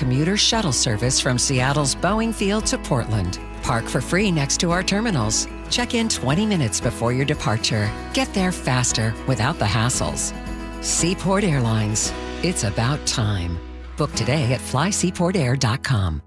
commuter shuttle service from Seattle's Boeing Field to Portland. Park for free next to our terminals. Check in 20 minutes before your departure. Get there faster without the hassles. Seaport Airlines. It's about time. Book today at flyseaportair.com.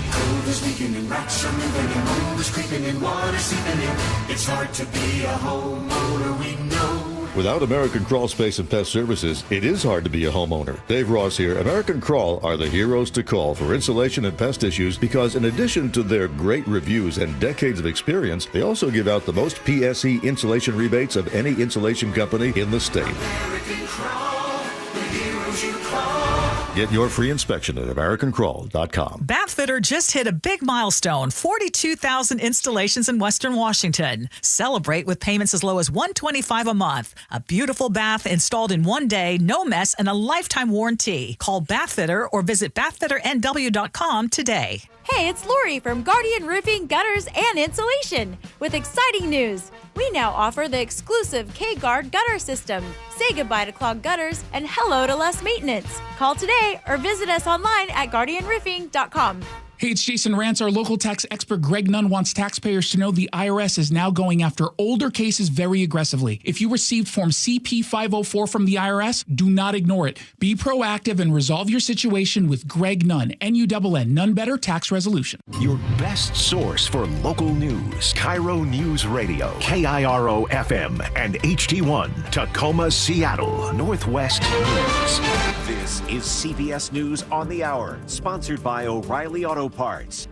Cold is leaking and rocks are moving and mold is creeping and water seeping in. It's hard to be a homeowner, we know. Without American Crawl Space and Pest Services, it is hard to be a homeowner. Dave Ross here. American Crawl are the heroes to call for insulation and pest issues because in addition to their great reviews and decades of experience, they also give out the most PSE insulation rebates of any insulation company in the state. American Crawl, the heroes you call. Get your free inspection at AmericanCrawl.com. Bathfitter just hit a big milestone, 42,000 installations in Western Washington. Celebrate with payments as low as $125 a month. A beautiful bath installed in one day, no mess, and a lifetime warranty. Call Bathfitter or visit bathfitternw.com today. Hey, it's Lori from Guardian Roofing, Gutters, and Insulation with exciting news. We now offer the exclusive K-Guard gutter system. Say goodbye to clogged gutters and hello to less maintenance. Call today or visit us online at guardianroofing.com. Hey, it's Jason Rance. Our local tax expert Greg Nunn wants taxpayers to know the IRS is now going after older cases very aggressively. If you received Form CP-504 from the IRS, do not ignore it. Be proactive and resolve your situation with Greg Nunn, N-U-N-N, None Better Tax Resolution. Your best source for local news. KIRO Newsradio, KIRO-FM, and HD1, Tacoma, Seattle, Northwest News. This is CBS News on the Hour, sponsored by O'Reilly Auto Parts.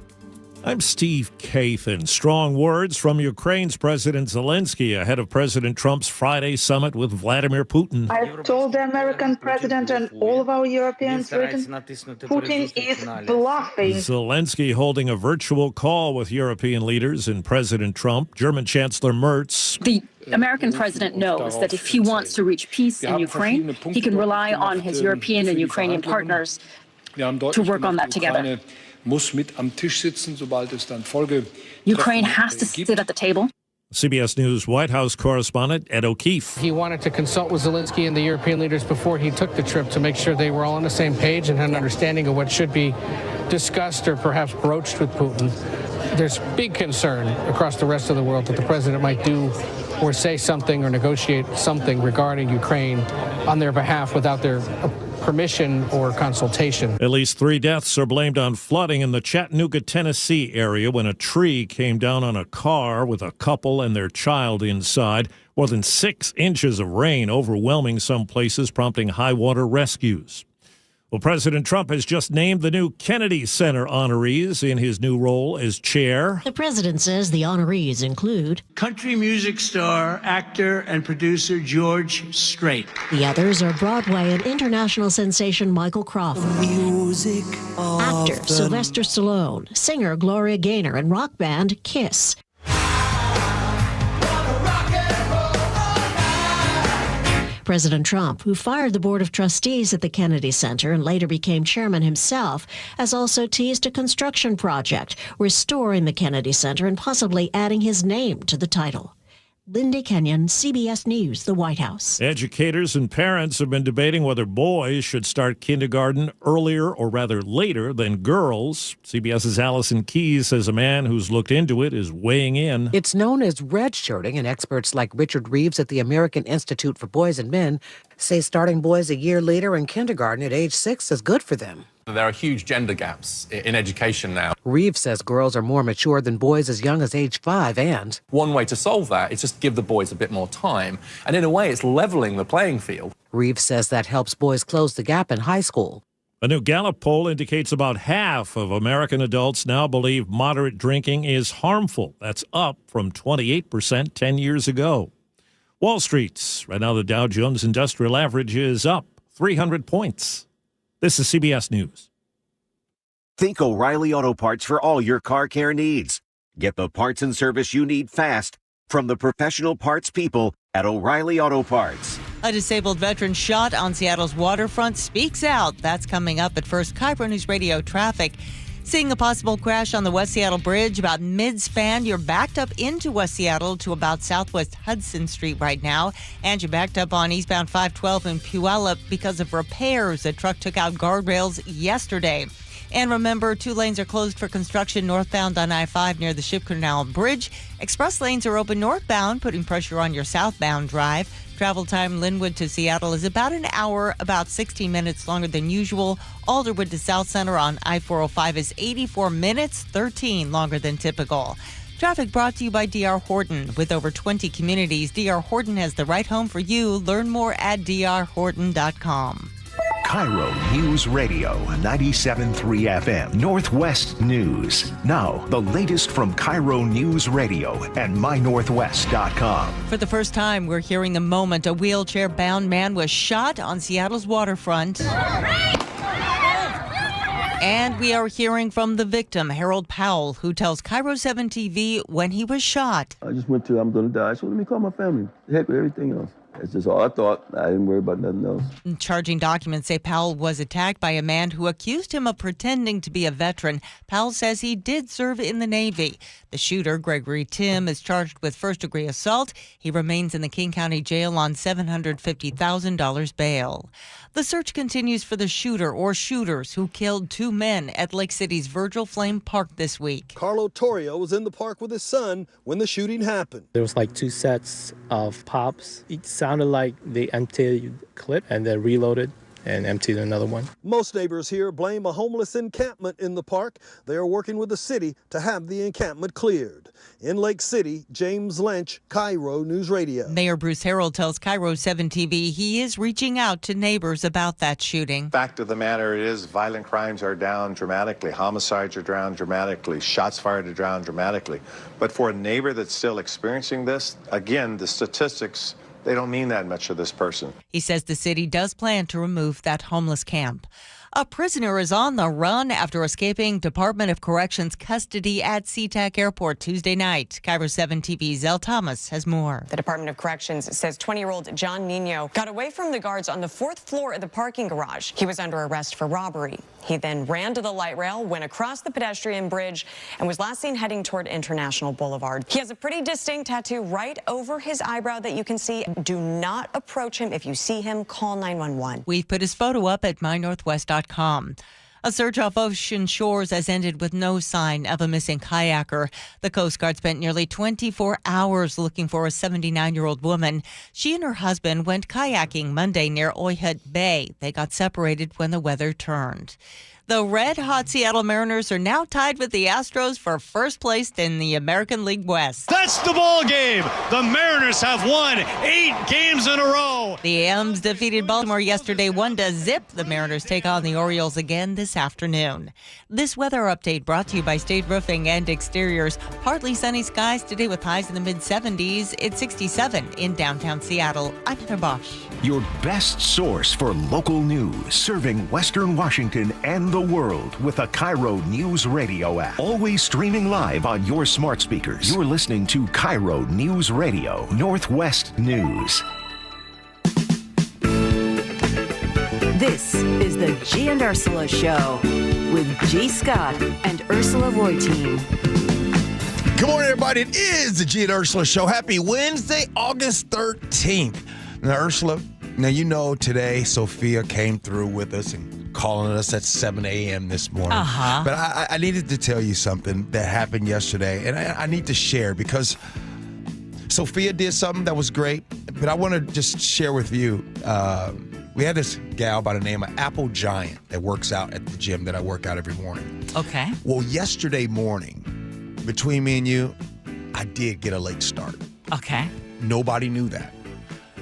I'm Steve Kathan. Strong words from Ukraine's President Zelensky ahead of President Trump's Friday summit with Vladimir Putin. I've told the American president and all of our Europeans, Putin is bluffing. Zelensky holding a virtual call with European leaders and President Trump. German Chancellor Merz. The American president knows that if he wants to reach peace in Ukraine, he can rely on his European and Ukrainian partners to work on that together. Ukraine has to sit at the table. CBS News White House correspondent Ed O'Keefe. He wanted to consult with Zelensky and the European leaders before he took the trip to make sure they were all on the same page and had an understanding of what should be discussed or perhaps broached with Putin. There's big concern across the rest of the world that the president might do or say something or negotiate something regarding Ukraine on their behalf without their permission or consultation. At least 3 deaths are blamed on flooding in the Chattanooga, Tennessee area when a tree came down on a car with a couple and their child inside. More than 6 inches of rain overwhelming some places, prompting high water rescues. Well, President Trump has just named the new Kennedy Center honorees in his new role as chair. The president says the honorees include country music star, actor, and producer George Strait. The others are Broadway and international sensation Michael Crawford, actor Sylvester Stallone, singer Gloria Gaynor, and rock band Kiss. President Trump, who fired the Board of Trustees at the Kennedy Center and later became chairman himself, has also teased a construction project restoring the Kennedy Center and possibly adding his name to the title. Lindy Kenyon, CBS News, the White House. Educators and parents have been debating whether boys should start kindergarten earlier or rather later than girls. CBS's Allison Keyes says a man who's looked into it is weighing in. It's known as redshirting, and experts like Richard Reeves at the American Institute for Boys and Men say starting boys a year later in kindergarten at age 6 is good for them. There are huge gender gaps in education now. Reeves says girls are more mature than boys as young as age 5, and one way to solve that is just give the boys a bit more time. And in a way, it's leveling the playing field. Reeves says that helps boys close the gap in high school. A new Gallup poll indicates about half of American adults now believe moderate drinking is harmful. That's up from 28% 10 years ago. Wall Street. Right now, the Dow Jones Industrial Average is up 300 points. This is CBS News. Think O'Reilly Auto Parts for all your car care needs. Get the parts and service you need fast from the professional parts people at O'Reilly Auto Parts. A disabled veteran shot on Seattle's waterfront speaks out. That's coming up at first. KIRO Newsradio Traffic. Seeing a possible crash on the West Seattle Bridge about mid-span. You're backed up into West Seattle to about Southwest Hudson Street right now. And you're backed up on eastbound 512 in Puyallup because of repairs. A truck took out guardrails yesterday. And remember, 2 lanes are closed for construction northbound on I-5 near the Ship Canal Bridge. Express lanes are open northbound, putting pressure on your southbound drive. Travel time Linwood to Seattle is about an hour, about 16 minutes longer than usual. Alderwood to South Center on I-405 is 84 minutes, 13 longer than typical. Traffic brought to you by D.R. Horton. With over 20 communities, D.R. Horton has the right home for you. Learn more at drhorton.com. KIRO News Radio 97.3 FM Northwest News. Now, the latest from KIRO News Radio and mynorthwest.com. For the first time, we're hearing the moment a wheelchair-bound man was shot on Seattle's waterfront. And we are hearing from the victim, Harold Powell, who tells KIRO 7 TV when he was shot. I just went to, I'm going to die, so let me call my family. Heck with everything else. That's just all I thought. I didn't worry about nothing else. Charging documents say Powell was attacked by a man who accused him of pretending to be a veteran. Powell says he did serve in the Navy. The shooter, Gregory Tim, is charged with first-degree assault. He remains in the King County Jail on $750,000 bail. The search continues for the shooter or shooters who killed 2 men at Lake City's Virgil Flame Park this week. Carlo Torrio was in the park with his son when the shooting happened. There was like 2 sets of pops. It sounded like they emptied a clip and then reloaded and emptied another one. Most neighbors here blame a homeless encampment in the park. They are working with the city to have the encampment cleared. In Lake City, James Lynch, KIRO News Radio. Mayor Bruce Harrell tells KIRO 7 TV he is reaching out to neighbors about that shooting. Fact of the matter is violent crimes are down dramatically. Homicides are down dramatically. Shots fired are down dramatically. But for a neighbor that's still experiencing this, again, the statistics, they don't mean that much to this person. He says the city does plan to remove that homeless camp. A prisoner is on the run after escaping Department of Corrections custody at SeaTac Airport Tuesday night. KIRO 7 TV's Elle Thomas has more. The Department of Corrections says 20-year-old John Nino got away from the guards on the 4th floor of the parking garage. He was under arrest for robbery. He then ran to the light rail, went across the pedestrian bridge, and was last seen heading toward International Boulevard. He has a pretty distinct tattoo right over his eyebrow that you can see. Do not approach him. If you see him, call 911. We've put his photo up at mynorthwest.com. A search off ocean shores has ended with no sign of a missing kayaker. The Coast Guard spent nearly 24 hours looking for a 79-year-old woman. She and her husband went kayaking Monday near Oyhut Bay. They got separated when the weather turned. The red-hot Seattle Mariners are now tied with the Astros for first place in the American League West. That's the ball game. The Mariners have won 8 games in a row. The M's defeated Baltimore yesterday 1-0. The Mariners take on the Orioles again this afternoon. This weather update brought to you by State Roofing and Exteriors. Partly sunny skies today with highs in the mid-70s. It's 67 in downtown Seattle. I'm Heather Bosch. Your best source for local news, serving Western Washington and the world with a KIRO News Radio app. Always streaming live on your smart speakers. You're listening to KIRO News Radio, Northwest News. This is the Gee and Ursula Show with G. Scott and Ursula Reutin. Good morning, everybody. It is the Gee and Ursula Show. Happy Wednesday, August 13th. Now, Ursula, now you know today Sophia came through with us and calling us at 7 a.m. this morning. But I needed to tell you something that happened yesterday, and I need to share because Sophia did something that was great, but I want to just share with you. We had this gal by the name of Apple Giant that works out at the gym that I work out every morning. Okay. Well, yesterday morning, between me and you, I did get a late start. Okay. Nobody knew that.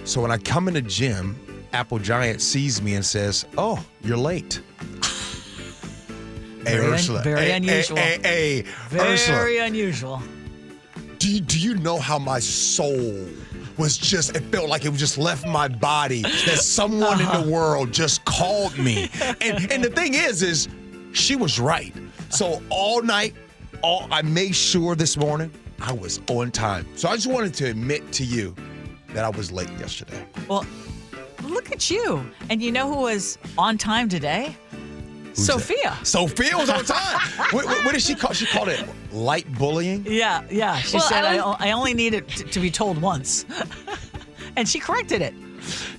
So when I come in the gym, Apple Giant sees me and says, "Oh, you're late." Hey, Ursula. Very unusual. Hey, Ursula. Very unusual. Do you know how my soul was just, it felt like it was just left my body, that someone in the world just called me. And the thing is she was right. So all night, I made sure this morning I was on time. So I just wanted to admit to you that I was late yesterday. Well, look at you. And you know who was on time today? Sophia. Sophia was on time. What did she call? She called it light bullying. Yeah. She said I only need it to be told once, and she corrected it.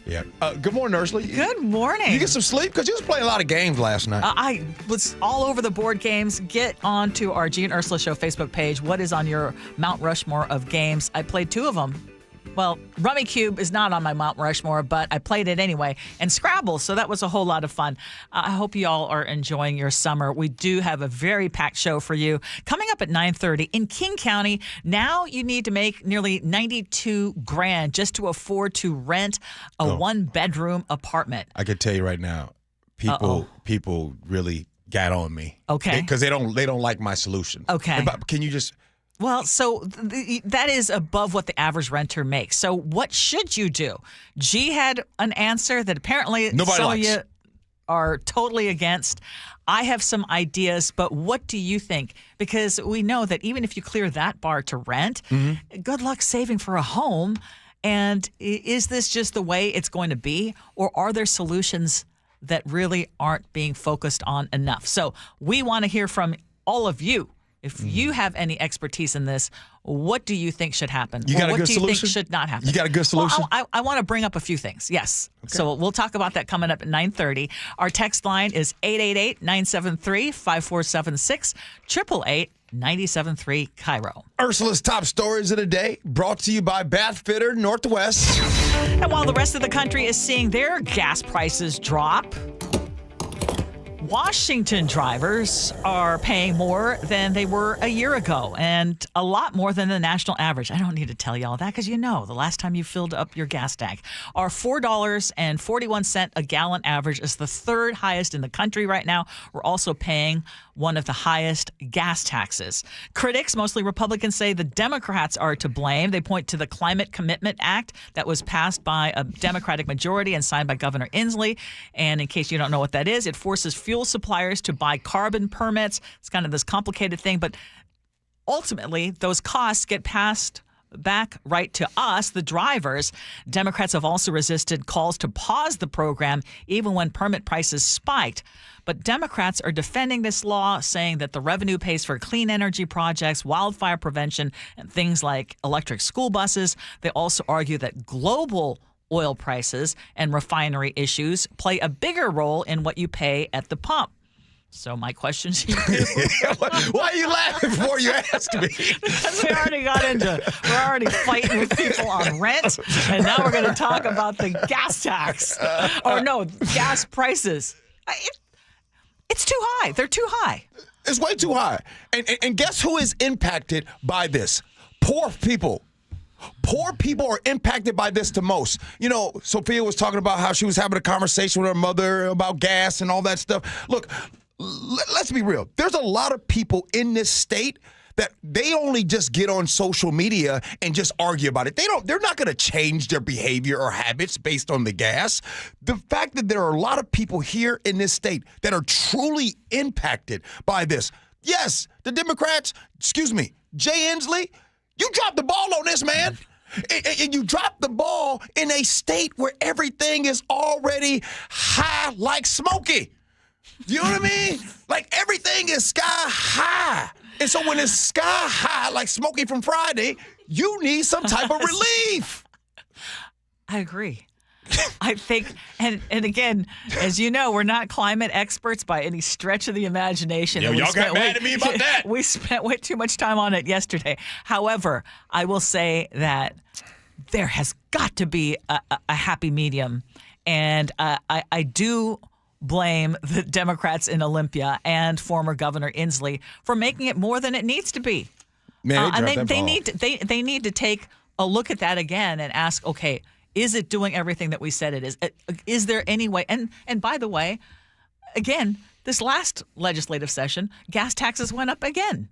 Yeah. Good morning, Ursula. Good morning. You get some sleep because you was playing a lot of games last night. I was all over the board games. Get on to our Gee and Ursula Show Facebook page. What is on your Mount Rushmore of games? I played 2 of them. Well, Rummy Cube is not on my Mount Rushmore, but I played it anyway. And Scrabble, so that was a whole lot of fun. I hope you all are enjoying your summer. We do have a very packed show for you. Coming up at 9:30 in King County, now you need to make nearly $92,000 just to afford to rent a 1-bedroom apartment. I can tell you right now, people really got on me. Okay. Because they don't like my solution. Okay. Can you just... Well, so that is above what the average renter makes. So what should you do? G had an answer that apparently some of you are totally against. I have some ideas, but what do you think? Because we know that even if you clear that bar to rent, good luck saving for a home. And is this just the way it's going to be? Or are there solutions that really aren't being focused on enough? So we want to hear from all of you. If you have any expertise in this, what do you think should happen? You got a good solution? What do you think should not happen? You got a good solution? Well, I want to bring up a few things, yes. Okay. So we'll talk about that coming up at 9:30. Our text line is 888-973-5476, 888-973 KIRO. Ursula's top stories of the day, brought to you by Bath Fitter Northwest. And while the rest of the country is seeing their gas prices drop, Washington drivers are paying more than they were a year ago, and a lot more than the national average. I don't need to tell you all that because you know the last time you filled up your gas tank. Our $4.41 a gallon average is the 3rd highest in the country right now. We're also paying one of the highest gas taxes. Critics, mostly Republicans, say the Democrats are to blame. They point to the Climate Commitment Act that was passed by a Democratic majority and signed by Governor Inslee. And in case you don't know what that is, it forces fuel suppliers to buy carbon permits. It's kind of this complicated thing, but ultimately those costs get passed back right to us, the drivers. Democrats have also resisted calls to pause the program even when permit prices spiked. But Democrats are defending this law, saying that the revenue pays for clean energy projects, wildfire prevention, and things like electric school buses. They also argue that global oil prices and refinery issues play a bigger role in what you pay at the pump. So my question to you. Why are you laughing before you ask me? Because we're already fighting with people on rent, and now we're going to talk about the gas tax. Gas prices. It's too high. They're too high. It's way too high. And guess who is impacted by this? Poor people. Poor people are impacted by this the most. You know, Sophia was talking about how she was having a conversation with her mother about gas and all that stuff. Look, let's be real. There's a lot of people in this state that they only just get on social media and just argue about it. They're not going to change their behavior or habits based on the gas. The fact that there are a lot of people here in this state that are truly impacted by this. Yes, the Democrats, Jay Inslee, you dropped the ball on this, man. And you dropped the ball in a state where everything is already high like Smokey. You know what I mean? Like everything is sky high. And so when it's sky high like Smokey from Friday, you need some type of relief. I agree. I think, and again, as you know, we're not climate experts by any stretch of the imagination. Yo, y'all got mad at me about that. We spent way too much time on it yesterday. However, I will say that there has got to be a happy medium. And I do blame the Democrats in Olympia and former Governor Inslee for making it more than it needs to be. Man, they need to take a look at that again and ask, okay, is it doing everything that we said it is? Is there any way? And by the way, again, this last legislative session, gas taxes went up again.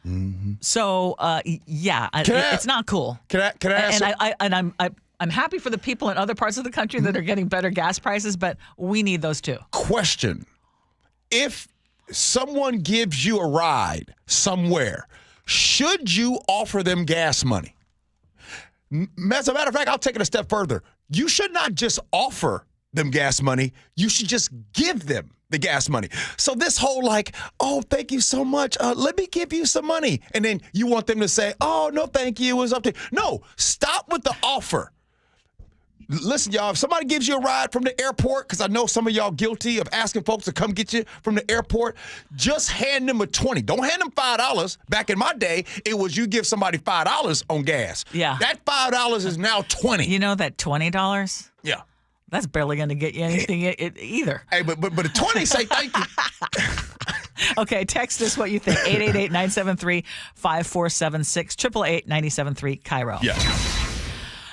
Mm-hmm. So it's not cool. Can I ask? And I'm happy for the people in other parts of the country that are getting better gas prices, but we need those too. Question: if someone gives you a ride somewhere, should you offer them gas money? As a matter of fact, I'll take it a step further. You should not just offer them gas money. You should just give them the gas money. So this whole like, oh, thank you so much. Let me give you some money. And then you want them to say, oh, no, thank you. It was up to you. No, stop with the offer. Listen, y'all, if somebody gives you a ride from the airport, because I know some of y'all guilty of asking folks to come get you from the airport, just hand them a $20. Don't hand them $5. Back in my day, it was you give somebody $5 on gas. Yeah. That $5 is now $20. You know that $20? Yeah. That's barely going to get you anything either. Hey, but a 20 say thank you. Okay, text us what you think. 888-973-5476, 888-973 KIRO. Yeah.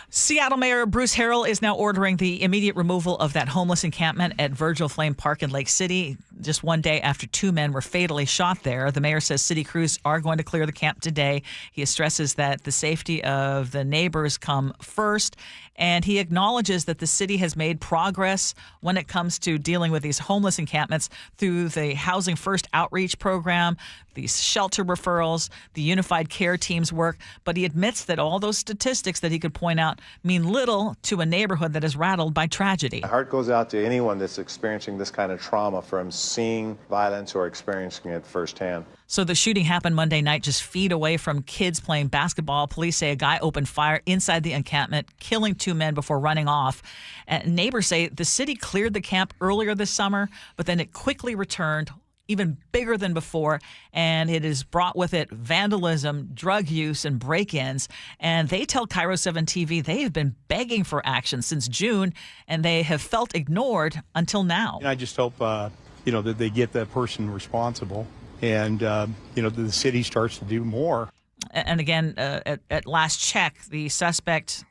Seattle Mayor Bruce Harrell is now ordering the immediate removal of that homeless encampment at Virgil Flame Park in Lake City, just one day after 2 men were fatally shot there. The mayor says city crews are going to clear the camp today. He stresses that the safety of the neighbors come first, and he acknowledges that the city has made progress when it comes to dealing with these homeless encampments through the Housing First outreach program, these shelter referrals, the unified care team's work. But he admits that all those statistics that he could point out mean little to a neighborhood that is rattled by tragedy. My heart goes out to anyone that's experiencing this kind of trauma from seeing violence or experiencing it firsthand. So the shooting happened Monday night just feet away from kids playing basketball. Police say a guy opened fire inside the encampment, killing 2 men before running off. And neighbors say the city cleared the camp earlier this summer, but then it quickly returned, even bigger than before, and it has brought with it vandalism, drug use, and break-ins. And they tell KIRO 7 TV they have been begging for action since June, and they have felt ignored until now. I just hope, that they get that person responsible, and, the city starts to do more. And again, at last check, the suspect,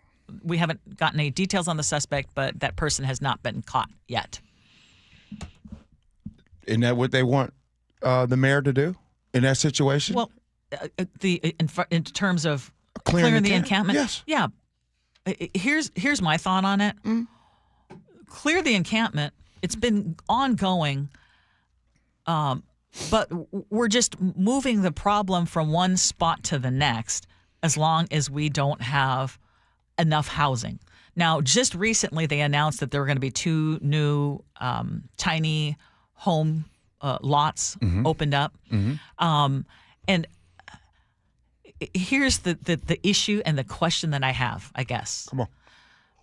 we haven't gotten any details on the suspect, but that person has not been caught yet. Isn't that what they want the mayor to do in that situation? Well, in terms of clearing the encampment, yes. Yeah. Here's my thought on it. Clear the encampment. It's been ongoing, but we're just moving the problem from one spot to the next as long as we don't have enough housing. Now, just recently, they announced that there were going to be 2 new tiny home lots opened up. And here's the issue and the question that I have, I guess. Come on.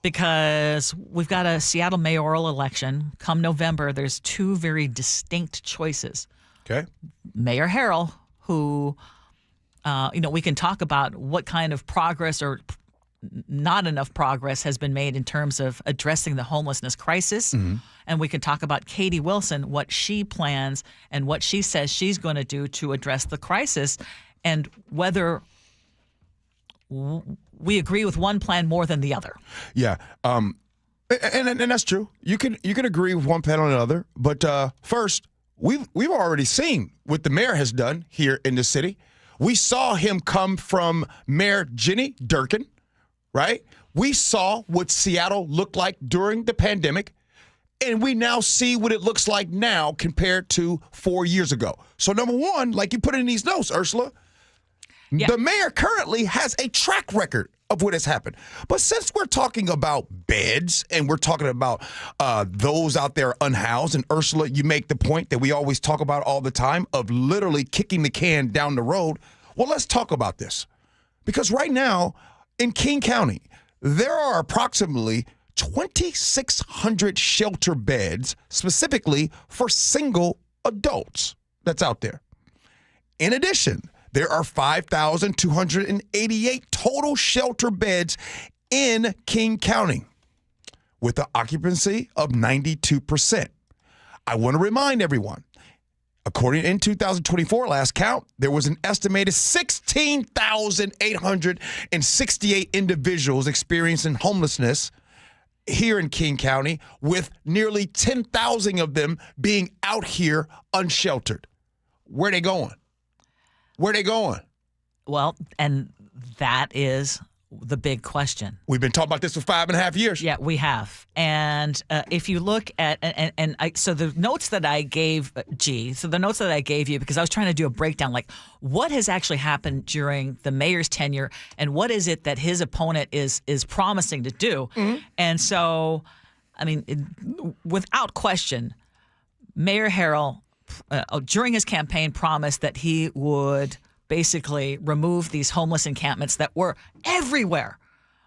Because we've got a Seattle mayoral election. Come November, there's 2 very distinct choices. Okay. Mayor Harrell, who, we can talk about what kind of progress or not enough progress has been made in terms of addressing the homelessness crisis. And we can talk about Katie Wilson, what she plans and what she says she's going to do to address the crisis, and whether we agree with one plan more than the other. Yeah. And that's true. You can agree with one plan on another. But first, we've already seen what the mayor has done here in the city. We saw him come from Mayor Jenny Durkin, right? We saw what Seattle looked like during the pandemic, and we now see what it looks like now compared to 4 years ago. So number one, like you put in these notes, Ursula, the mayor currently has a track record of what has happened. But since we're talking about beds and we're talking about those out there unhoused, and Ursula, you make the point that we always talk about all the time of literally kicking the can down the road. Well, let's talk about this. Because right now in King County, there are approximately 2,600 shelter beds specifically for single adults that's out there. In addition, there are 5,288 total shelter beds in King County with an occupancy of 92%. I want to remind everyone, according in 2024 last count, there was an estimated 16,868 individuals experiencing homelessness here in King County, with nearly 10,000 of them being out here unsheltered. Where are they going? Where are they going? Well, and that is the big question. We've been talking about this for 5.5 years. Yeah, we have. And if you look at, so the notes that I gave, the notes that I gave you, because I was trying to do a breakdown, like what has actually happened during the mayor's tenure and what is it that his opponent is promising to do. And so, I mean, without question, Mayor Harrell, during his campaign, promised that he would basically remove these homeless encampments that were everywhere.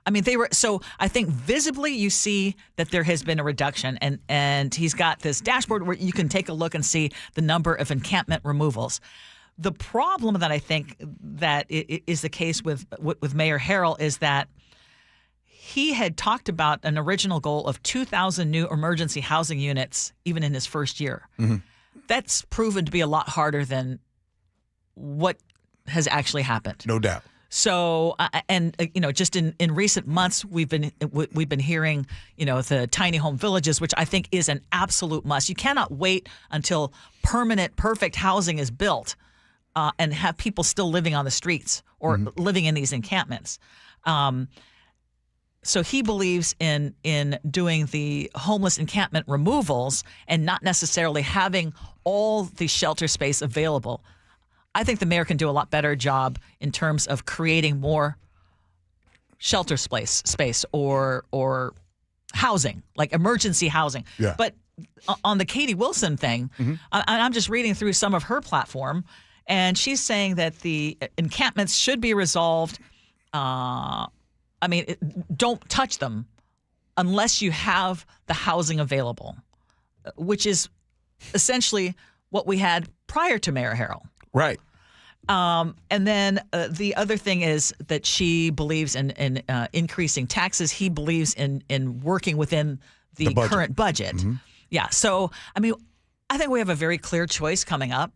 I mean, they were. So I think visibly you see that there has been a reduction, and he's got this dashboard where you can take a look and see the number of encampment removals. The problem that I think that is the case with Mayor Harrell is that he had talked about an original goal of 2,000 new emergency housing units even in his first year. Mm-hmm. That's proven to be a lot harder than what has actually happened. No doubt. So, just in recent months, we've been hearing, the tiny home villages, which I think is an absolute must. You cannot wait until permanent, perfect housing is built and have people still living on the streets or living in these encampments. So he believes in doing the homeless encampment removals and not necessarily having all the shelter space available. I think the mayor can do a lot better job in terms of creating more shelter space or housing, like emergency housing. Yeah. But on the Katie Wilson thing, I'm just reading through some of her platform, and she's saying that the encampments should be resolved. Don't touch them unless you have the housing available, which is essentially what we had prior to Mayor Harrell. Right. And then the other thing is that she believes in increasing taxes. He believes in working within the current budget. Mm-hmm. Yeah. So, I think we have a very clear choice coming up.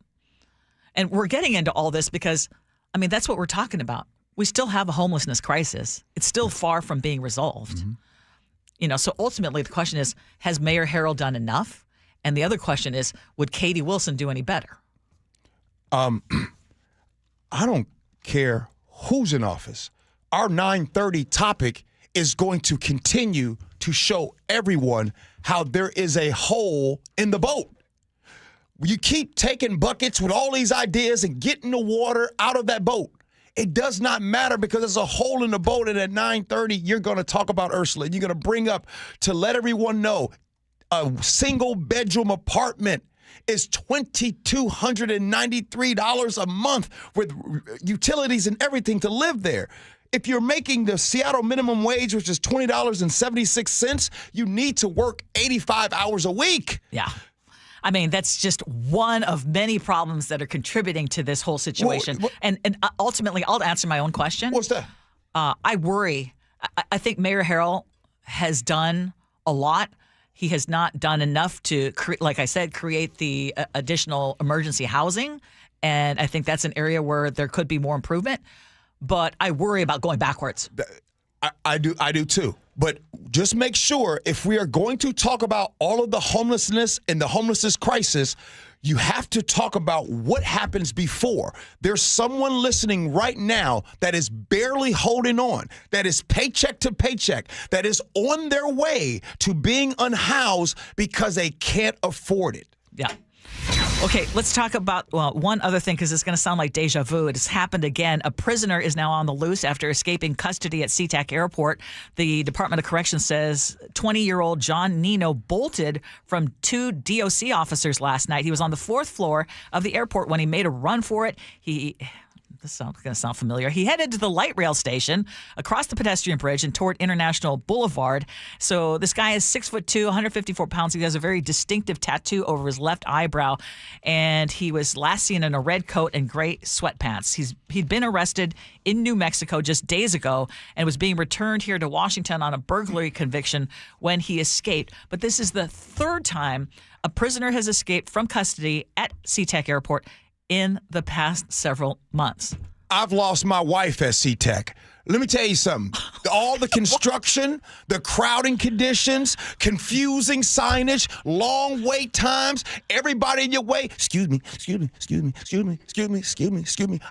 And we're getting into all this because, that's what we're talking about. We still have a homelessness crisis. It's still far from being resolved. Mm-hmm. So ultimately the question is, has Mayor Harrell done enough? And the other question is, would Katie Wilson do any better? I don't care who's in office. Our 9:30 topic is going to continue to show everyone how there is a hole in the boat. You keep taking buckets with all these ideas and getting the water out of that boat. It does not matter because there's a hole in the boat, and at 9:30, you're going to talk about Ursula. You're going to bring up to let everyone know a single-bedroom apartment is $2,293 a month with utilities and everything to live there. If you're making the Seattle minimum wage, which is $20.76, you need to work 85 hours a week. Yeah. That's just one of many problems that are contributing to this whole situation. And ultimately, I'll answer my own question. What's that? I worry. I think Mayor Harrell has done a lot. He has not done enough to, like I said, create the additional emergency housing. And I think that's an area where there could be more improvement. But I worry about going backwards. I do too. But just make sure if we are going to talk about all of the homelessness and the homelessness crisis, you have to talk about what happens before. There's someone listening right now that is barely holding on, that is paycheck to paycheck, that is on their way to being unhoused because they can't afford it. Yeah. Okay, let's talk about one other thing because it's going to sound like deja vu. It has happened again. A prisoner is now on the loose after escaping custody at SeaTac Airport. The Department of Corrections says 20-year-old John Nino bolted from 2 DOC officers last night. He was on the 4th floor of the airport when he made a run for it. This is going to sound familiar. He headed to the light rail station across the pedestrian bridge and toward International Boulevard. So this guy is 6'2", 154 pounds. He has a very distinctive tattoo over his left eyebrow, and he was last seen in a red coat and gray sweatpants. He'd been arrested in New Mexico just days ago and was being returned here to Washington on a burglary conviction when he escaped. But this is the 3rd time a prisoner has escaped from custody at SeaTac Airport in the past several months. I've lost my wife at SeaTac. Let me tell you something. All the construction, the crowding conditions, confusing signage, long wait times, everybody in your way. Excuse me.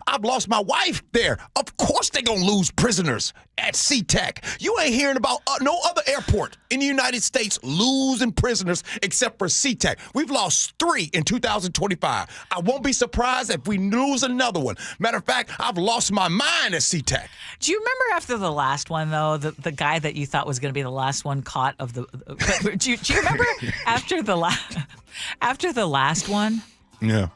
I've lost my wife there. Of course they're going to lose prisoners at SeaTac. You ain't hearing about no other airport in the United States losing prisoners except for SeaTac. We've lost 3 in 2025. I won't be surprised if we lose another one. Matter of fact, I've lost my mind at SeaTac. Do you remember after the last one, though, the guy that you thought was going to be the last one caught of the? Do you remember after the last one? Yeah.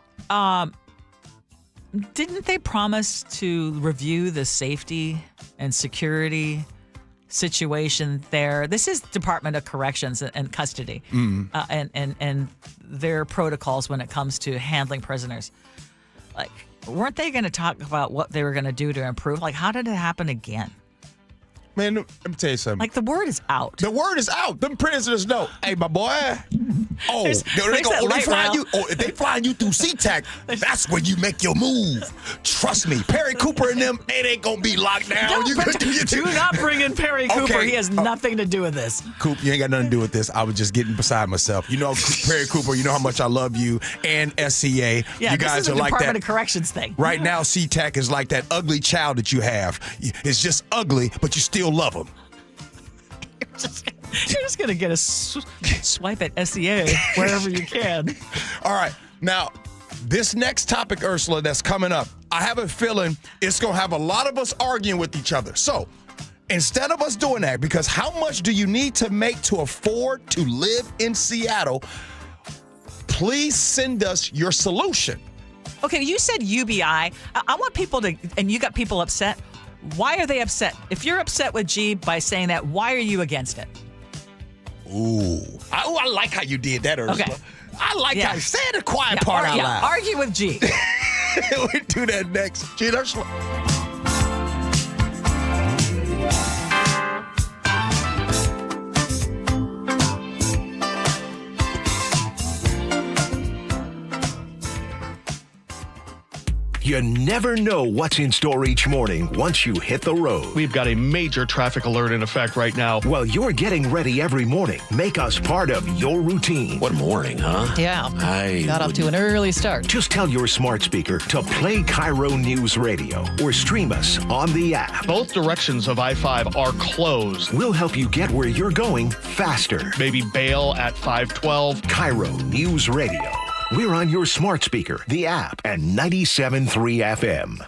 Didn't they promise to review the safety and security situation there? This is Department of Corrections and Custody, and their protocols when it comes to handling prisoners. Like, weren't they going to talk about what they were going to do to improve? Like, how did it happen again? Man, let me tell you something. Like, the word is out. The word is out. Them prisoners know. Hey, my boy. Oh, There's if they flying you through SeaTac, that's when you make your move. Trust me, Perry Cooper and them, it ain't gonna be locked down. Do not bring in Perry Cooper. Okay. He has nothing to do with this. Coop, you ain't got nothing to do with this. I was just getting beside myself. You know, Perry Cooper, you know how much I love you, and SCA. Yeah, you guys this is are a like Department that. of Corrections thing. Right now, SeaTac is like that ugly child that you have. It's just ugly, but you still love them. You're just going to get a swipe at SEA wherever you can. All right. Now, this next topic, Ursula, that's coming up, I have a feeling it's going to have a lot of us arguing with each other. So instead of us doing that, because how much do you need to make to afford to live in Seattle? Please send us your solution. Okay, you said UBI. I want people to, and you got people upset. Why are they upset? If you're upset with G by saying that, why are you against it? Ooh. I like how you did that, Ursula. Okay. I like how you said the quiet part out loud. Argue with G. We do that next. Gee Ursula. You never know what's in store each morning once you hit the road. We've got a major traffic alert in effect right now. While you're getting ready every morning, make us part of your routine. What morning, huh? Yeah. Got off to an early start. Just tell your smart speaker to play KIRO News Radio or stream us on the app. Both directions of I-5 are closed. We'll help you get where you're going faster. Maybe bail at 512. KIRO News Radio. We're on your smart speaker, the app, and 97.3 FM.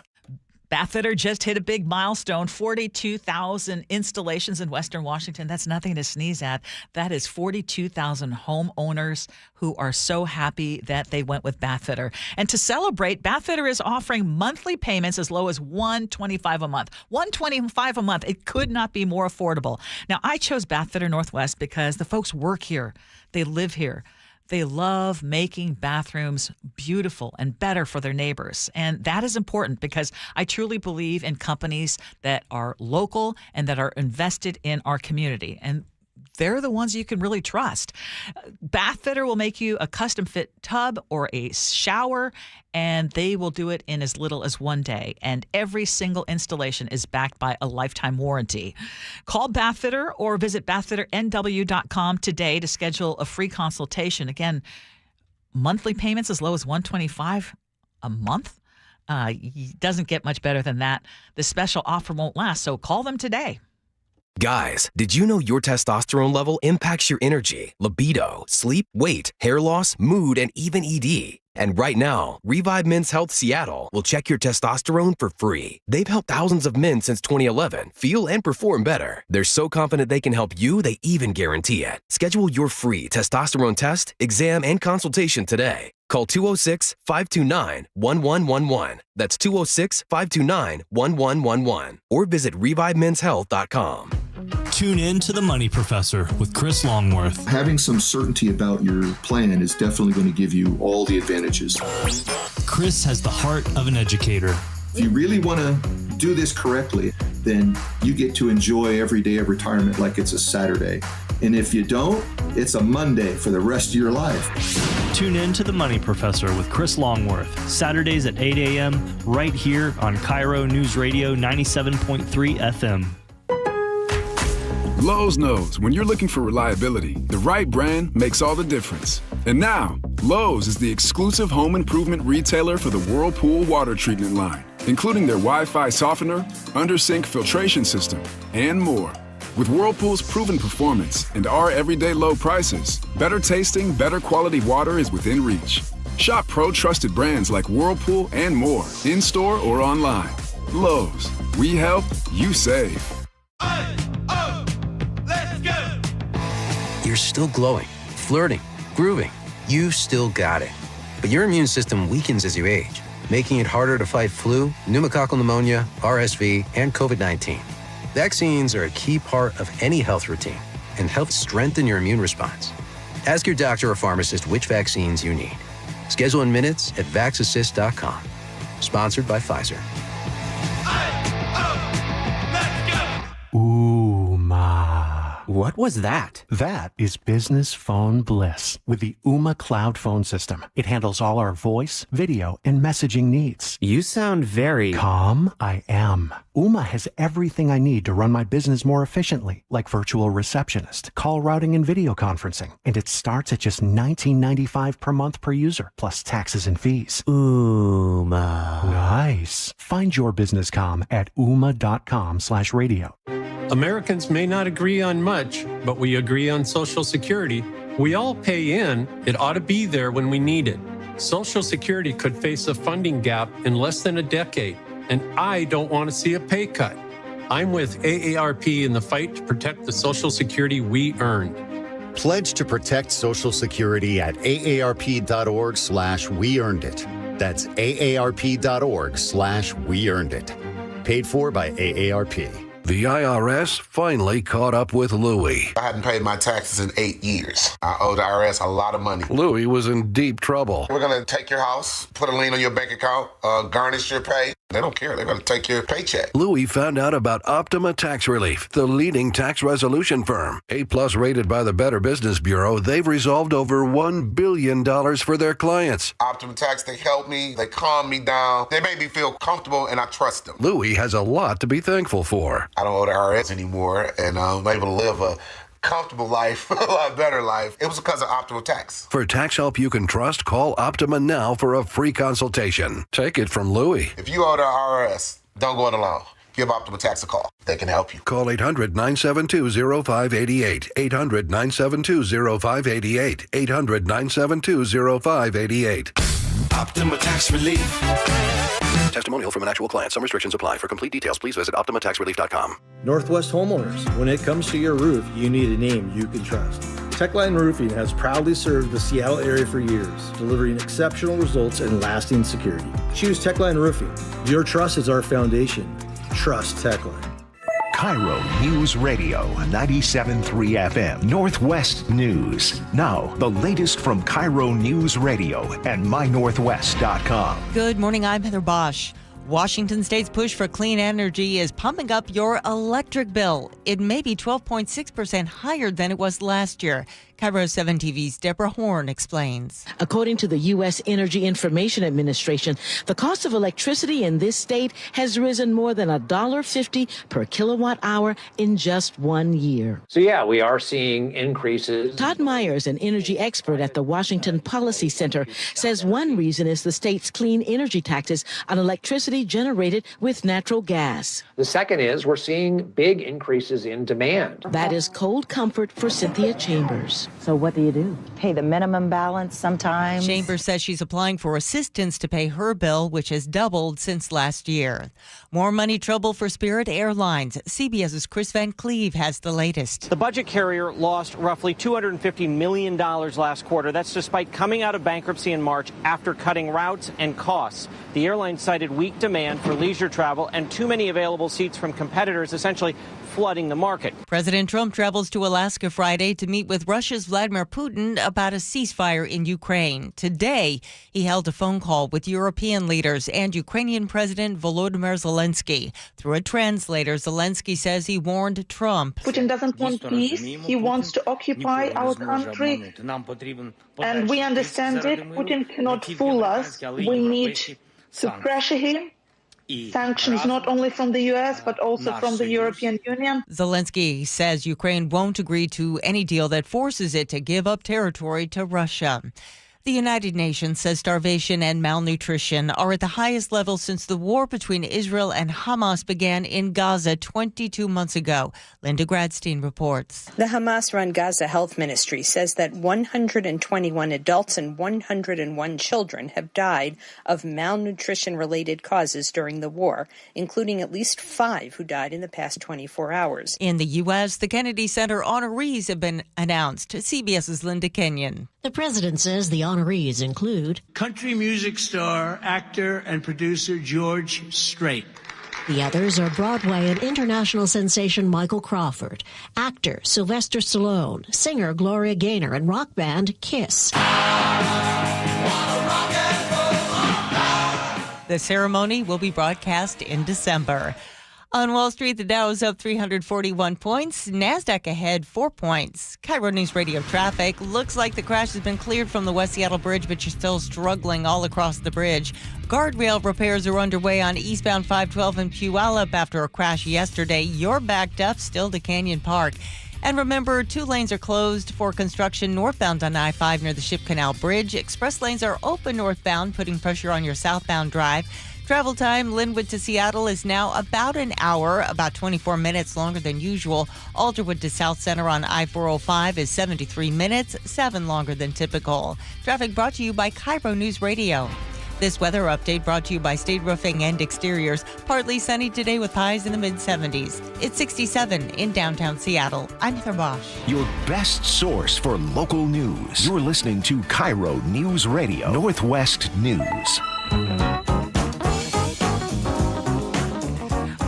Bathfitter just hit a big milestone, 42,000 installations in Western Washington. That's nothing to sneeze at. That is 42,000 homeowners who are so happy that they went with Bathfitter. And to celebrate, Bathfitter is offering monthly payments as low as $125 a month. $125 a month. It could not be more affordable. Now, I chose Bathfitter Northwest because the folks work here. They live here. They love making bathrooms beautiful and better for their neighbors. And that is important because I truly believe in companies that are local and that are invested in our community. And they're the ones you can really trust. Bathfitter will make you a custom fit tub or a shower, and they will do it in as little as 1 day. And every single installation is backed by a lifetime warranty. Call Bathfitter or visit bathfitternw.com today to schedule a free consultation. Again, monthly payments as low as $125 a month. Doesn't get much better than that. This special offer won't last, so call them today. Guys, did you know your testosterone level impacts your energy, libido, sleep, weight, hair loss, mood, and even ED? And right now, Revive Men's Health Seattle will check your testosterone for free. They've helped thousands of men since 2011 feel and perform better. They're so confident they can help you, they even guarantee it. Schedule your free testosterone test, exam, and consultation today. Call 206-529-1111. That's 206-529-1111. Or visit ReviveMen'sHealth.com. Tune in to The Money Professor with Chris Longworth. Having some certainty about your plan is definitely going to give you all the advantages. Chris has the heart of an educator. If you really want to do this correctly, then you get to enjoy every day of retirement like it's a Saturday. And if you don't, it's a Monday for the rest of your life. Tune in to The Money Professor with Chris Longworth, Saturdays at 8 a.m. right here on KIRO Newsradio 97.3 FM. Lowe's knows when you're looking for reliability, the right brand makes all the difference. And now, Lowe's is the exclusive home improvement retailer for the Whirlpool water treatment line, including their Wi-Fi softener, under-sink filtration system, and more. With Whirlpool's proven performance and our everyday low prices, better tasting, better quality water is within reach. Shop pro-trusted brands like Whirlpool and more, in-store or online. Lowe's, we help, you save. You're still glowing, flirting, grooving. You've still got it. But your immune system weakens as you age, making it harder to fight flu, pneumococcal pneumonia, RSV, and COVID-19. Vaccines are a key part of any health routine and help strengthen your immune response. Ask your doctor or pharmacist which vaccines you need. Schedule in minutes at vaxassist.com. Sponsored by Pfizer. What was that? That is business phone bliss with the Ooma Cloud Phone System. It handles all our voice, video, and messaging needs. You sound very calm. I am. Ooma has everything I need to run my business more efficiently, like virtual receptionist, call routing, and video conferencing. And it starts at just $19.95 per month per user, plus taxes and fees. Ooma. Nice. Find your business comm at ooma.com/radio. Americans may not agree on much, but we agree on Social Security. We all pay in. It ought to be there when we need it. Social Security could face a funding gap in less than a decade, and I don't want to see a pay cut. I'm with AARP in the fight to protect the Social Security we earned. Pledge to protect Social Security at aarp.org/weearnedit. That's aarp.org/weearnedit. Paid for by AARP. The IRS finally caught up with Louie. I hadn't paid my taxes in 8 years. I owe the IRS a lot of money. Louie was in deep trouble. We're going to take your house, put a lien on your bank account, garnish your pay. They don't care. They're going to take your paycheck. Louie found out about Optima Tax Relief, the leading tax resolution firm. A-plus rated by the Better Business Bureau, they've resolved over $1 billion for their clients. Optima Tax, they help me. They calm me down. They make me feel comfortable, and I trust them. Louie has a lot to be thankful for. I don't owe the IRS anymore, and I'm able to live a comfortable life, a lot better life. It was because of Optima Tax. For tax help you can trust, call Optima now for a free consultation. Take it from Louie. If you owe the IRS, don't go it alone. Give Optima Tax a call. They can help you. Call 800-972-0588. 800-972-0588. 800-972-0588. Optima Tax Relief. Testimonial from an actual client. Some restrictions apply. For complete details, please visit OptimaTaxRelief.com. Northwest homeowners, when it comes to your roof, you need a name you can trust. Techline Roofing has proudly served the Seattle area for years, delivering exceptional results and lasting security. Choose Techline Roofing. Your trust is our foundation. Trust Techline. KIRO Newsradio 97.3 FM, Northwest News. Now, the latest from KIRO Newsradio and mynorthwest.com. Good morning, I'm Heather Bosch. Washington State's push for clean energy is pumping up your electric bill. It may be 12.6% higher than it was last year. KIRO 7 TV's Deborah Horn explains. According to the U.S. Energy Information Administration, the cost of electricity in this state has risen more than $1.50 per kilowatt hour in just 1 year. So, yeah, we are seeing increases. Todd Myers, an energy expert at the Washington Policy Center, says one reason is the state's clean energy taxes on electricity generated with natural gas. The second is we're seeing big increases in demand. That is cold comfort for Cynthia Chambers. So what do? Pay the minimum balance sometimes? Chambers says she's applying for assistance to pay her bill, which has doubled since last year. More money trouble for Spirit Airlines. CBS's Chris Van Cleve has the latest. The budget carrier lost roughly $250 million last quarter. That's despite coming out of bankruptcy in March after cutting routes and costs. The airline cited weak demand for leisure travel and too many available seats from competitors, essentially flooding the market. President Trump travels to Alaska Friday to meet with Russia's Vladimir Putin about a ceasefire in Ukraine. Today, he held a phone call with European leaders and Ukrainian President Volodymyr Zelensky. Through a translator, Zelensky says he warned Trump. Putin doesn't want peace. He wants to occupy our country. And we understand it. Putin cannot fool us. We need to pressure him. Sanctions not only from the U.S., but also from the European Union. Zelensky says Ukraine won't agree to any deal that forces it to give up territory to Russia. The United Nations says starvation and malnutrition are at the highest level since the war between Israel and Hamas began in Gaza 22 months ago. Linda Gradstein reports. The Hamas-run Gaza Health Ministry says that 121 adults and 101 children have died of malnutrition-related causes during the war, including at least 5 who died in the past 24 hours. In the U.S., the Kennedy Center honorees have been announced. CBS's Linda Kenyon. The president says the honorees include country music star, actor, and producer George Strait. The others are Broadway and international sensation Michael Crawford, actor Sylvester Stallone, singer Gloria Gaynor, and rock band Kiss. The ceremony will be broadcast in December. On Wall Street, the Dow is up 341 points. NASDAQ ahead 4 points. KIRO News Radio traffic. Looks like the crash has been cleared from the West Seattle Bridge, but you're still struggling all across the bridge. Guardrail repairs are underway on eastbound 512 in Puyallup after a crash yesterday. You're backed up still to Canyon Park. And remember, 2 lanes are closed for construction northbound on I-5 near the Ship Canal Bridge. Express lanes are open northbound, putting pressure on your southbound drive. Travel time, Linwood to Seattle, is now about an hour, about 24 minutes longer than usual. Alderwood to South Center on I-405 is 73 minutes, 7 longer than typical. Traffic brought to you by KIRO News Radio. This weather update brought to you by State Roofing and Exteriors. Partly sunny today with highs in the mid-70s. It's 67 in downtown Seattle. I'm Heather Bosch. Your best source for local news. You're listening to KIRO News Radio, Northwest News.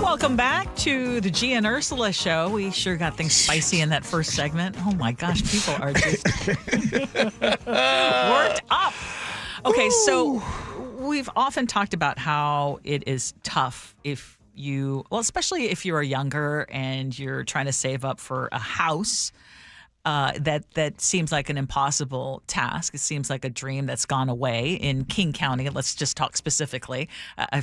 Welcome back to the Gee and Ursula Show. We sure got things spicy in that first segment. Oh my gosh, people are just worked up. Okay, so we've often talked about how it is tough if you, well, especially if you're younger and you're trying to save up for a house. That seems like an impossible task. It seems like a dream that's gone away in King County. Let's just talk specifically. I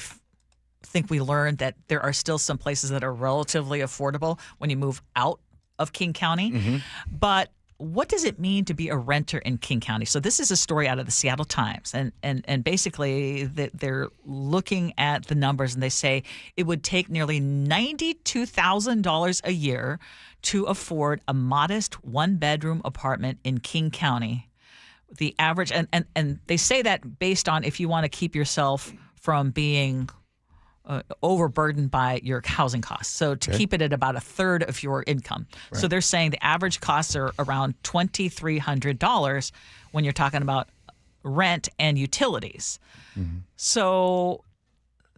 think we learned that there are still some places that are relatively affordable when you move out of King County. Mm-hmm. But what does it mean to be a renter in King County? So this is a story out of the Seattle Times, and basically they're looking at the numbers, and they say it would take nearly $92,000 a year to afford a modest one-bedroom apartment in King County. The average, and they say that based on if you want to keep yourself from being overburdened by your housing costs. So to keep it at about a third of your income. Right. So they're saying the average costs are around $2,300 when you're talking about rent and utilities. Mm-hmm. So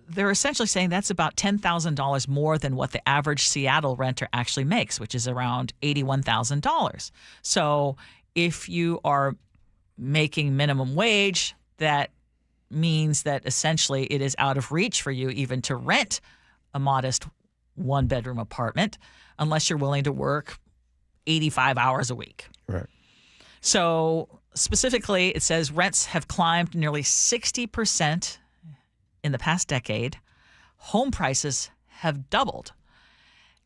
they're essentially saying that's about $10,000 more than what the average Seattle renter actually makes, which is around $81,000. So if you are making minimum wage, that means that essentially it is out of reach for you even to rent a modest one-bedroom apartment unless you're willing to work 85 hours a week. Right. So specifically, it says rents have climbed nearly 60% in the past decade. Home prices have doubled.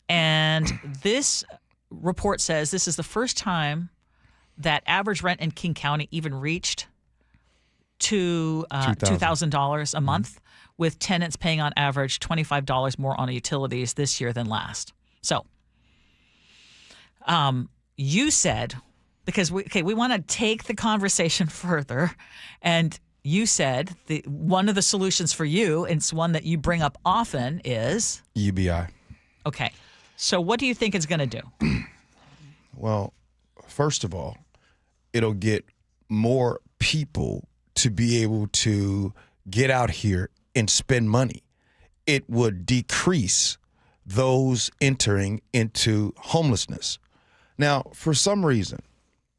And this report says this is the first time that average rent in King County even reached to $2,000 a month, with tenants paying on average $25 more on utilities this year than last. So you said, because we want to take the conversation further, and you said one of the solutions for you, and it's one that you bring up often, is? UBI. Okay. So what do you think it's going to do? Well, first of all, it'll get more people to be able to get out here and spend money. It would decrease those entering into homelessness. Now, for some reason,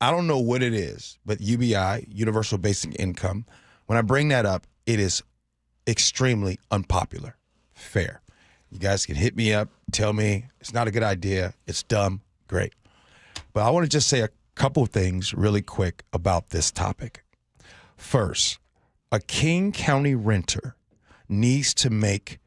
I don't know what it is, but UBI, Universal Basic Income, when I bring that up, it is extremely unpopular. Fair. You guys can hit me up, tell me it's not a good idea, it's dumb, great. But I want to just say a couple of things really quick about this topic. First, a King County renter needs to make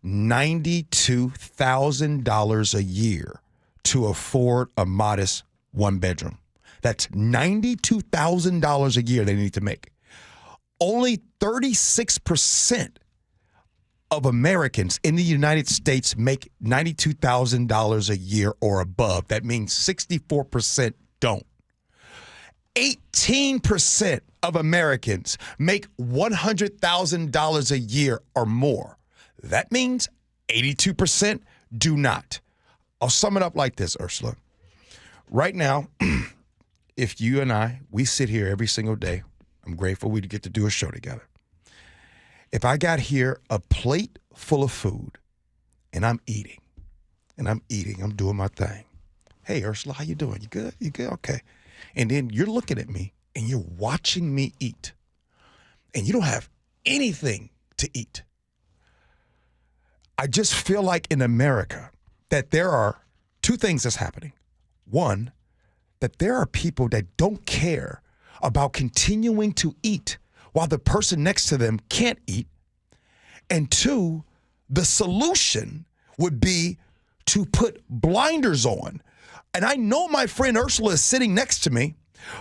$92,000 a year to afford a modest one bedroom. That's $92,000 a year they need to make. only 36% of Americans in the United States make $92,000 a year or above. That means 64% don't. 18% of Americans make $100,000 a year or more. That means 82% do not. I'll sum it up like this, Ursula. Right now, if you and we sit here every single day, I'm grateful we get to do a show together. If I got here a plate full of food and I'm eating, I'm doing my thing. Hey, Ursula, how you doing? You good? You good? Okay. And then you're looking at me and you're watching me eat and you don't have anything to eat. I just feel like in America that there are two things that's happening. One, that there are people that don't care about continuing to eat while the person next to them can't eat. And two, the solution would be to put blinders on. And I know my friend Ursula is sitting next to me,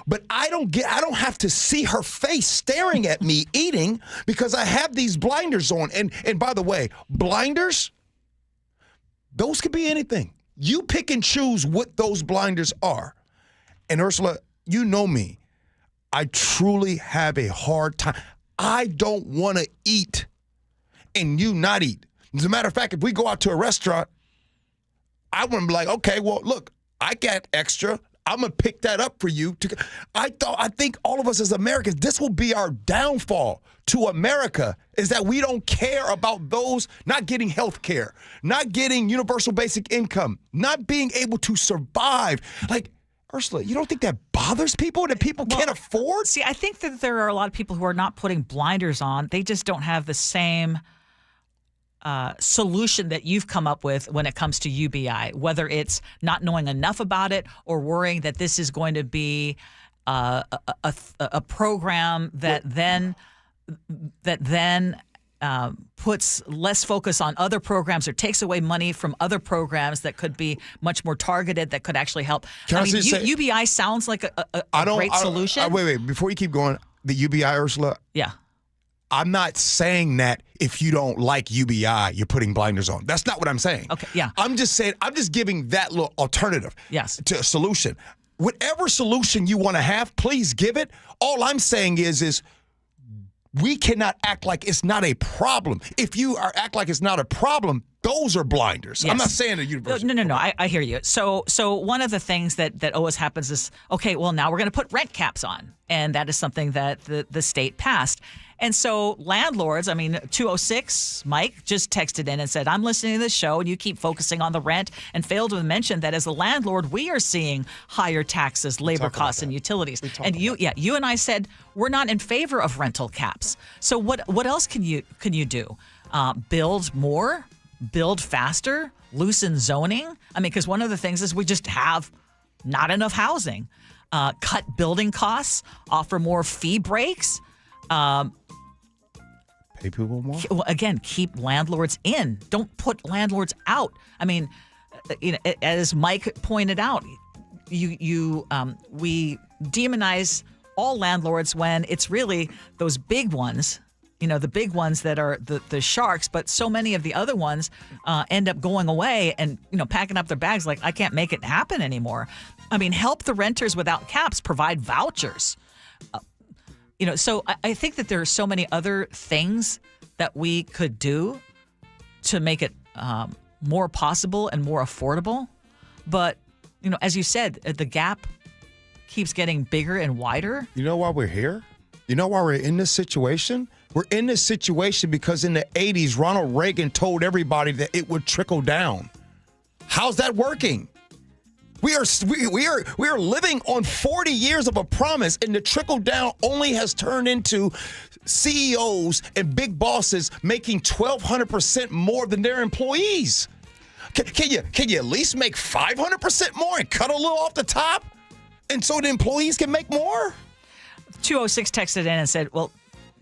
but I don't have to see her face staring at me eating because I have these blinders on. And by the way, blinders, those could be anything. You pick and choose what those blinders are. And Ursula, you know me. I truly have a hard time. I don't want to eat and you not eat. As a matter of fact, if we go out to a restaurant, I wouldn't be like, okay, well, look, I got extra. I'm going to pick that up for you. I think all of us as Americans, this will be our downfall to America, is that we don't care about those not getting health care, not getting universal basic income, not being able to survive. Like, Ursula, you don't think that bothers people, that people can't afford? See, I think that there are a lot of people who are not putting blinders on. They just don't have the same solution that you've come up with when it comes to UBI, whether it's not knowing enough about it or worrying that this is going to be a program that then puts less focus on other programs or takes away money from other programs that could be much more targeted, that could actually help. UBI sounds like a great solution. Wait. Before you keep going, the UBI, Ursula? Yeah. I'm not saying that if you don't like UBI, you're putting blinders on. That's not what I'm saying. Okay, yeah. I'm just saying, I'm just giving that little alternative to a solution. Whatever solution you want to have, please give it. All I'm saying is we cannot act like it's not a problem. If you act like it's not a problem, those are blinders. Yes. I'm not saying that university. No. I hear you. So one of the things that always happens is, okay, well, now we're going to put rent caps on. And that is something that the state passed. And so landlords, 206, Mike just texted in and said, I'm listening to this show and you keep focusing on the rent and failed to mention that as a landlord, we are seeing higher taxes, labor costs, and utilities. And you and I said, we're not in favor of rental caps. So what else can you do? Build more, build faster, loosen zoning? Because one of the things is we just have not enough housing. Cut building costs, offer more fee breaks. Pay people more? Well, again, keep landlords in. Don't put landlords out. As Mike pointed out, we demonize all landlords when it's really those big ones, the big ones that are the sharks, but so many of the other ones end up going away and, packing up their bags like, I can't make it happen anymore. Help the renters without caps, provide vouchers. So I think that there are so many other things that we could do to make it more possible and more affordable. But, as you said, the gap keeps getting bigger and wider. You know why we're here? You know why we're in this situation? We're in this situation because in the 80s, Ronald Reagan told everybody that it would trickle down. How's that working? We are living on 40 years of a promise, and the trickle down only has turned into CEOs and big bosses making 1,200% more than their employees. Can you at least make 500% more and cut a little off the top, and so the employees can make more? 206 texted in and said, well,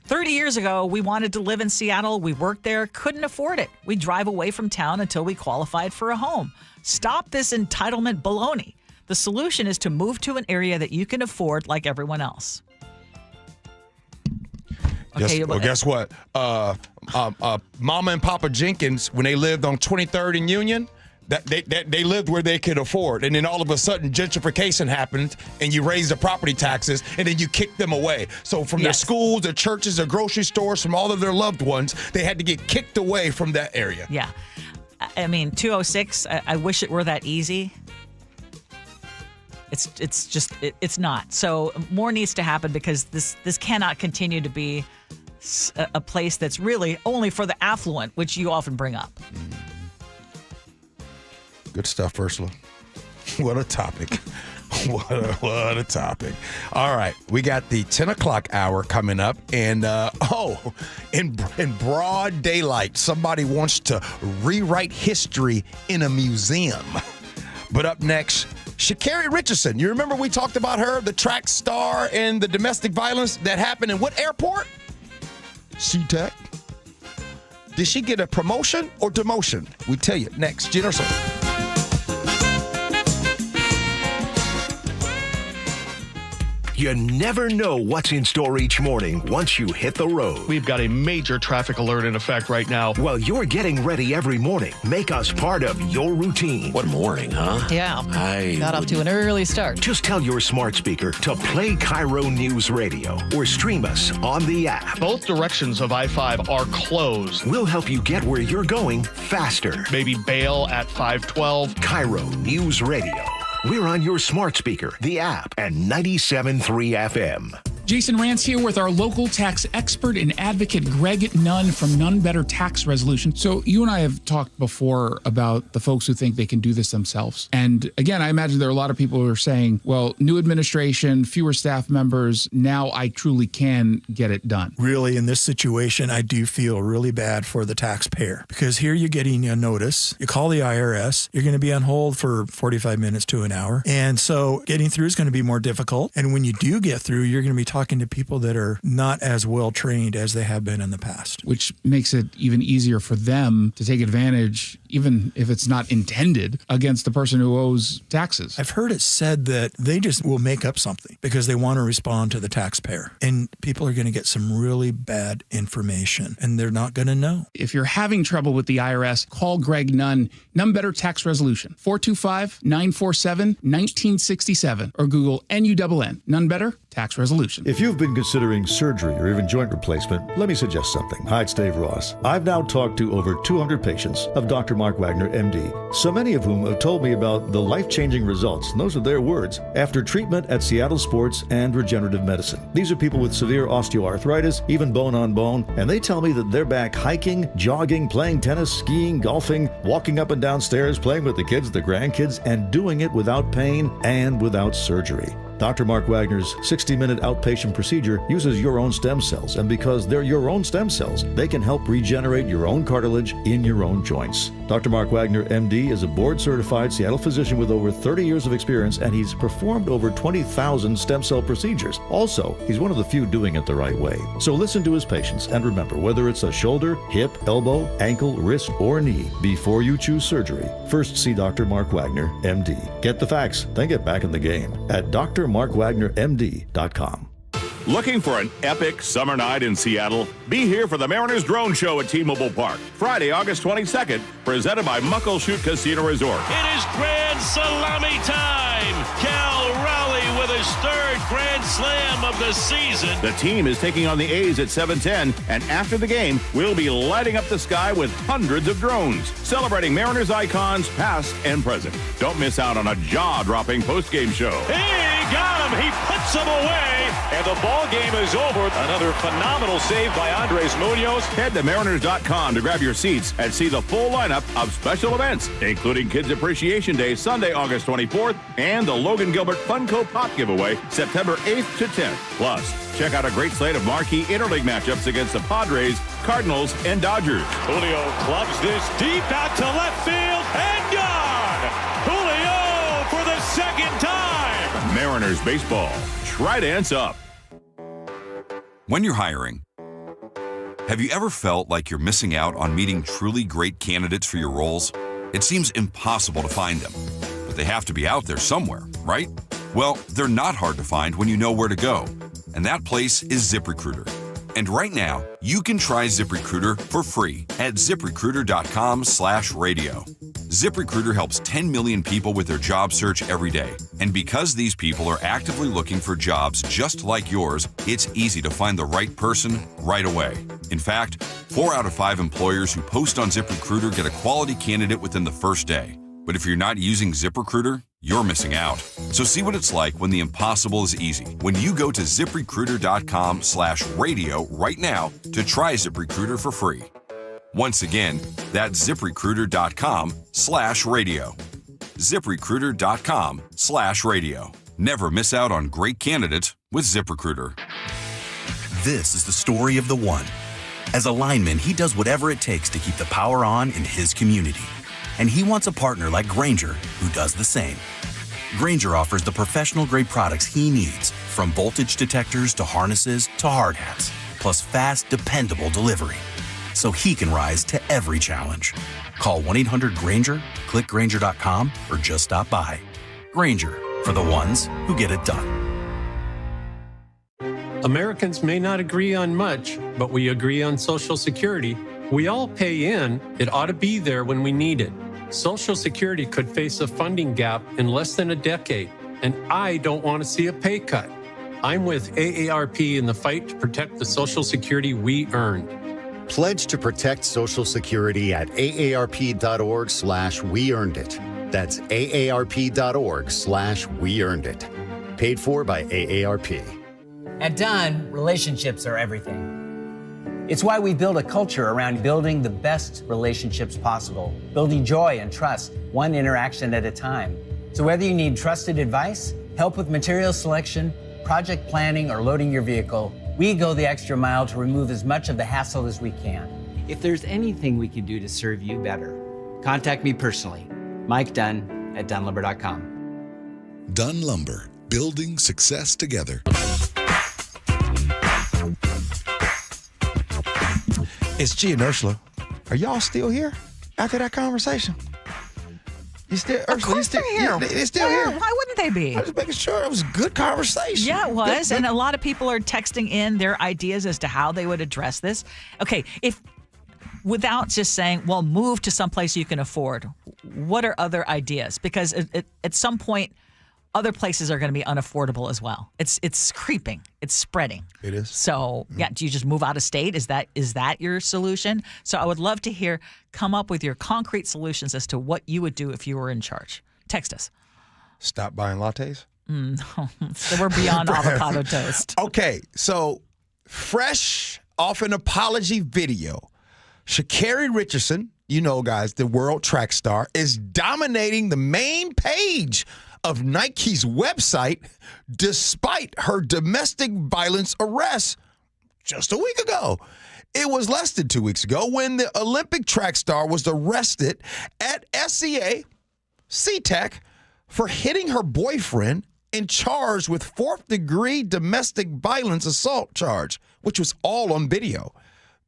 30 years ago, we wanted to live in Seattle. We worked there, couldn't afford it. We drive away from town until we qualified for a home. Stop this entitlement baloney. The solution is to move to an area that you can afford like everyone else. Okay, Well, guess what? Mama and Papa Jenkins, when they lived on 23rd and Union, that they lived where they could afford, and then all of a sudden gentrification happened, and you raised the property taxes, and then you kicked them away. So from their schools, their churches, their grocery stores, from all of their loved ones, they had to get kicked away from that area. Yeah. I mean, 206, I wish it were that easy. It's not. So more needs to happen, because this cannot continue to be a place that's really only for the affluent, which you often bring up. Good stuff, Ursula. What a topic. What a topic. All right. We got the 10 o'clock hour coming up. And, in broad daylight, somebody wants to rewrite history in a museum. But up next, Sha'Carri Richardson. You remember we talked about her, the track star, and the domestic violence that happened in what airport? SeaTac. Did she get a promotion or demotion? We tell you next. Gee Ursula. You never know what's in store each morning once you hit the road. We've got a major traffic alert in effect right now. While you're getting ready every morning, make us part of your routine. What morning, huh? Yeah. Got off to an early start. Just tell your smart speaker to play KIRO Newsradio or stream us on the app. Both directions of I-5 are closed. We'll help you get where you're going faster. Maybe bail at 512. KIRO Newsradio. We're on your smart speaker, the app, and 97.3 FM. Jason Rance here with our local tax expert and advocate, Greg Nunn from None Better Tax Resolution. So you and I have talked before about the folks who think they can do this themselves. And again, I imagine there are a lot of people who are saying, well, new administration, fewer staff members, now I truly can get it done. Really, in this situation, I do feel really bad for the taxpayer, because here you're getting a notice. You call the IRS, you're going to be on hold for 45 minutes to an hour. And so getting through is going to be more difficult. And when you do get through, you're going to be talking to people that are not as well trained as they have been in the past. Which makes it even easier for them to take advantage, even if it's not intended, against the person who owes taxes. I've heard it said that they just will make up something because they want to respond to the taxpayer. And people are going to get some really bad information, and they're not going to know. If you're having trouble with the IRS, call Greg Nunn. None Better Tax Resolution, 425-947-1967, or Google NUNN. None Better Tax Resolution. If you've been considering surgery or even joint replacement, let me suggest something. Hi, it's Dave Ross. I've now talked to over 200 patients of Dr. Mark Wagner, MD, so many of whom have told me about the life-changing results, and those are their words, after treatment at Seattle Sports and Regenerative Medicine. These are people with severe osteoarthritis, even bone-on-bone, and they tell me that they're back hiking, jogging, playing tennis, skiing, golfing, walking up and down stairs, playing with the kids, the grandkids, and doing it without pain and without surgery. Dr. Mark Wagner's 60-minute outpatient procedure uses your own stem cells, and because they're your own stem cells, they can help regenerate your own cartilage in your own joints. Dr. Mark Wagner, MD, is a board-certified Seattle physician with over 30 years of experience, and he's performed over 20,000 stem cell procedures. Also, he's one of the few doing it the right way. So listen to his patients, and remember, whether it's a shoulder, hip, elbow, ankle, wrist, or knee, before you choose surgery, first see Dr. Mark Wagner, MD. Get the facts, then get back in the game at drmarkwagnermd.com. Looking for an epic summer night in Seattle? Be here for the Mariners Drone Show at T-Mobile Park, Friday, August 22nd, presented by Muckleshoot Casino Resort. It is Grand Salami time! Cal Raleigh with his third Grand Slam of the season. The team is taking on the A's at 7:10, and after the game, we'll be lighting up the sky with hundreds of drones, celebrating Mariners icons past and present. Don't miss out on a jaw-dropping post-game show. He got him! He puts him away! And the ball game is over. Another phenomenal save by Andres Munoz. Head to Mariners.com to grab your seats and see the full lineup of special events, including Kids Appreciation Day, Sunday, August 24th, and the Logan Gilbert Funko Pop giveaway, September 8th to 10th. Plus, check out a great slate of marquee interleague matchups against the Padres, Cardinals, and Dodgers. Julio clubs this deep out to left field and gone. Julio for the second time. Mariners baseball. Try dance up. When you're hiring, have you ever felt like you're missing out on meeting truly great candidates for your roles? It seems impossible to find them, but they have to be out there somewhere, right? Well, they're not hard to find when you know where to go, and that place is ZipRecruiter. And right now, you can try ZipRecruiter for free at ZipRecruiter.com/radio. ZipRecruiter helps 10 million people with their job search every day. And because these people are actively looking for jobs just like yours, it's easy to find the right person right away. In fact, 4 out of 5 employers who post on ZipRecruiter get a quality candidate within the first day. But if you're not using ZipRecruiter, you're missing out. So see what it's like when the impossible is easy. When you go to ZipRecruiter.com/radio right now to try ZipRecruiter for free. Once again, that's ZipRecruiter.com/radio. ZipRecruiter.com/radio. Never miss out on great candidates with ZipRecruiter. This is the story of the one. As a lineman, he does whatever it takes to keep the power on in his community. And he wants a partner like Grainger who does the same. Grainger offers the professional-grade products he needs, from voltage detectors to harnesses to hard hats, plus fast, dependable delivery, so he can rise to every challenge. Call 1-800-GRAINGER, click Grainger.com, or just stop by. Grainger, for the ones who get it done. Americans may not agree on much, but we agree on Social Security. We all pay in. It ought to be there when we need it. Social Security could face a funding gap in less than a decade, and I don't want to see a pay cut. I'm with AARP in the fight to protect the Social Security we earned. Pledge to protect Social Security at aarp.org/weearnedit. That's aarp.org/weearnedit. Paid for by AARP. At Dunn, relationships are everything. It's why we build a culture around building the best relationships possible, building joy and trust, one interaction at a time. So whether you need trusted advice, help with material selection, project planning, or loading your vehicle, we go the extra mile to remove as much of the hassle as we can. If there's anything we can do to serve you better, contact me personally, Mike Dunn at DunnLumber.com. Dunn Lumber, building success together. It's Gee and Ursula. Are y'all still here after that conversation? You still, Ursula? Of course they're here. They're still here. Why wouldn't they be? I was making sure it was a good conversation. Yeah, it was. And a lot of people are texting in their ideas as to how they would address this. Okay, without just saying, well, move to someplace you can afford, what are other ideas? Because at some point, other places are going to be unaffordable as well. It's creeping. It's spreading. It is. So, yeah, do you just move out of state? Is that your solution? So I would love to come up with your concrete solutions as to what you would do if you were in charge. Text us. Stop buying lattes? No. So we're beyond avocado toast. Okay, so fresh off an apology video, Sha'Carri Richardson, you know, guys, the world track star, is dominating the main page of Nike's website despite her domestic violence arrest just a week ago. It was less than 2 weeks ago when the Olympic track star was arrested at SEA SeaTac for hitting her boyfriend and charged with 4th-degree domestic violence assault charge, which was all on video.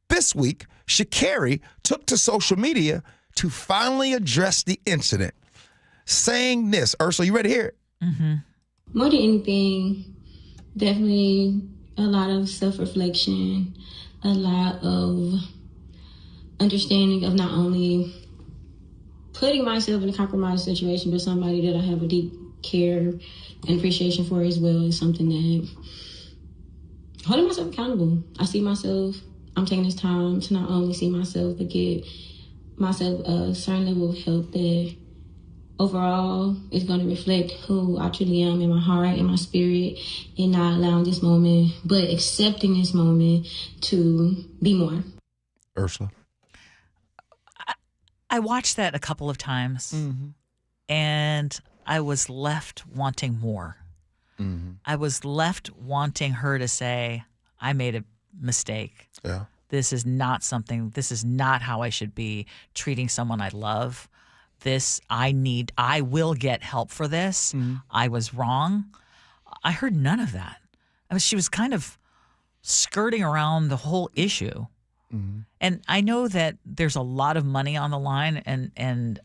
This week, Sha'Carri took to social media to finally address the incident, saying this. Ursula, you ready to hear it? Mm-hmm. More than anything, definitely a lot of self-reflection, a lot of understanding of not only putting myself in a compromised situation, but somebody that I have a deep care and appreciation for as well is something that holding myself accountable. I see myself, I'm taking this time to not only see myself, but get myself a certain level of help that overall is going to reflect who I truly am in my heart, in my spirit, and not allowing this moment, but accepting this moment to be more. Ursula? I watched that a couple of times, and I was left wanting more. Mm-hmm. I was left wanting her to say, I made a mistake. Yeah. This is not how I should be treating someone I love. I will get help for this. Mm-hmm. I was wrong. I heard none of that. She was kind of skirting around the whole issue. Mm-hmm. And I know that there's a lot of money on the line, and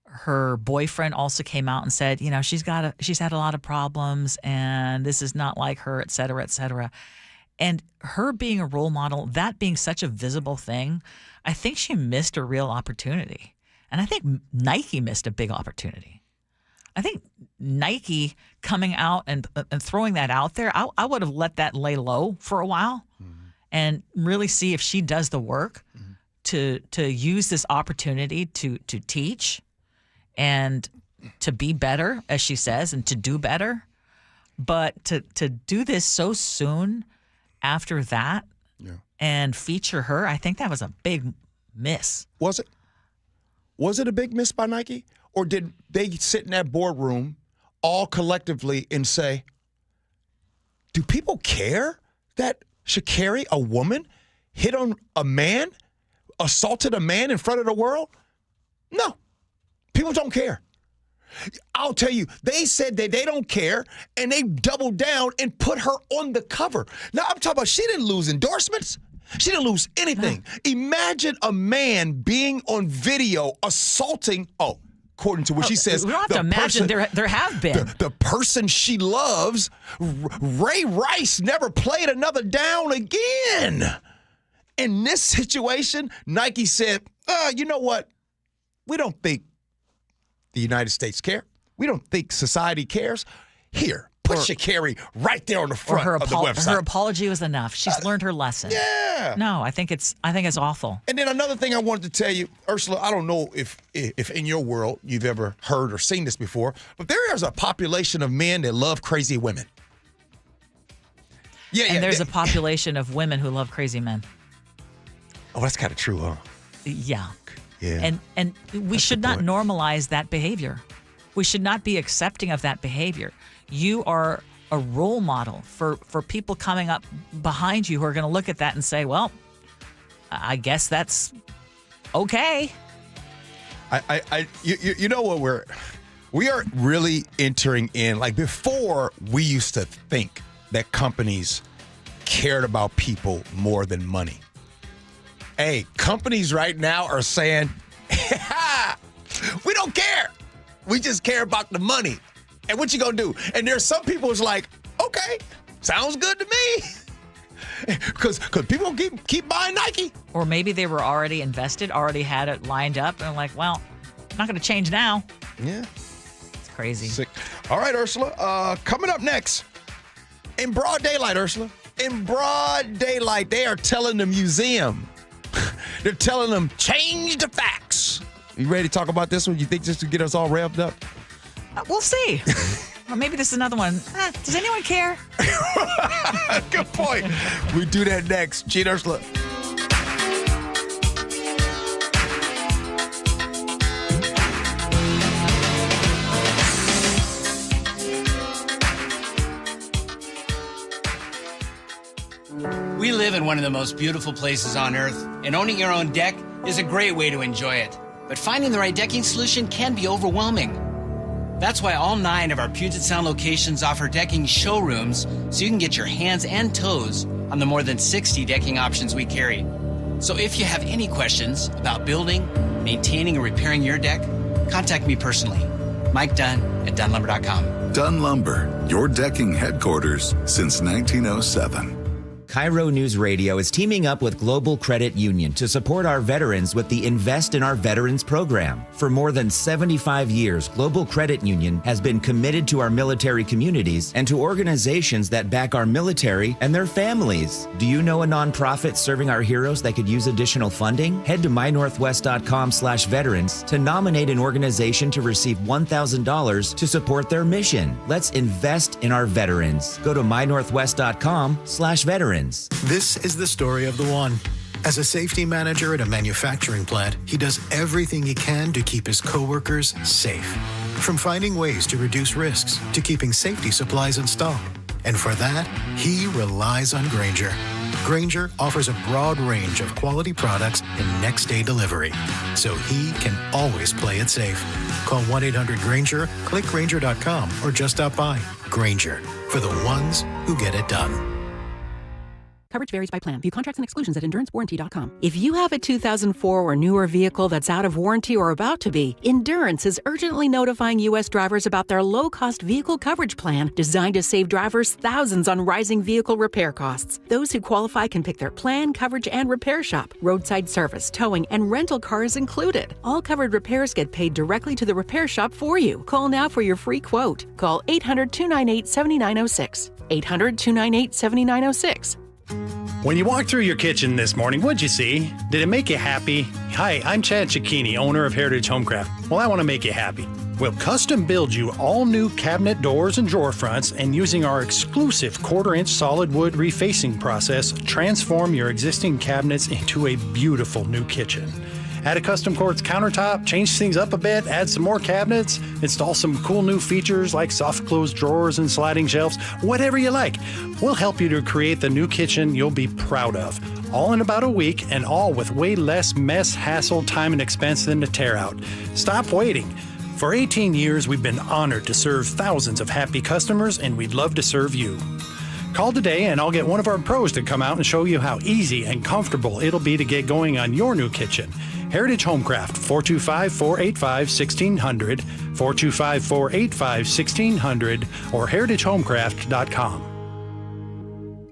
her boyfriend also came out and said, she's had a lot of problems and this is not like her, et cetera, et cetera. And her being a role model, that being such a visible thing, I think she missed a real opportunity. And I think Nike missed a big opportunity. I think Nike coming out and throwing that out there, I would have let that lay low for a while and really see if she does the work to use this opportunity to teach and to be better, as she says, and to do better. But to do this so soon after that and feature her, I think that was a big miss. Was it? Was it a big miss by Nike? Or did they sit in that boardroom all collectively and say, do people care that Sha'Carri, a woman, hit on a man, assaulted a man in front of the world? No. People don't care. I'll tell you, they said that they don't care, and they doubled down and put her on the cover. Now, I'm talking about she didn't lose endorsements. She didn't lose anything. No. Imagine a man being on video assaulting, according to what she says. We don't have to imagine. There have been. The person she loves, Ray Rice, never played another down again. In this situation, Nike said, you know what? We don't think the United States care. We don't think society cares. Here, put Sha'Carri right there on the front of the website. Her apology was enough. She's learned her lesson. Yeah. No, I think it's awful. And then another thing I wanted to tell you, Ursula, I don't know if in your world you've ever heard or seen this before, but there is a population of men that love crazy women. And there's a population of women who love crazy men. Oh, that's kind of true, huh? Yeah. Yeah. And we should not normalize that behavior. We should not be accepting of that behavior. You are a role model for people coming up behind you who are going to look at that and say, well, I guess that's okay. You know what, we are really entering in, like before we used to think that companies cared about people more than money. Hey, companies right now are saying, we don't care. We just care about the money. And what you gonna do? And there's some people who's like, okay, sounds good to me. Because people keep buying Nike. Or maybe they were already invested, already had it lined up, and like, well, I'm not gonna change now. Yeah. It's crazy. Sick. All right, Ursula, coming up next, in broad daylight, Ursula, in broad daylight, they are telling the museum, they're telling them, change the facts. You ready to talk about this one? You think this will get us all revved up? We'll see. Or maybe this is another one. Does anyone care? Good point. We do that next. Gee Ursula. We live in one of the most beautiful places on Earth, and owning your own deck is a great way to enjoy it. But finding the right decking solution can be overwhelming. That's why all 9 of our Puget Sound locations offer decking showrooms so you can get your hands and toes on the more than 60 decking options we carry. So if you have any questions about building, maintaining, or repairing your deck, contact me personally. Mike Dunn at DunnLumber.com. Dunn Lumber, your decking headquarters since 1907. KIRO Newsradio is teaming up with Global Credit Union to support our veterans with the Invest in Our Veterans program. For more than 75 years, Global Credit Union has been committed to our military communities and to organizations that back our military and their families. Do you know a nonprofit serving our heroes that could use additional funding? Head to mynorthwest.com/veterans to nominate an organization to receive $1,000 to support their mission. Let's invest in our veterans. Go to mynorthwest.com/veterans. This is the story of the one. As a safety manager at a manufacturing plant, he does everything he can to keep his coworkers safe. From finding ways to reduce risks to keeping safety supplies in stock. And for that, he relies on Grainger. Grainger offers a broad range of quality products and next-day delivery, so he can always play it safe. Call 1-800-GRAINGER, click Grainger.com, or just stop by. Grainger, for the ones who get it done. Coverage varies by plan. View contracts and exclusions at endurancewarranty.com. If you have a 2004 or newer vehicle that's out of warranty or about to be, Endurance is urgently notifying U.S. drivers about their low-cost vehicle coverage plan designed to save drivers thousands on rising vehicle repair costs. Those who qualify can pick their plan, coverage, and repair shop. Roadside service, towing, and rental car is included. All covered repairs get paid directly to the repair shop for you. Call now for your free quote. Call 800-298-7906. 800-298-7906. When you walked through your kitchen this morning, what'd you see? Did it make you happy? Hi, I'm Chad Cicchini, owner of Heritage Homecraft. Well, I want to make you happy. We'll custom build you all new cabinet doors and drawer fronts, and using our exclusive 1/4-inch solid wood refacing process, transform your existing cabinets into a beautiful new kitchen. Add a custom quartz countertop, change things up a bit, add some more cabinets, install some cool new features like soft close drawers and sliding shelves, whatever you like. We'll help you to create the new kitchen you'll be proud of. All in about a week, and all with way less mess, hassle, time, and expense than to tear out. Stop waiting. For 18 years, we've been honored to serve thousands of happy customers, and we'd love to serve you. Call today and I'll get one of our pros to come out and show you how easy and comfortable it'll be to get going on your new kitchen. Heritage Homecraft, 425-485-1600, 425-485-1600, or heritagehomecraft.com.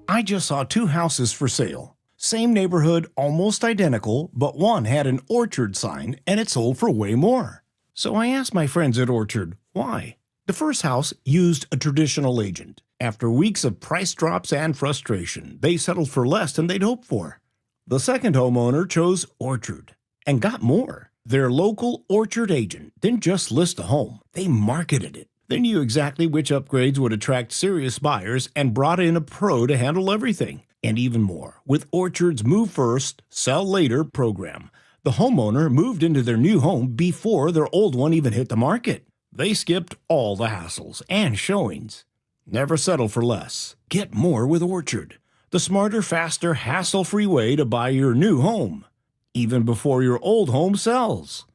I just saw 2 houses for sale. Same neighborhood, almost identical, but one had an Orchard sign and it sold for way more. So I asked my friends at Orchard, why? The first house used a traditional agent. After weeks of price drops and frustration, they settled for less than they'd hoped for. The second homeowner chose Orchard and got more. Their local Orchard agent didn't just list a home, they marketed it. They knew exactly which upgrades would attract serious buyers and brought in a pro to handle everything. And even more, with Orchard's Move First, Sell Later program, the homeowner moved into their new home before their old one even hit the market. They skipped all the hassles and showings. Never settle for less. Get more with Orchard, the smarter, faster, hassle-free way to buy your new home, even before your old home sells.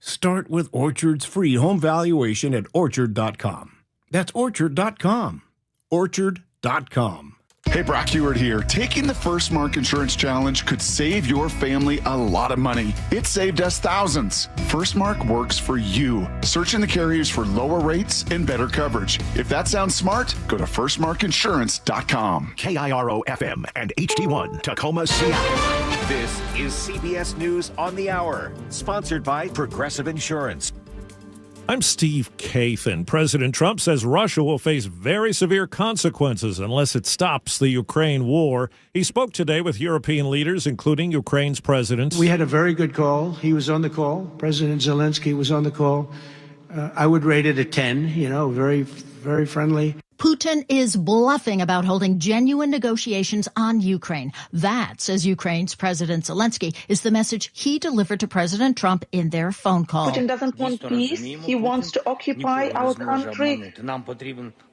Start with Orchard's free home valuation at Orchard.com. That's Orchard.com. Orchard.com. Hey, Brock Ewart here. Taking the First Mark Insurance Challenge could save your family a lot of money. It saved us thousands. First Mark works for you. Search in the carriers for lower rates and better coverage. If that sounds smart, go to firstmarkinsurance.com. KIRO FM and HD1 Tacoma, Seattle. This is CBS News on the Hour, sponsored by Progressive Insurance. I'm Steve Kathan. President Trump says Russia will face very severe consequences unless it stops the Ukraine war. He spoke today with European leaders, including Ukraine's president. We had a very good call. He was on the call. President Zelensky was on the call. I would rate it a 10, very, very friendly. Putin is bluffing about holding genuine negotiations on Ukraine. That, says Ukraine's President Zelensky, is the message he delivered to President Trump in their phone call. Putin doesn't want peace. He wants to occupy our country.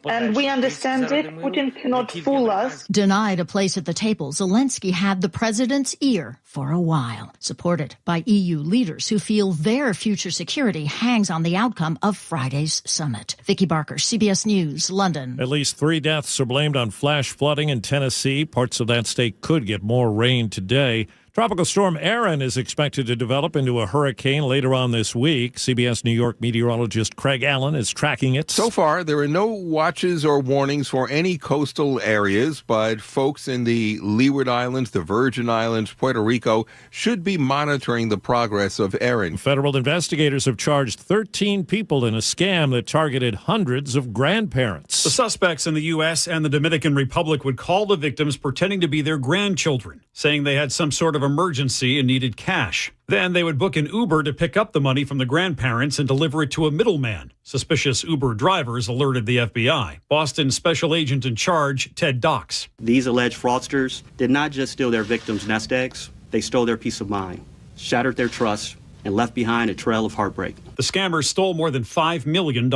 And we understand it. Putin cannot fool us. Denied a place at the table, Zelensky had the president's ear for a while, supported by EU leaders who feel their future security hangs on the outcome of Friday's summit. Vicki Barker, CBS News, London. At least 3 deaths are blamed on flash flooding in Tennessee. Parts of that state could get more rain today. Tropical storm Erin is expected to develop into a hurricane later on this week. CBS New York meteorologist Craig Allen is tracking it. So far, there are no watches or warnings for any coastal areas, but folks in the Leeward Islands, the Virgin Islands, Puerto Rico should be monitoring the progress of Erin. Federal investigators have charged 13 people in a scam that targeted hundreds of grandparents. The suspects in the U.S. and the Dominican Republic would call the victims pretending to be their grandchildren, saying they had some sort of emergency and needed cash. Then they would book an Uber to pick up the money from the grandparents and deliver it to a middleman. Suspicious Uber drivers alerted the FBI. Boston's special agent in charge, Ted Dox. These alleged fraudsters did not just steal their victims' nest eggs, they stole their peace of mind, shattered their trust, and left behind a trail of heartbreak. The scammers stole more than $5 million.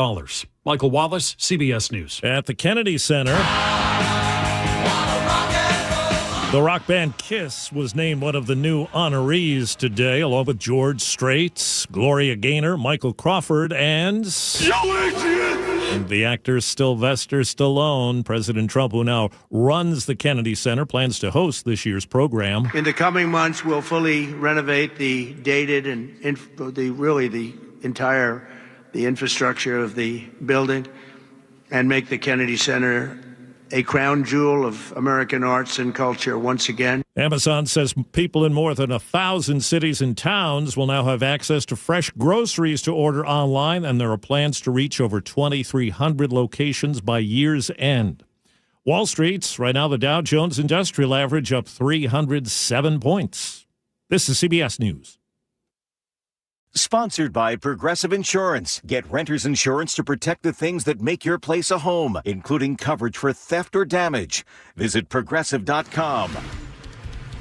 Michael Wallace, CBS News. At the Kennedy Center, the rock band Kiss was named one of the new honorees today, along with George Strait, Gloria Gaynor, Michael Crawford, and And the actor Sylvester Stallone, President Trump, who now runs the Kennedy Center, plans to host this year's program. In the coming months, we'll fully renovate the dated and the infrastructure of the building and make the Kennedy Center a crown jewel of American arts and culture once again. Amazon says people in more than 1,000 cities and towns will now have access to fresh groceries to order online, and there are plans to reach over 2,300 locations by year's end. Wall Street's right now the Dow Jones Industrial Average up 307 points. This is CBS News. Sponsored by Progressive Insurance. Get renter's insurance to protect the things that make your place a home, including coverage for theft or damage. Visit Progressive.com.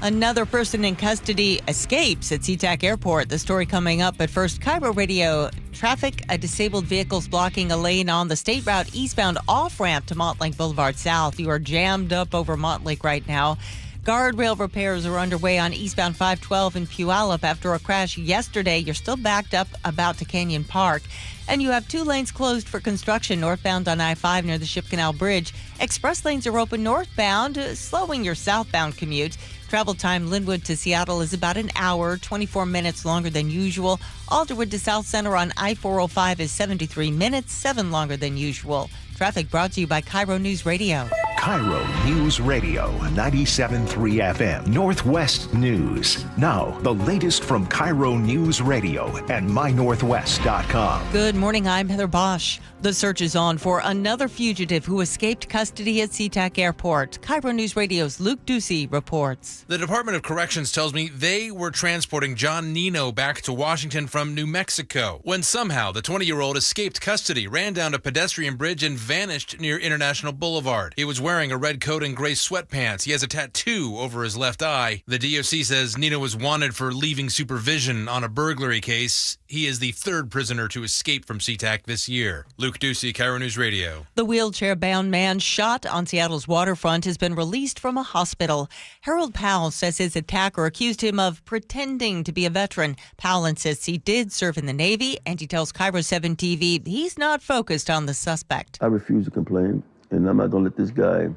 Another person in custody escapes at SeaTac Airport. The story coming up, but first, KIRO Radio. Traffic, a disabled vehicle's blocking a lane on the state route eastbound off-ramp to Montlake Boulevard South. You are jammed up over Montlake right now. Guardrail repairs are underway on eastbound 512 in Puyallup after a crash yesterday. You're still backed up about to Canyon Park. And you have 2 lanes closed for construction northbound on I-5 near the Ship Canal Bridge. Express lanes are open northbound, slowing your southbound commute. Travel time Linwood to Seattle is about an hour, 24 minutes longer than usual. Alderwood to South Center on I-405 is 73 minutes, 7 longer than usual. Traffic brought to you by KIRO News Radio. KIRO News Radio, 97.3 FM, Northwest News. Now, the latest from KIRO News Radio and mynorthwest.com. Good morning, I'm Heather Bosch. The search is on for another fugitive who escaped custody at SeaTac Airport. KIRO News Radio's Luke Ducey reports. The Department of Corrections tells me they were transporting John Nino back to Washington from New Mexico when somehow the 20-year-old escaped custody, ran down a pedestrian bridge, and vanished near International Boulevard. He was wearing a red coat and gray sweatpants. He has a tattoo over his left eye. The DOC says Nino was wanted for leaving supervision on a burglary case. He is the 3rd prisoner to escape from SeaTac this year. Luke Ducey, KIRO News Radio. The wheelchair-bound man shot on Seattle's waterfront has been released from a hospital. Harold Powell says his attacker accused him of pretending to be a veteran. Powell insists he did serve in the Navy, and he tells KIRO 7 TV he's not focused on the suspect. I refuse to complain, and I'm not going to let this guy,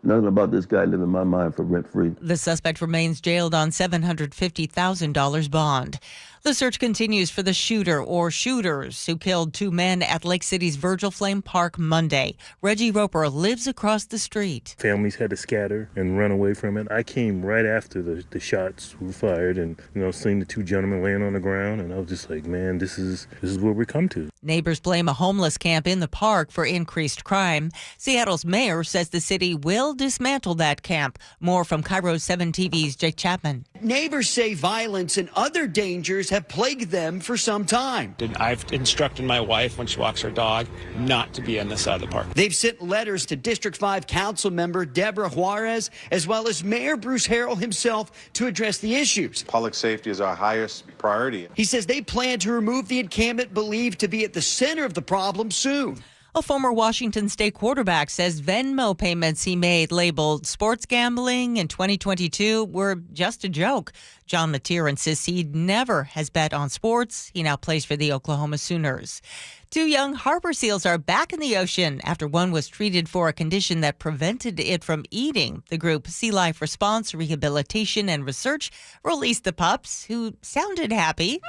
nothing about this guy live in my mind for rent-free. The suspect remains jailed on $750,000 bond. The search continues for the shooter or shooters who killed 2 men at Lake City's Virgil Flame Park Monday. Reggie Roper lives across the street. Families had to scatter and run away from it. I came right after the shots were fired and, seeing the 2 gentlemen laying on the ground, and I was just like, man, this is where we come to. Neighbors blame a homeless camp in the park for increased crime. Seattle's mayor says the city will dismantle that camp. More from KIRO 7 TV's Jake Chapman. Neighbors say violence and other dangers have plagued them for some time. I've instructed my wife when she walks her dog not to be on this side of the park. They've sent letters to District 5 Council member Deborah Juarez, as well as Mayor Bruce Harrell himself, to address the issues. Public safety is our highest priority. He says they plan to remove the encampment believed to be at the center of the problem soon. A former Washington State quarterback says Venmo payments he made labeled sports gambling in 2022 were just a joke. John Mateer insists he never has bet on sports. He now plays for the Oklahoma Sooners. 2 young harbor seals are back in the ocean after one was treated for a condition that prevented it from eating. The group Sea Life Response, Rehabilitation, and Research released the pups, who sounded happy.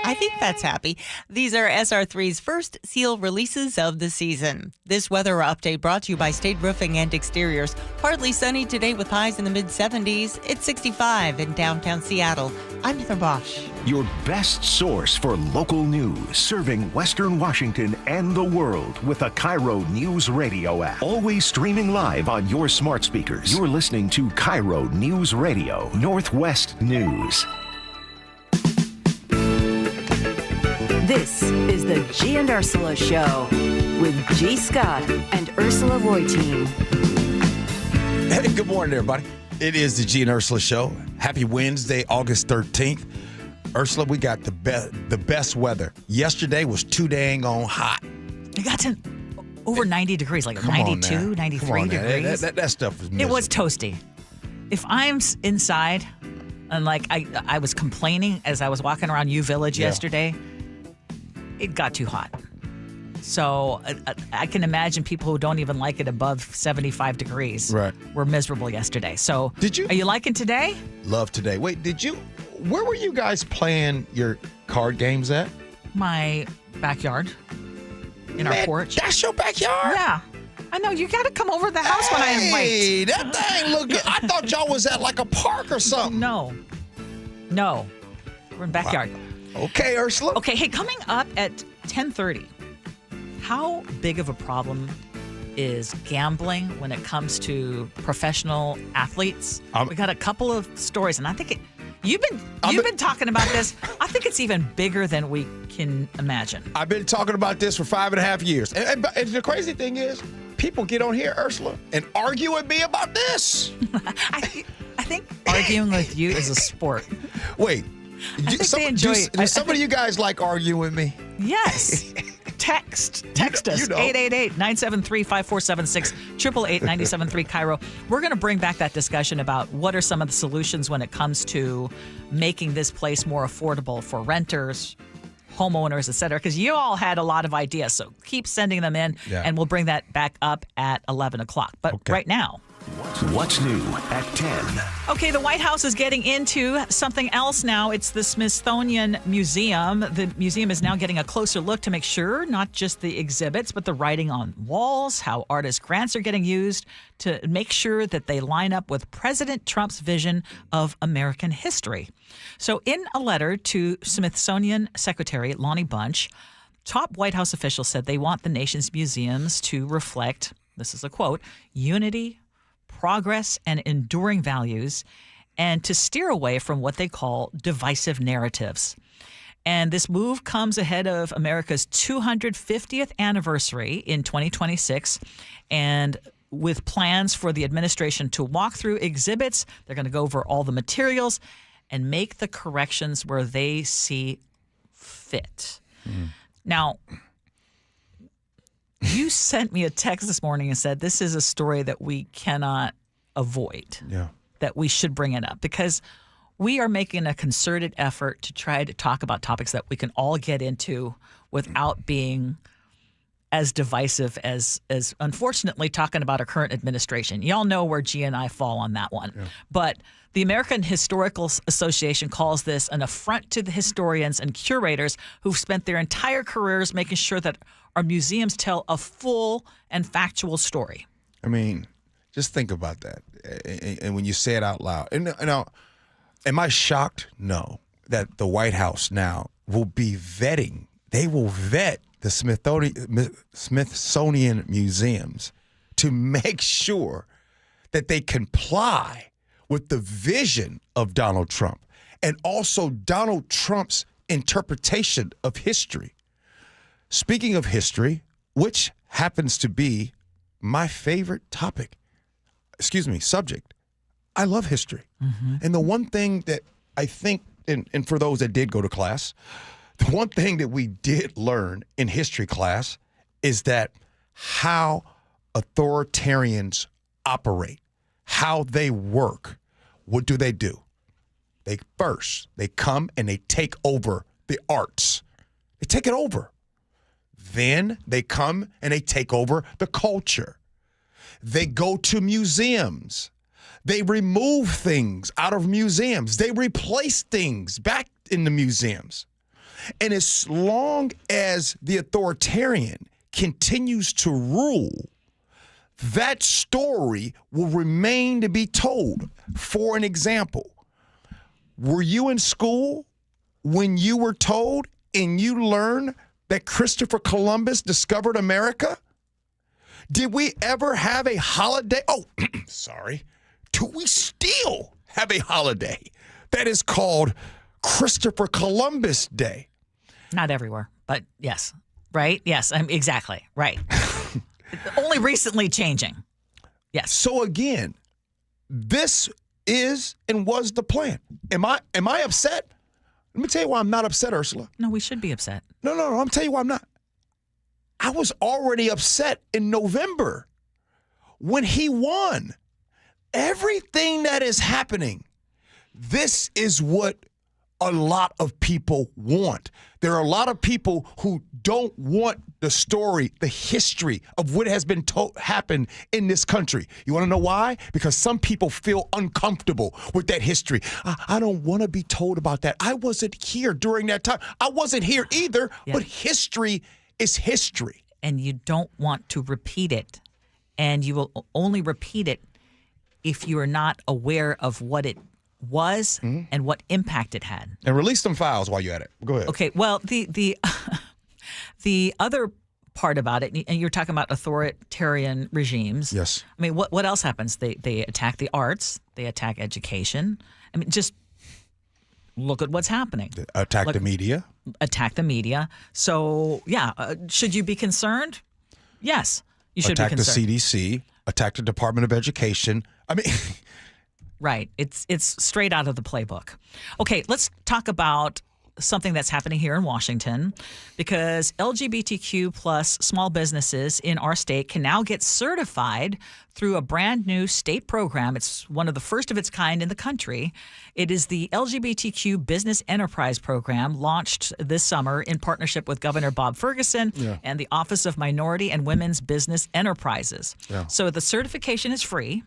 I think that's happy. These are SR3's first seal releases of the season. This weather update brought to you by State Roofing and Exteriors. Partly sunny today with highs in the mid-70s. It's 65 in downtown Seattle. I'm Heather Bosch. Your best source for local news, serving Western Washington and the world with the KIRO News Radio app. Always streaming live on your smart speakers. You're listening to KIRO News Radio, Northwest News. This is the Gee and Ursula Show with G. Scott and Ursula Reutin. Hey, good morning, everybody. It is the Gee and Ursula Show. Happy Wednesday, August 13th. Ursula, we got the best weather. Yesterday was too dang on hot. It got to over 90 degrees, like 92, 93 degrees. That stuff was miserable. It was toasty. If I'm inside, and like I was complaining as I was walking around U Village yesterday, it got too hot. So I can imagine people who don't even like it above 75 degrees were miserable yesterday. So are you liking today? Love today. Wait, where were you guys playing your card games at? My backyard. In our porch. That's your backyard? Yeah. I know. You got to come over to the house when I invite. Hey, that thing look good. I thought y'all was at like a park or something. No. We're in backyard. Wow. Okay, Ursula. Okay, hey, coming up at 10:30, how big of a problem is gambling when it comes to professional athletes? We got a couple of stories, and I think you've been talking about this. I think it's even bigger than we can imagine. I've been talking about this for 5.5 years. And the crazy thing is, people get on here, Ursula, and argue with me about this. I think arguing with you is a sport. Wait. I think they enjoy it. Do some of you guys like arguing with me? Yes. Text us, 888-973-5476, 888-973 KIRO. We're going to bring back that discussion about what are some of the solutions when it comes to making this place more affordable for renters, homeowners, et cetera, because you all had a lot of ideas. So keep sending them in, and we'll bring that back up at 11 o'clock. But right now, What's new at 10? Okay, the White House is getting into something else now. It's the Smithsonian Museum. The museum is now getting a closer look to make sure not just the exhibits, but the writing on walls, how artist grants are getting used to make sure that they line up with President Trump's vision of American history. So in a letter to Smithsonian Secretary Lonnie Bunch, top White House officials said they want the nation's museums to reflect, this is a quote, unity, progress, and enduring values, and to steer away from what they call divisive narratives. And this move comes ahead of America's 250th anniversary in 2026, and with plans for the administration to walk through exhibits, they're going to go over all the materials and make the corrections where they see fit. Now, you sent me a text this morning and said this is a story that we cannot avoid, that we should bring it up, because we are making a concerted effort to try to talk about topics that we can all get into without being as divisive as unfortunately talking about our current administration. Y'all know where G and I fall on that one. But the American Historical Association calls this an affront to the historians and curators who've spent their entire careers making sure that our museums tell a full and factual story. I mean, just think about that. And when you say it out loud. And now, am I shocked? No. That the White House now will be vetting. They will vet the Smithsonian museums to make sure that they comply with the vision of Donald Trump and also Donald Trump's interpretation of history. Speaking of history, which happens to be my favorite subject, I love history. And the one thing that I think, and for those that did go to class, the one thing that we did learn in history class is that how authoritarians operate, how they work. What do? They come and they take over the arts. They take it over. Then they come and they take over the culture. They go to museums. They remove things out of museums. They replace things back in the museums. And as long as the authoritarian continues to rule, that story will remain to be told. For an example, were you in school when you were told and you learned that Christopher Columbus discovered America? Did we ever have a holiday? Oh, sorry. Do we still have a holiday that is called Christopher Columbus Day? Not everywhere, but yes. Right? Yes, exactly. Right. Only recently changing. Yes. So again, this is and was the plan. Am I upset? Let me tell you why I'm not upset, Ursula. No, we should be upset. No, I'm telling you why I'm not. I was already upset in November when he won. Everything that is happening, this is what a lot of people want. There are a lot of people who don't want the story, the history of what has been happened in this country. You want to know why? Because some people feel uncomfortable with that history. I don't want to be told about that. I wasn't here during that time. I wasn't here either, but history is history. And you don't want to repeat it. And you will only repeat it if you are not aware of what it was and what impact it had. And release some files while you're at it. Go ahead. Okay. Well, the other part about it, and you're talking about authoritarian regimes. Yes. I mean, what else happens? They attack the arts. They attack education. I mean, just look at what's happening. Attack the media. Attack the media. So, yeah, should you be concerned? Yes, you should attack be concerned. The CDC. Attack the Department of Education. I mean... Right. It's straight out of the playbook. Okay, let's talk about something that's happening here in Washington, because LGBTQ plus small businesses in our state can now get certified through a brand new state program. It's one of the first of its kind in the country. It is the LGBTQ Business Enterprise Program, launched this summer in partnership with Governor Bob Ferguson and the Office of Minority and Women's Business Enterprises. Yeah. So the certification is free.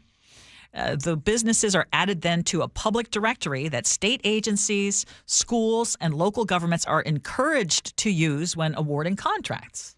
The businesses are added then to a public directory that state agencies, schools, and local governments are encouraged to use when awarding contracts.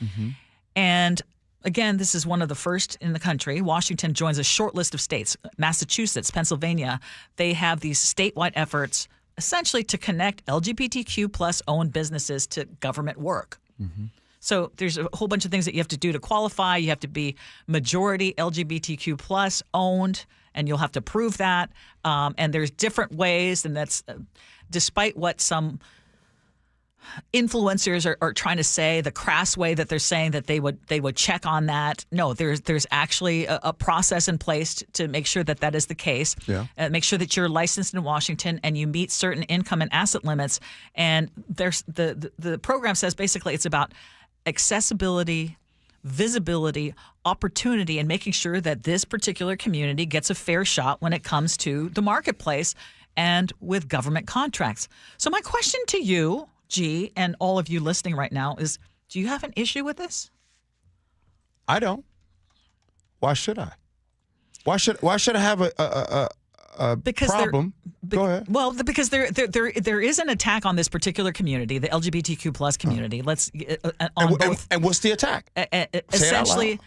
Mm-hmm. And again, this is one of the first in the country. Washington joins a short list of states. Massachusetts, Pennsylvania, they have these statewide efforts essentially to connect LGBTQ plus owned businesses to government work. Mm-hmm. So there's a whole bunch of things that you have to do to qualify. You have to be majority LGBTQ plus owned, and you'll have to prove that. And there's different ways, and that's despite what some influencers are trying to say, the crass way that they're saying that they would check on that. No, there's actually a process in place to make sure that that is the case. Yeah. Make sure that you're licensed in Washington and you meet certain income and asset limits. And there's the program says basically it's about accessibility, visibility, opportunity, and making sure that this particular community gets a fair shot when it comes to the marketplace and with government contracts. So my question to you, Gee, and all of you listening right now is, do you have an issue with this? I don't. Why should I? Why should I have a problem? Go ahead. Well, because there is an attack on this particular community, the LGBTQ plus community. Let's and what's the attack? Essentially.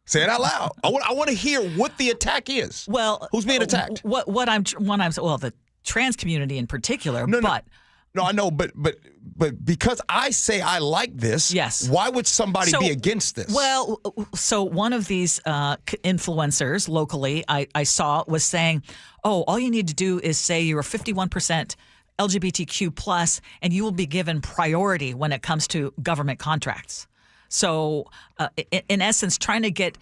Say it out loud. I want to hear what the attack is. Well, who's being attacked? The trans community in particular. No, I know, but because I say I like this, yes. Why would somebody be against this? Well, so one of these influencers locally I saw was saying, all you need to do is say you're a 51% LGBTQ plus, and you will be given priority when it comes to government contracts. So in essence, trying to get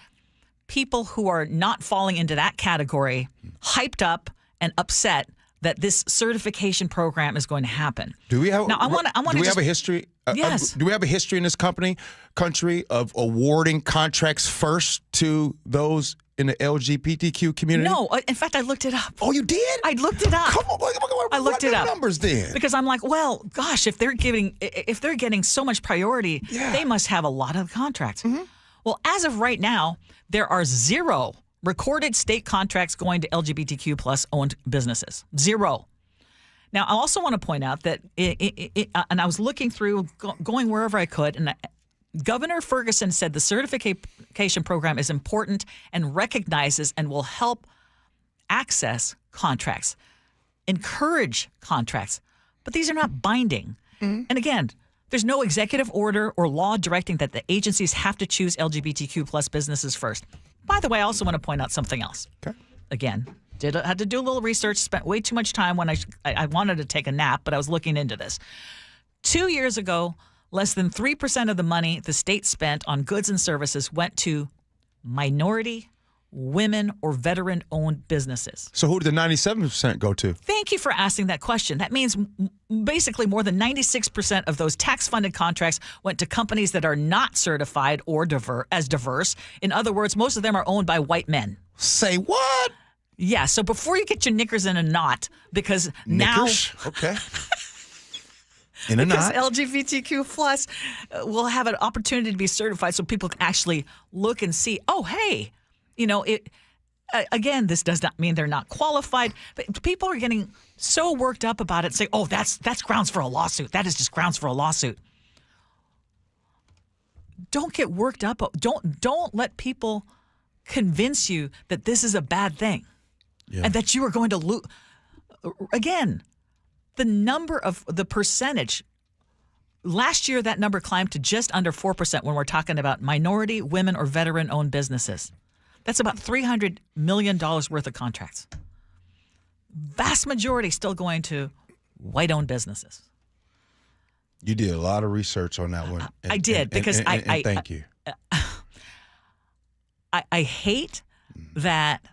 people who are not falling into that category hyped up and upset that this certification program is going to happen. Do we have? Now, do we have a history? Yes. Do we have a history in this country of awarding contracts first to those in the LGBTQ community? No. In fact, I looked it up. Oh, you did? I looked it up. Come on, I looked it up. Numbers then. Because I'm like, well, gosh, if they're getting so much priority, they must have a lot of contracts. Mm-hmm. Well, as of right now, there are 0 recorded state contracts going to LGBTQ plus owned businesses. 0. Now, I also want to point out that, and I was looking through, going wherever I could, and Governor Ferguson said the certification program is important and recognizes and will help access contracts, encourage contracts, but these are not binding. Mm-hmm. And again, there's no executive order or law directing that the agencies have to choose LGBTQ plus businesses first. By the way, I also want to point out something else. Okay. Again, had to do a little research, spent way too much time when I wanted to take a nap, but I was looking into this. 2 years ago, less than 3% of the money the state spent on goods and services went to minority, women, or veteran-owned businesses. So who did the 97% go to? Thank you for asking that question. That means basically more than 96% of those tax-funded contracts went to companies that are not certified or diverse. In other words, most of them are owned by white men. Say what? Yeah, so before you get your knickers in a knot, because Knickers? Okay. In a because knot. LGBTQ plus will have an opportunity to be certified so people can actually look and see, oh, hey, again, this does not mean they're not qualified, but people are getting so worked up about it, saying, oh, that's grounds for a lawsuit. That is just grounds for a lawsuit. Don't get worked up. Don't let people convince you that this is a bad thing and that you are going to lose. Again, the percentage, last year that number climbed to just under 4% when we're talking about minority, women, or veteran-owned businesses. That's about $300 million worth of contracts. Vast majority still going to white-owned businesses. You did a lot of research on that one. I did because I thank you. I hate that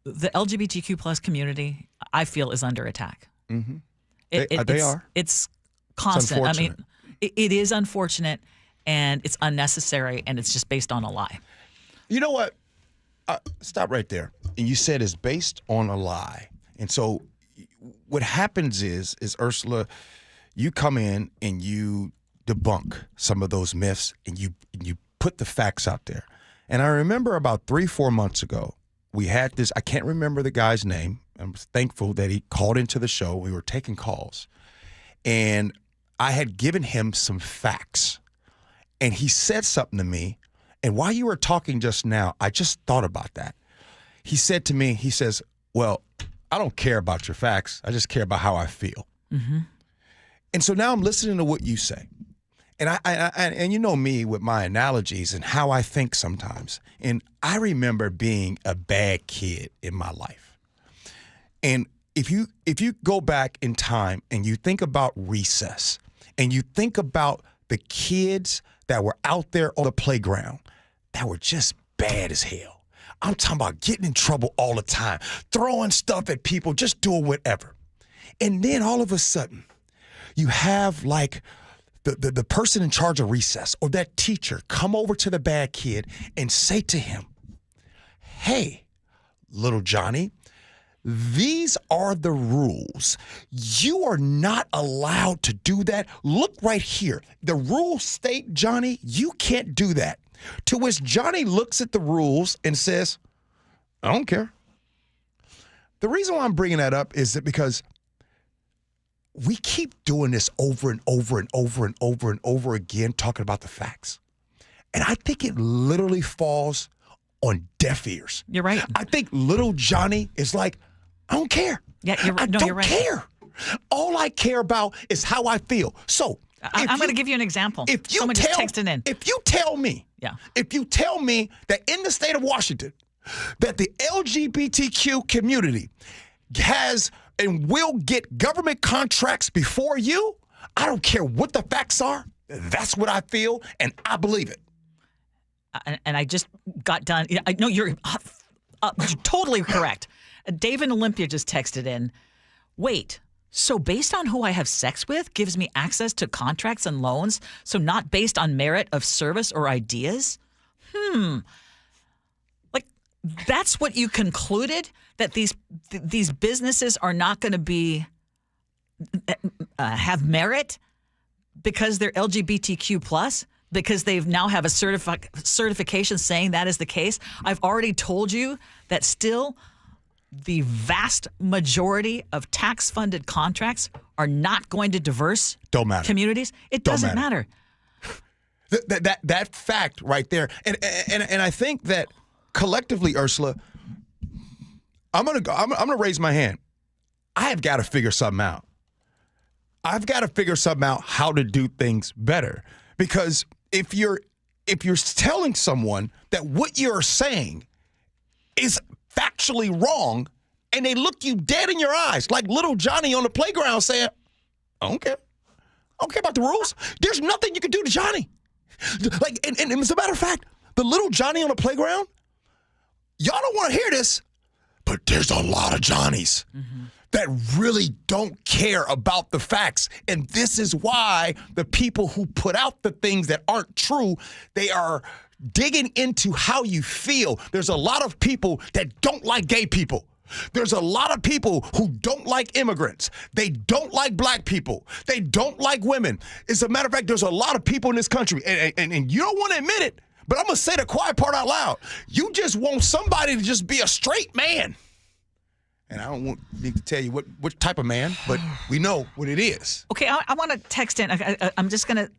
the LGBTQ plus community, I feel, is under attack. Mm-hmm. They are. It's constant. It's I mean, it is unfortunate, and it's unnecessary, and it's just based on a lie. You know what? Stop right there. And you said it's based on a lie. And so what happens is Ursula, you come in and you debunk some of those myths, and you put the facts out there. And I remember about 3-4 months ago, we had this, I can't remember the guy's name. I'm thankful that he called into the show. We were taking calls. And I had given him some facts. And he said something to me. And while you were talking just now, I just thought about that. He said to me, he says, well, I don't care about your facts. I just care about how I feel. Mm-hmm. And so now I'm listening to what you say. And and you know me with my analogies and how I think sometimes. And I remember being a bad kid in my life. And if you go back in time and you think about recess and you think about the kids that were out there on the playground that were just bad as hell. I'm talking about getting in trouble all the time, throwing stuff at people, just doing whatever. And then all of a sudden, you have like the person in charge of recess or that teacher come over to the bad kid and say to him, hey, little Johnny, these are the rules. You are not allowed to do that. Look right here. The rules state, Johnny, you can't do that. To which Johnny looks at the rules and says, I don't care. The reason why I'm bringing that up is that because we keep doing this over and over and over and over and over again, talking about the facts. And I think it literally falls on deaf ears. You're right. I think little Johnny is like, I don't care. Yeah, you're right. You're right. care. All I care about is how I feel. So I'm going to give you an example. If you Someone just texted in. If you tell me that in the state of Washington, that the LGBTQ community has and will get government contracts before you, I don't care what the facts are. That's what I feel, and I believe it. And I just got done. I know you're totally correct. Dave in Olympia just texted in, wait, so based on who I have sex with gives me access to contracts and loans, so not based on merit of service or ideas? Like, that's what you concluded? That these businesses are not going to be have merit because they're LGBTQ plus? Because they've now have a certification saying that is the case? I've already told you that still the vast majority of tax-funded contracts are not going to diverse communities. It doesn't matter. That fact right there, and I think that collectively, Ursula, I'm gonna raise my hand. I have got to figure something out. I've got to figure something out how to do things better. Because if you're telling someone that what you're saying is factually wrong, and they look you dead in your eyes, like little Johnny on the playground saying, I don't care. I don't care about the rules. There's nothing you can do to Johnny. Like, and as a matter of fact, the little Johnny on the playground, y'all don't want to hear this, but there's a lot of Johnnies that really don't care about the facts. And this is why the people who put out the things that aren't true, they are digging into how you feel. There's a lot of people that don't like gay people. There's a lot of people who don't like immigrants. They don't like black people. They don't like women. As a matter of fact, there's a lot of people in this country, and you don't want to admit it, but I'm going to say the quiet part out loud. You just want somebody to just be a straight man. And I don't need to tell you what type of man, but we know what it is. Okay, I want to text in. I'm just going to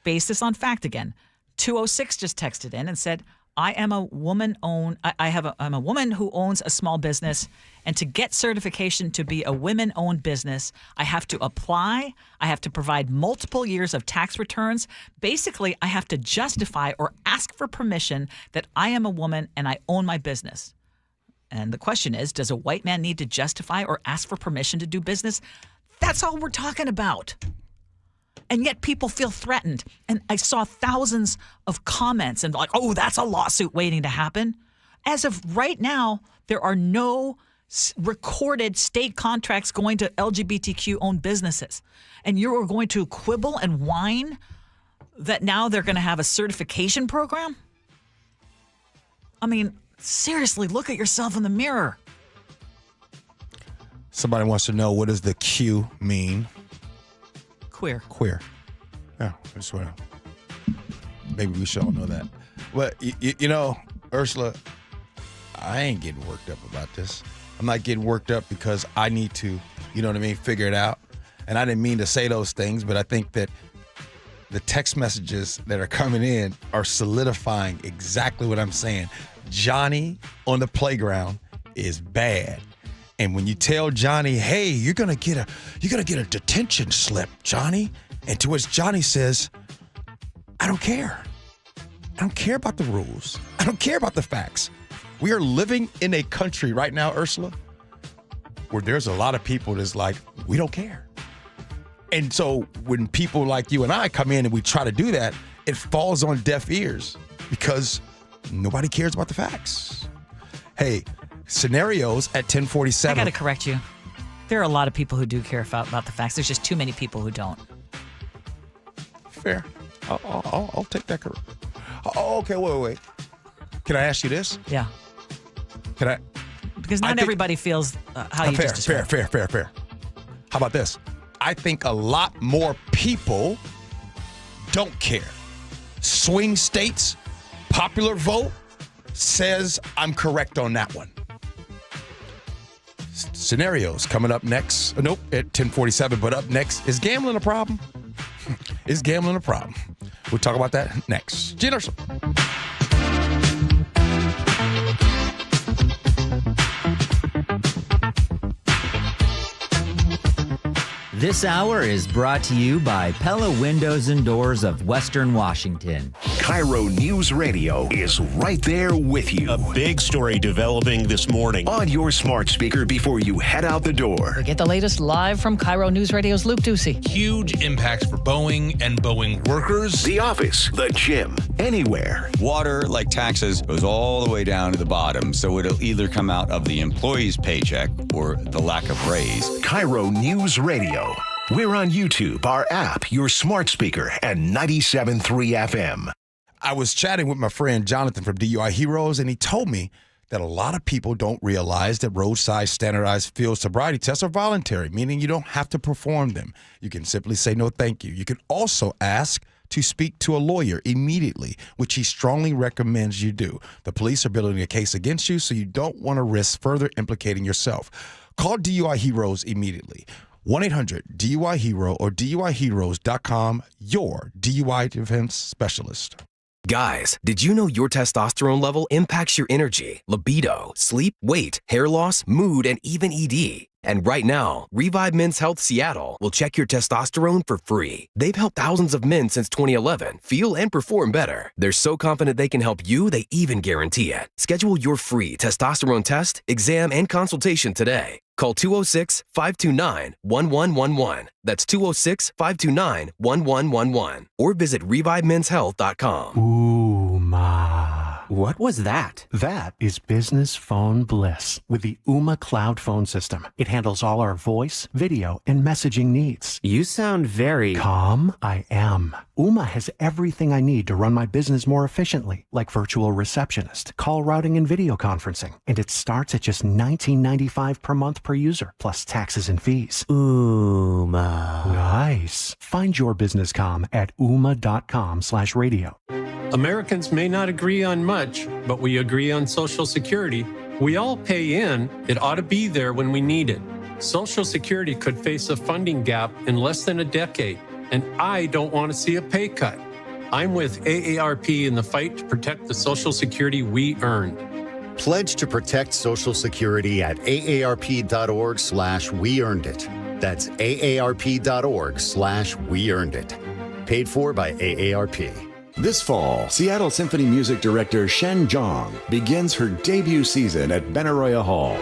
base this on fact again. 206 just texted in and said, I am a woman I'm a woman who owns a small business, and to get certification to be a women-owned business, I have to apply. I have to provide multiple years of tax returns. Basically, I have to justify or ask for permission that I am a woman and I own my business. And the question is, does a white man need to justify or ask for permission to do business? That's all we're talking about. And yet people feel threatened. And I saw thousands of comments and like, oh, that's a lawsuit waiting to happen. As of right now, there are no recorded state contracts going to LGBTQ-owned businesses. And you're going to quibble and whine that now they're going to have a certification program? I mean, seriously, look at yourself in the mirror. Somebody wants to know, what does the Q mean? Queer. Yeah, I just want to. Maybe we should all know that. But, you know, Ursula, I ain't getting worked up about this. I'm not getting worked up because I need to, you know what I mean, figure it out. And I didn't mean to say those things, but I think that the text messages that are coming in are solidifying exactly what I'm saying. Johnny on the playground is bad. And when you tell Johnny, hey, you're gonna get a detention slip, Johnny, and to which Johnny says, I don't care. I don't care about the rules. I don't care about the facts. We are living in a country right now, Ursula, where there's a lot of people that's like, we don't care. And so when people like you and I come in and we try to do that, it falls on deaf ears because nobody cares about the facts. Hey, scenarios at 1047. I got to correct you. There are a lot of people who do care about the facts. There's just too many people who don't. Fair. I'll take that. Oh, okay, wait. Can I ask you this? Yeah. Can I? Because not everybody feels how you just described. Fair. How about this? I think a lot more people don't care. Swing states, popular vote says I'm correct on that one. Scenarios coming up next. Nope, at 1047. But up next, is gambling a problem? Is gambling a problem? We'll talk about that next. Gee Ursula. This hour is brought to you by Pella Windows and Doors of Western Washington. KIRO Newsradio is right there with you. A big story developing this morning. On your smart speaker before you head out the door. We get the latest live from KIRO Newsradio's Luke Ducey. Huge impacts for Boeing and Boeing workers. The office, the gym, anywhere. Water, like taxes, goes all the way down to the bottom, so it'll either come out of the employee's paycheck or the lack of raise. KIRO Newsradio. We're on YouTube, our app, your smart speaker, and 97.3 FM. I was chatting with my friend Jonathan from DUI Heroes, and he told me that a lot of people don't realize that roadside standardized field sobriety tests are voluntary, meaning you don't have to perform them. You can simply say no thank you. You can also ask to speak to a lawyer immediately, which he strongly recommends you do. The police are building a case against you, so you don't want to risk further implicating yourself. Call DUI Heroes immediately. 1-800-DUI-HERO or DUIHeroes.com, your DUI defense specialist. Guys, did you know your testosterone level impacts your energy, libido, sleep, weight, hair loss, mood, and even ED? And right now, Revive Men's Health Seattle will check your testosterone for free. They've helped thousands of men since 2011 feel and perform better. They're so confident they can help you, they even guarantee it. Schedule your free testosterone test, exam, and consultation today. Call 206-529-1111. That's 206-529-1111. Or visit ReviveMen'sHealth.com. Ooh, ma. What was that? That is business phone bliss with the Ooma Cloud Phone System. It handles all our voice, video, and messaging needs. You sound very... Calm? I am. Ooma has everything I need to run my business more efficiently, like virtual receptionist, call routing, and video conferencing. And it starts at just $19.95 per month per user, plus taxes and fees. Ooma. Nice. Find your business comm at ooma.com/radio. Americans may not agree on much, but we agree on Social Security. We all pay in. It ought to be there when we need it. Social Security could face a funding gap in less than a decade, and I don't want to see a pay cut. I'm with AARP in the fight to protect the Social Security we earned. Pledge to protect Social Security at aarp.org/weearnedit. That's aarp.org/weearnedit. Paid for by AARP. This fall, Seattle Symphony music director Shen Zhang begins her debut season at Benaroya Hall.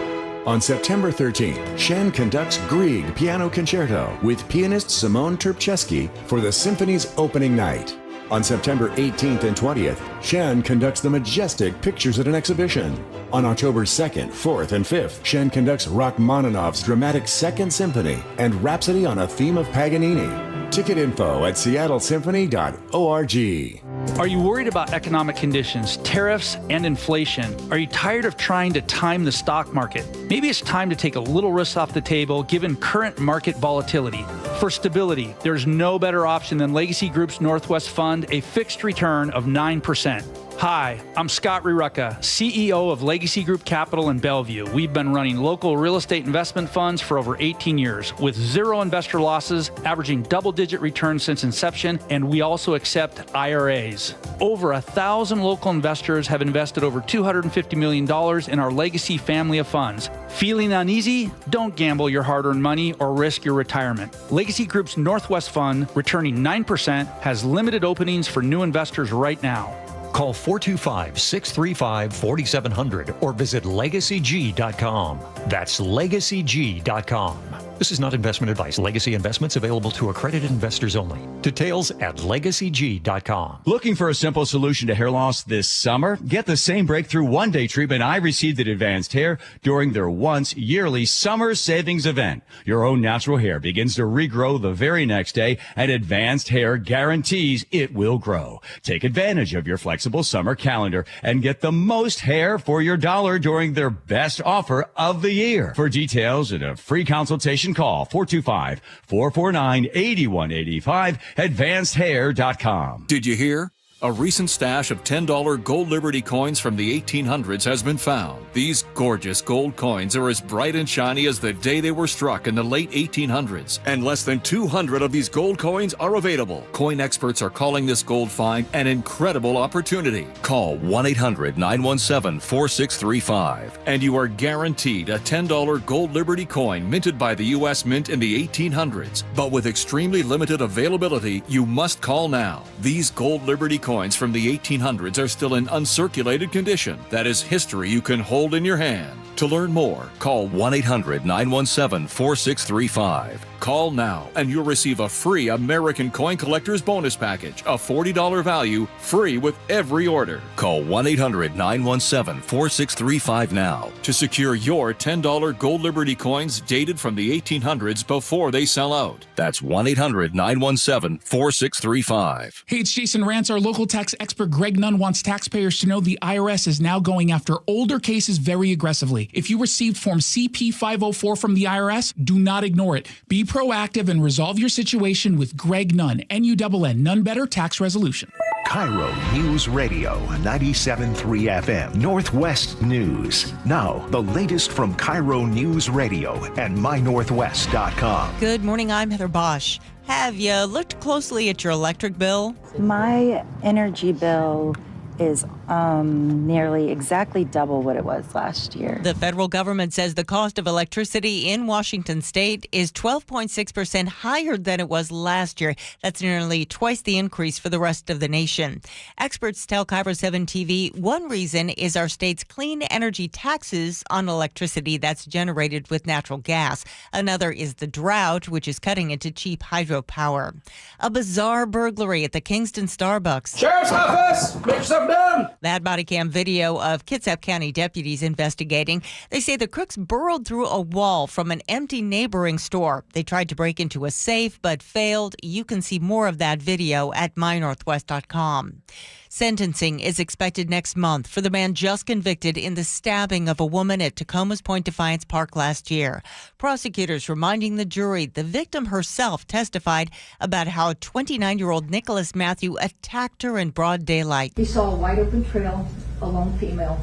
On September 13th, Shen conducts Grieg Piano Concerto with pianist Simone Terpcheski for the symphony's opening night. On September 18th and 20th, Shen conducts the majestic Pictures at an Exhibition. On October 2nd, 4th, and 5th, Shen conducts Rachmaninoff's dramatic Second Symphony and Rhapsody on a Theme of Paganini. Ticket info at seattlesymphony.org. Are you worried about economic conditions, tariffs, and inflation? Are you tired of trying to time the stock market? Maybe it's time to take a little risk off the table given current market volatility. For stability, there's no better option than Legacy Group's Northwest Fund, a fixed return of 9%. Hi, I'm Scott Rurucka, CEO of Legacy Group Capital in Bellevue. We've been running local real estate investment funds for over 18 years with zero investor losses, averaging double-digit returns since inception, and we also accept IRAs. Over 1,000 local investors have invested over $250 million in our Legacy family of funds. Feeling uneasy? Don't gamble your hard-earned money or risk your retirement. Legacy Group's Northwest Fund, returning 9%, has limited openings for new investors right now. Call 425-635-4700 or visit LegacyG.com. That's LegacyG.com. This is not investment advice. Legacy investments available to accredited investors only. Details at LegacyG.com. Looking for a simple solution to hair loss this summer? Get the same breakthrough one-day treatment I received at Advanced Hair during their once yearly summer savings event. Your own natural hair begins to regrow the very next day, and Advanced Hair guarantees it will grow. Take advantage of your flexible summer calendar and get the most hair for your dollar during their best offer of the year. For details and a free consultation, call 425-449-8185, advancedhair.com. Did you hear? A recent stash of $10 gold Liberty coins from the 1800s has been found. These gorgeous gold coins are as bright and shiny as the day they were struck in the late 1800s. And less than 200 of these gold coins are available. Coin experts are calling this gold find an incredible opportunity. Call 1-800-917-4635 and you are guaranteed a $10 gold Liberty coin minted by the U.S. Mint in the 1800s. But with extremely limited availability, you must call now. These gold Liberty coins from the 1800s are still in uncirculated condition. That is history you can hold in your hand. To learn more, call 1-800-917-4635. Call now and you'll receive a free American Coin Collector's Bonus Package, a $40 value, free with every order. Call 1-800-917-4635 now to secure your $10 gold Liberty coins dated from the 1800s before they sell out. That's 1-800-917-4635. Hey, it's Jason Rance. Our local tax expert Greg Nunn wants taxpayers to know the IRS is now going after older cases very aggressively. If you received Form CP-504 from the IRS, do not ignore it. Be proactive and resolve your situation with Greg Nunn, N-U-N-N, None Better Tax Resolution. KIRO Newsradio 97.3 FM, Northwest News. Now, the latest from KIRO Newsradio and mynorthwest.com. Good morning, I'm Heather Bosch. Have you looked closely at your electric bill? My energy bill is nearly exactly double what it was last year. The federal government says the cost of electricity in Washington state is 12.6% higher than it was last year. That's nearly twice the increase for the rest of the nation. Experts tell KIRO 7 TV one reason is our state's clean energy taxes on electricity that's generated with natural gas. Another is the drought, which is cutting into cheap hydropower. A bizarre burglary at the Kingston Starbucks. Sheriff's office! Make yourself done! They had body cam video of Kitsap County deputies investigating. They say the crooks burrowed through a wall from an empty neighboring store. They tried to break into a safe but failed. You can see more of that video at mynorthwest.com. Sentencing is expected next month for the man just convicted in the stabbing of a woman at Tacoma's Point Defiance Park last year. Prosecutors reminding the jury the victim herself testified about how 29-year-old Nicholas Matthew attacked her in broad daylight. He saw a wide open trail, a lone female,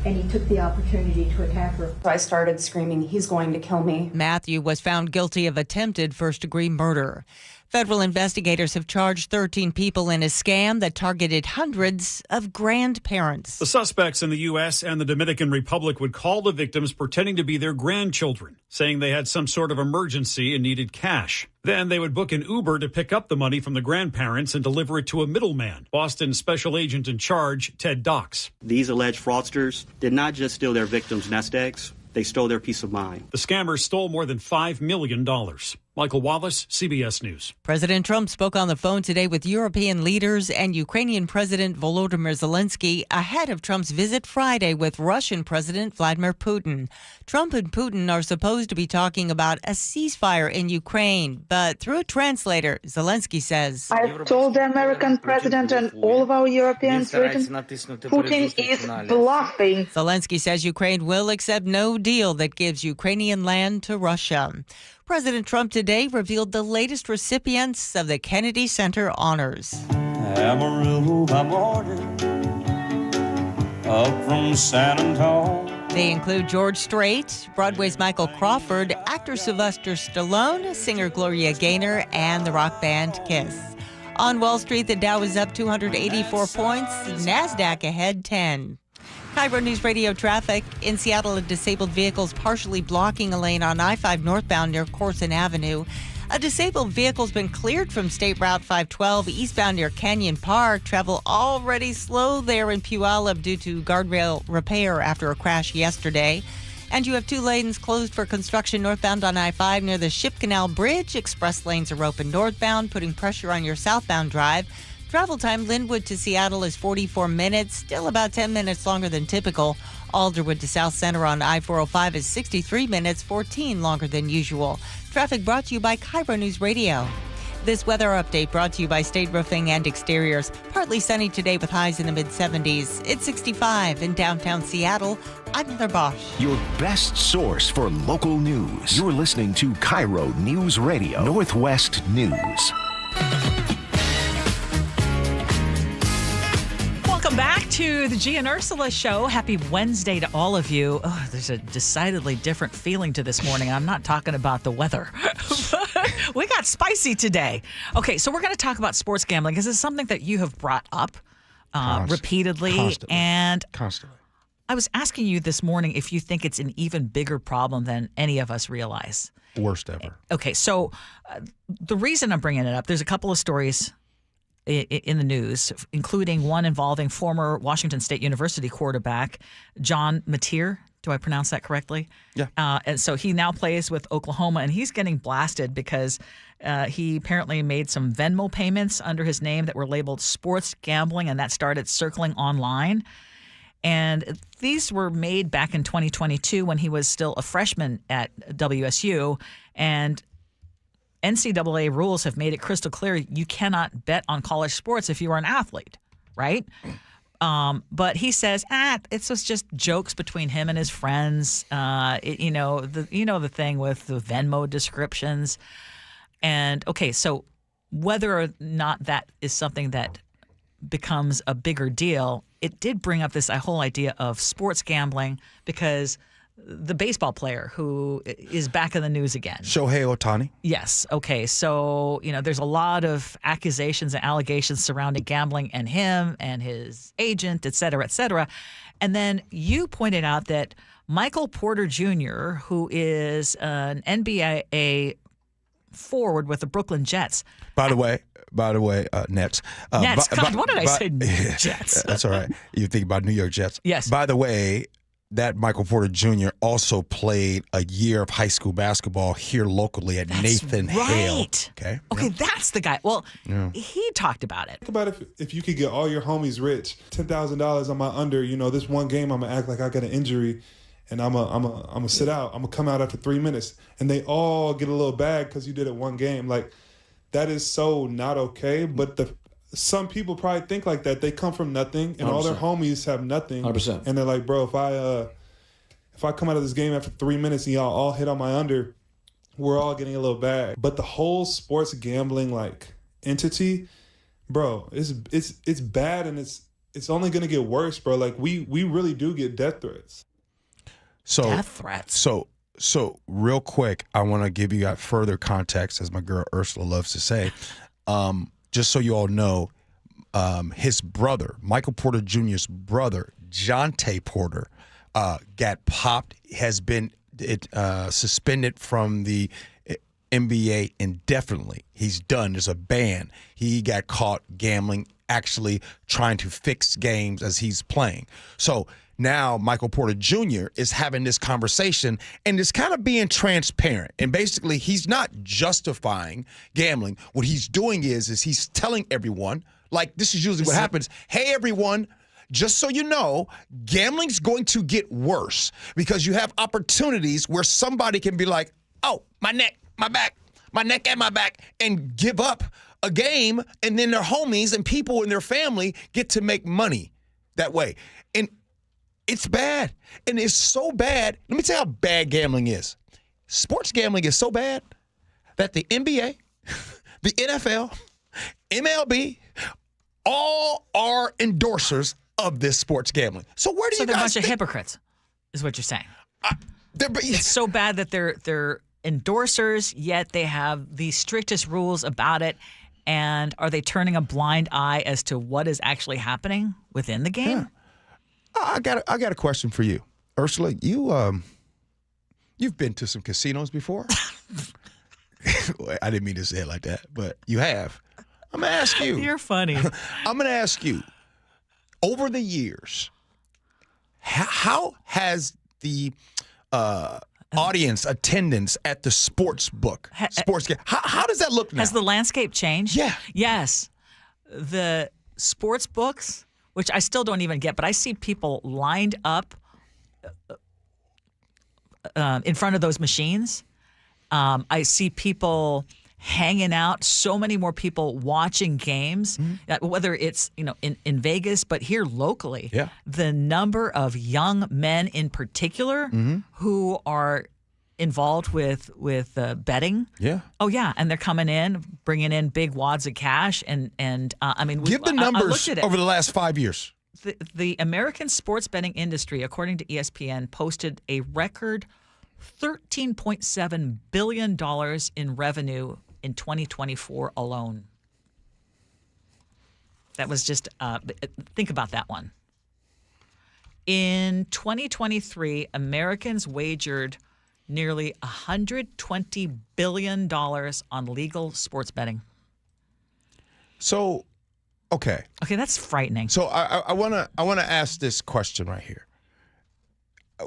and he took the opportunity to attack her. So I started screaming, "He's going to kill me." Matthew was found guilty of attempted first-degree murder. Federal investigators have charged 13 people in a scam that targeted hundreds of grandparents. The suspects in the U.S. and the Dominican Republic would call the victims pretending to be their grandchildren, saying they had some sort of emergency and needed cash. Then they would book an Uber to pick up the money from the grandparents and deliver it to a middleman. Boston special agent in charge, Ted Docks. These alleged fraudsters did not just steal their victims' nest eggs, they stole their peace of mind. The scammers stole more than $5 million. Michael Wallace, CBS News. President Trump spoke on the phone today with European leaders and Ukrainian President Volodymyr Zelensky ahead of Trump's visit Friday with Russian President Vladimir Putin. Trump and Putin are supposed to be talking about a ceasefire in Ukraine, but through a translator, Zelensky says, I've told the American president and all of our Europeans, Putin is bluffing. Zelensky says Ukraine will accept no deal that gives Ukrainian land to Russia. President Trump today revealed the latest recipients of the Kennedy Center honors. Amarillo by morning, up from San Antonio. They include George Strait, Broadway's Michael Crawford, actor Sylvester Stallone, singer Gloria Gaynor, and the rock band Kiss. On Wall Street, the Dow is up 284 points, NASDAQ ahead 10. KIRO Newsradio traffic. In Seattle, a disabled vehicle is partially blocking a lane on I-5 northbound near Corson Avenue. A disabled vehicle's been cleared from State Route 512 eastbound near Canyon Park. Travel already slow there in Puyallup due to guardrail repair after a crash yesterday. And you have 2 lanes closed for construction northbound on I-5 near the Ship Canal Bridge. Express lanes are open northbound, putting pressure on your southbound drive. Travel time, Linwood to Seattle is 44 minutes, still about 10 minutes longer than typical. Alderwood to South Center on I-405 is 63 minutes, 14 longer than usual. Traffic brought to you by KIRO News Radio. This weather update brought to you by State Roofing and Exteriors. Partly sunny today with highs in the mid-70s. It's 65 in downtown Seattle. I'm Heather Bosch. Your best source for local news. You're listening to KIRO News Radio, Northwest News. Welcome back to the Gee and Ursula Show. Happy Wednesday to all of you. Oh, there's a decidedly different feeling to this morning. I'm not talking about the weather. We got spicy today. Okay, so we're going to talk about sports gambling because it's something that you have brought up repeatedly. Constantly. I was asking you this morning if you think it's an even bigger problem than any of us realize. Worst ever. Okay, so the reason I'm bringing it up, there's a couple of stories in the news, including one involving former Washington State University quarterback John Mateer. Do I pronounce that correctly? Yeah. And so he now plays with Oklahoma, and he's getting blasted because he apparently made some Venmo payments under his name that were labeled sports gambling, and that started circling online. And these were made back in 2022 when he was still a freshman at WSU, and NCAA rules have made it crystal clear you cannot bet on college sports if you are an athlete, right? But he says, it was just jokes between him and his friends. The thing with the Venmo descriptions. And okay, so whether or not that is something that becomes a bigger deal, it did bring up this whole idea of sports gambling because the baseball player who is back in the news again. Shohei Ohtani. Yes. Okay. So, there's a lot of accusations and allegations surrounding gambling and him and his agent, et cetera, et cetera. And then you pointed out that Michael Porter Jr., who is an NBA forward with the Brooklyn Jets. By the way, Nets. Nets. What did I say? Jets. That's all right. You think about New York Jets. Yes. By the way, that Michael Porter Jr. also played a year of high school basketball here locally at Nathan Hale. Okay. Okay, that's the guy. Well, he talked about it. Think about if you could get all your homies rich, $10,000 on my under, this one game I'm going to act like I got an injury and I'm gonna sit out. I'm going to come out after 3 minutes and they all get a little bag because you did it one game. Like, that is so not okay, but some people probably think like that. They come from nothing, and 100%. All their homies have nothing. 100%. And they're like, bro, if I come out of this game after 3 minutes and y'all all hit on my under, we're all getting a little bag. But the whole sports gambling entity, bro, it's bad, and it's only gonna get worse, bro. Like we really do get death threats. Death threats. So real quick, I want to give you further context, as my girl Ursula loves to say. Just so you all know, his brother, Michael Porter Jr.'s brother, Jonte Porter, got popped, has been suspended from the NBA indefinitely. He's done. There's a ban. He got caught gambling, actually trying to fix games as he's playing. So now Michael Porter Jr. is having this conversation and is kind of being transparent. And basically, he's not justifying gambling. What he's doing is he's telling everyone, like this is usually what happens, hey, everyone, just so you know, gambling's going to get worse because you have opportunities where somebody can be like, oh, my neck, my back, my neck and my back, and give up a game, and then their homies and people in their family get to make money that way. And it's bad. And it's so bad. Let me tell you how bad gambling is. Sports gambling is so bad that the NBA, the NFL, MLB, all are endorsers of this sports gambling. So where do you guys they're a bunch of think? hypocrites, is what you're saying. It's so bad that they're endorsers, yet they have the strictest rules about it. And are they turning a blind eye as to what is actually happening within the game? Yeah. I got a question for you, Ursula. You've been to some casinos before. I didn't mean to say it like that, but you have. I'm gonna ask you. You're funny. I'm gonna ask you. Over the years, how has the audience attendance at the sports game? How does that look now? Has the landscape changed? Yeah. Yes. The sports books, which I still don't even get, but I see people lined up in front of those machines. I see people hanging out, so many more people watching games, whether it's in Vegas, but here locally. Yeah. The number of young men in particular who are involved with betting. Yeah. Oh yeah, and they're coming in, bringing in big wads of cash, and I mean, give the numbers I looked at it. over the last 5 years. The American sports betting industry, according to ESPN, posted a record $13.7 billion in revenue in 2024 alone. That was just, think about that one. In 2023, Americans wagered nearly $120 billion on legal sports betting. So, okay. Okay, that's frightening. So I want to ask this question right here.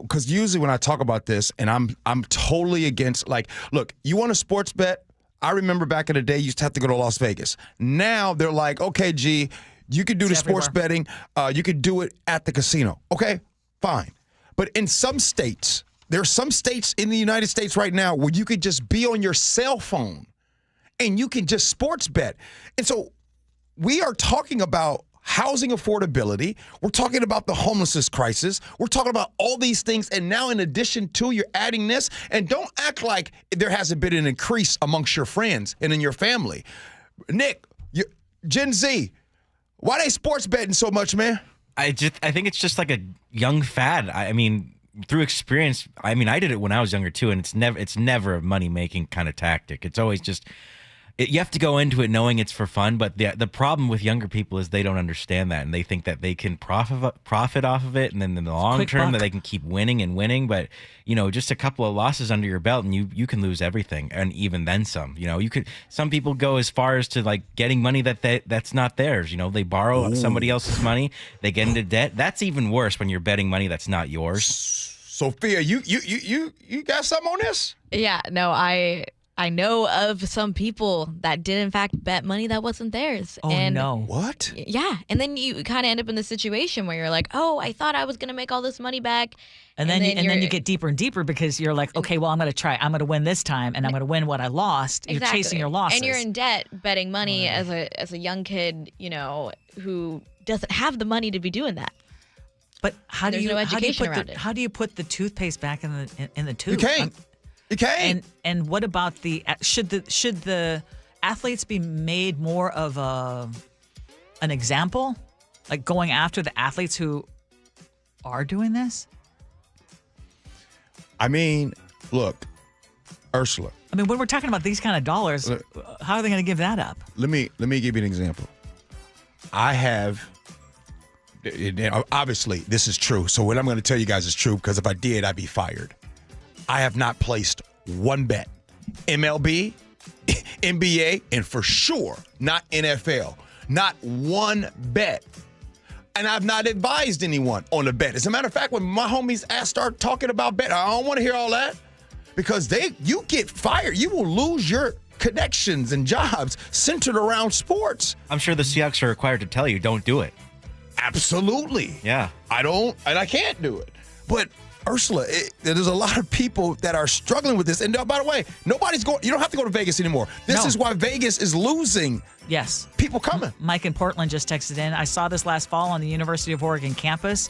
Because usually when I talk about this, and I'm totally against, look, you want a sports bet? I remember back in the day, you used to have to go to Las Vegas. Now they're like, okay, G, you can do the sports betting. You can do it at the casino. Okay, fine. But in some states, there are some states in the United States right now where you could just be on your cell phone and you can just sports bet. And so we are talking about housing affordability. We're talking about the homelessness crisis. We're talking about all these things. And now in addition to, you're adding this. And don't act like there hasn't been an increase amongst your friends and in your family. Nick, Gen Z, why they sports betting so much, man? I think it's just like a young fad. I mean, through experience, I did it when I was younger too. And it's never a money-making kind of tactic. It's always just... You have to go into it knowing it's for fun, but the problem with younger people is they don't understand that, and they think that they can profit off of it, and then in the long term that they can keep winning and winning. But just a couple of losses under your belt, and you can lose everything, and even then some. Some people go as far as to like getting money that's not theirs. They borrow somebody else's money, they get into debt. That's even worse when you're betting money that's not yours. Sophia, you got something on this? Yeah, no, I know of some people that did in fact bet money that wasn't theirs. Oh, no. What? Yeah. And then you kind of end up in the situation where you're like, oh, I thought I was going to make all this money back. And then you get deeper and deeper because you're like, okay, well, I'm going to try. I'm going to win this time, and I'm going to win what I lost. Exactly. You're chasing your losses. And you're in debt betting money as a young kid, who doesn't have the money to be doing that. But how do you put the toothpaste back in the tube? You can't. You can't. And what about should the athletes be made more of an example, like going after the athletes who are doing this? I mean, look, Ursula. I mean, when we're talking about these kind of dollars, how are they going to give that up? Let me give you an example. I have. Obviously, this is true. So what I'm going to tell you guys is true, because if I did, I'd be fired. I have not placed one bet. MLB, NBA, and for sure not NFL. Not one bet. And I've not advised anyone on a bet. As a matter of fact, when my homies start talking about bet, I don't want to hear all that, because you get fired. You will lose your connections and jobs centered around sports. I'm sure the Seahawks are required to tell you, don't do it. Absolutely. Yeah. I don't, and I can't do it. But Ursula, there's a lot of people that are struggling with this. And by the way, nobody's going. You don't have to go to Vegas anymore. This is why Vegas is losing. Yes. People coming. Mike in Portland just texted in. I saw this last fall on the University of Oregon campus.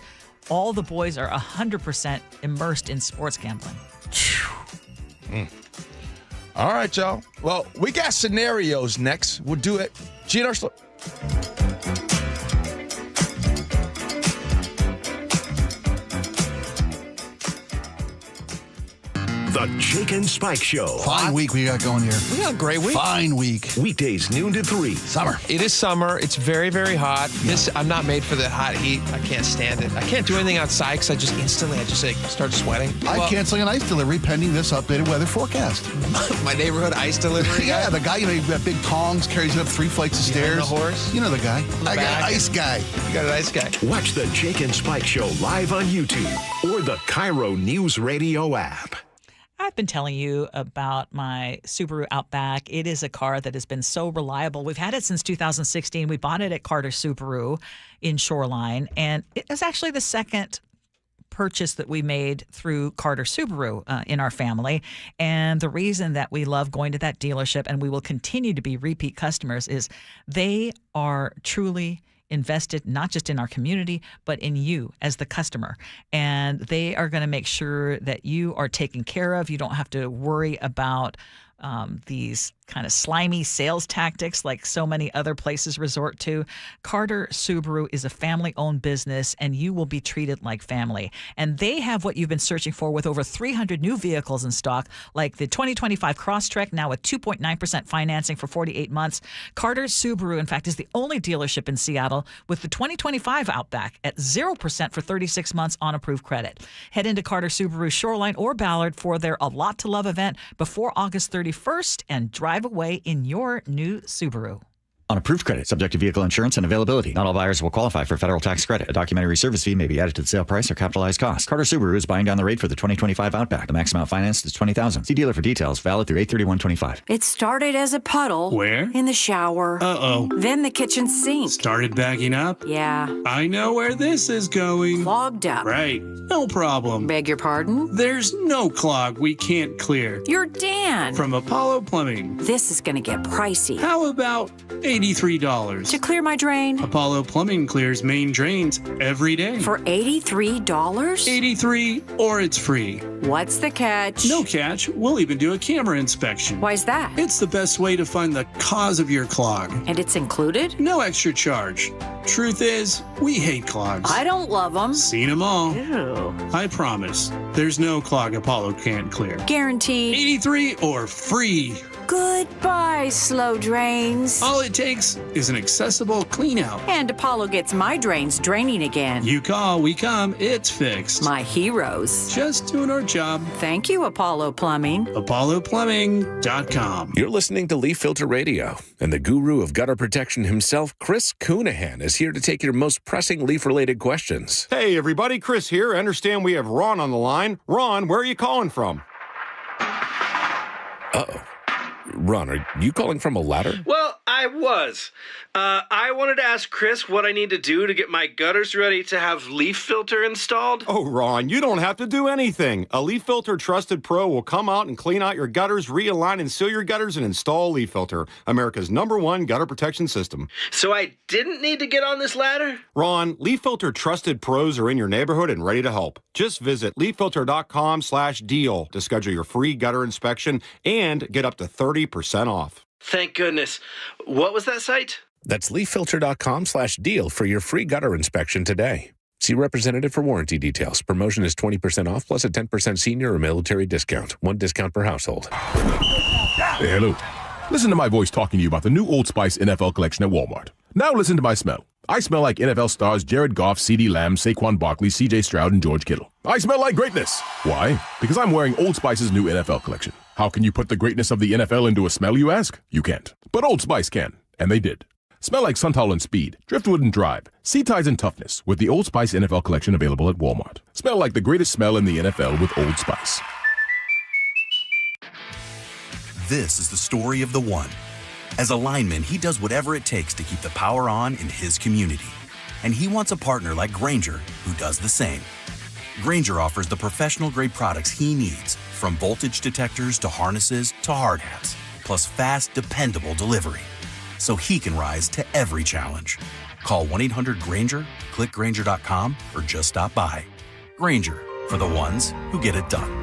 All the boys are 100% immersed in sports gambling. All right, y'all. Well, we got scenarios next. We'll do it. Gee and Ursula. The Jake and Spike Show. Fine week we got going here. We got a great week. Fine week. Weekdays noon to 3. Summer. It is summer. It's very, very hot. Yeah. I'm not made for the hot heat. I can't stand it. I can't do anything outside because I just start sweating. I'm canceling an ice delivery pending this updated weather forecast. My neighborhood ice delivery Yeah, the guy, you've got big tongs, carries it up 3 flights of stairs. The horse? You know the guy. I got an ice guy. You got an ice guy. Watch the Jake and Spike Show live on YouTube or the KIRO Newsradio app. I've been telling you about my Subaru Outback. It is a car that has been so reliable. We've had it since 2016. We bought it at Carter Subaru in Shoreline, and it was actually the second purchase that we made through Carter Subaru in our family. And the reason that we love going to that dealership, and we will continue to be repeat customers, is they are truly invested not just in our community, but in you as the customer. And they are going to make sure that you are taken care of. You don't have to worry about these kind of slimy sales tactics like so many other places resort to. Carter Subaru is a family-owned business, and you will be treated like family. And they have what you've been searching for with over 300 new vehicles in stock, like the 2025 Crosstrek, now with 2.9% financing for 48 months. Carter Subaru, in fact, is the only dealership in Seattle with the 2025 Outback at 0% for 36 months on approved credit. Head into Carter Subaru Shoreline or Ballard for their A Lot to Love event before August 31st and drive away in your new Subaru. On approved credit, subject to vehicle insurance and availability. Not all buyers will qualify for federal tax credit. A documentary service fee may be added to the sale price or capitalized cost. Carter Subaru is buying down the rate for the 2025 Outback. The max amount financed is $20,000. See dealer for details. Valid through 8/31/25. It started as a puddle. Where? In the shower. Uh-oh. Then the kitchen sink. Started backing up? Yeah. I know where this is going. Clogged up. Right. No problem. Beg your pardon? There's no clog we can't clear. You're Dan. From Apollo Plumbing. This is going to get pricey. How about $80 $83. To clear my drain? Apollo Plumbing clears main drains every day. For $83? $83 or it's free. What's the catch? No catch. We'll even do a camera inspection. Why's that? It's the best way to find the cause of your clog. And it's included? No extra charge. Truth is, we hate clogs. I don't love them. Seen them all. Ew. I promise, there's no clog Apollo can't clear. Guaranteed. 83 or free. Goodbye, slow drains. All it takes is an accessible clean out. And Apollo gets my drains draining again. You call, we come, it's fixed. My heroes. Just doing our job. Thank you, Apollo Plumbing. ApolloPlumbing.com. You're listening to Leaf Filter Radio, and the guru of gutter protection himself, Chris Coonahan, is here to take your most pressing leaf-related questions. Hey, everybody, Chris here. I understand we have Ron on the line. Ron, where are you calling from? Uh-oh. Ron, are you calling from a ladder? Well, I was. I wanted to ask Chris what I need to do to get my gutters ready to have leaf filter installed. Oh, Ron, you don't have to do anything. A Leaf Filter Trusted Pro will come out and clean out your gutters, realign and seal your gutters, and install Leaf Filter, America's #1 gutter protection system. So I didn't need to get on this ladder? Ron, Leaf Filter Trusted Pros are in your neighborhood and ready to help. Just visit leaffilter.com/deal to schedule your free gutter inspection and get up to 30% off. Thank goodness. What was that site? That's leaffilter.com/deal for your free gutter inspection today. See representative for warranty details. Promotion is 20% off plus a 10% senior or military discount. One discount per household. Hey, hello. Listen to my voice talking to you about the new Old Spice NFL collection at Walmart. Now listen to my smell. I smell like NFL stars Jared Goff, CeeDee Lamb, Saquon Barkley, CJ Stroud, and George Kittle. I smell like greatness. Why? Because I'm wearing Old Spice's new NFL collection. How can you put the greatness of the NFL into a smell, you ask? You can't. But Old Spice can. And they did. Smell like Suntal and Speed, Driftwood and Drive, Sea Ties and Toughness with the Old Spice NFL collection available at Walmart. Smell like the greatest smell in the NFL with Old Spice. This is the story of the one. As a lineman, he does whatever it takes to keep the power on in his community. And he wants a partner like Grainger who does the same. Grainger offers the professional-grade products he needs, from voltage detectors to harnesses to hard hats, plus fast, dependable delivery, so he can rise to every challenge. Call 1-800-GRAINGER, click Grainger.com, or just stop by. Grainger, for the ones who get it done.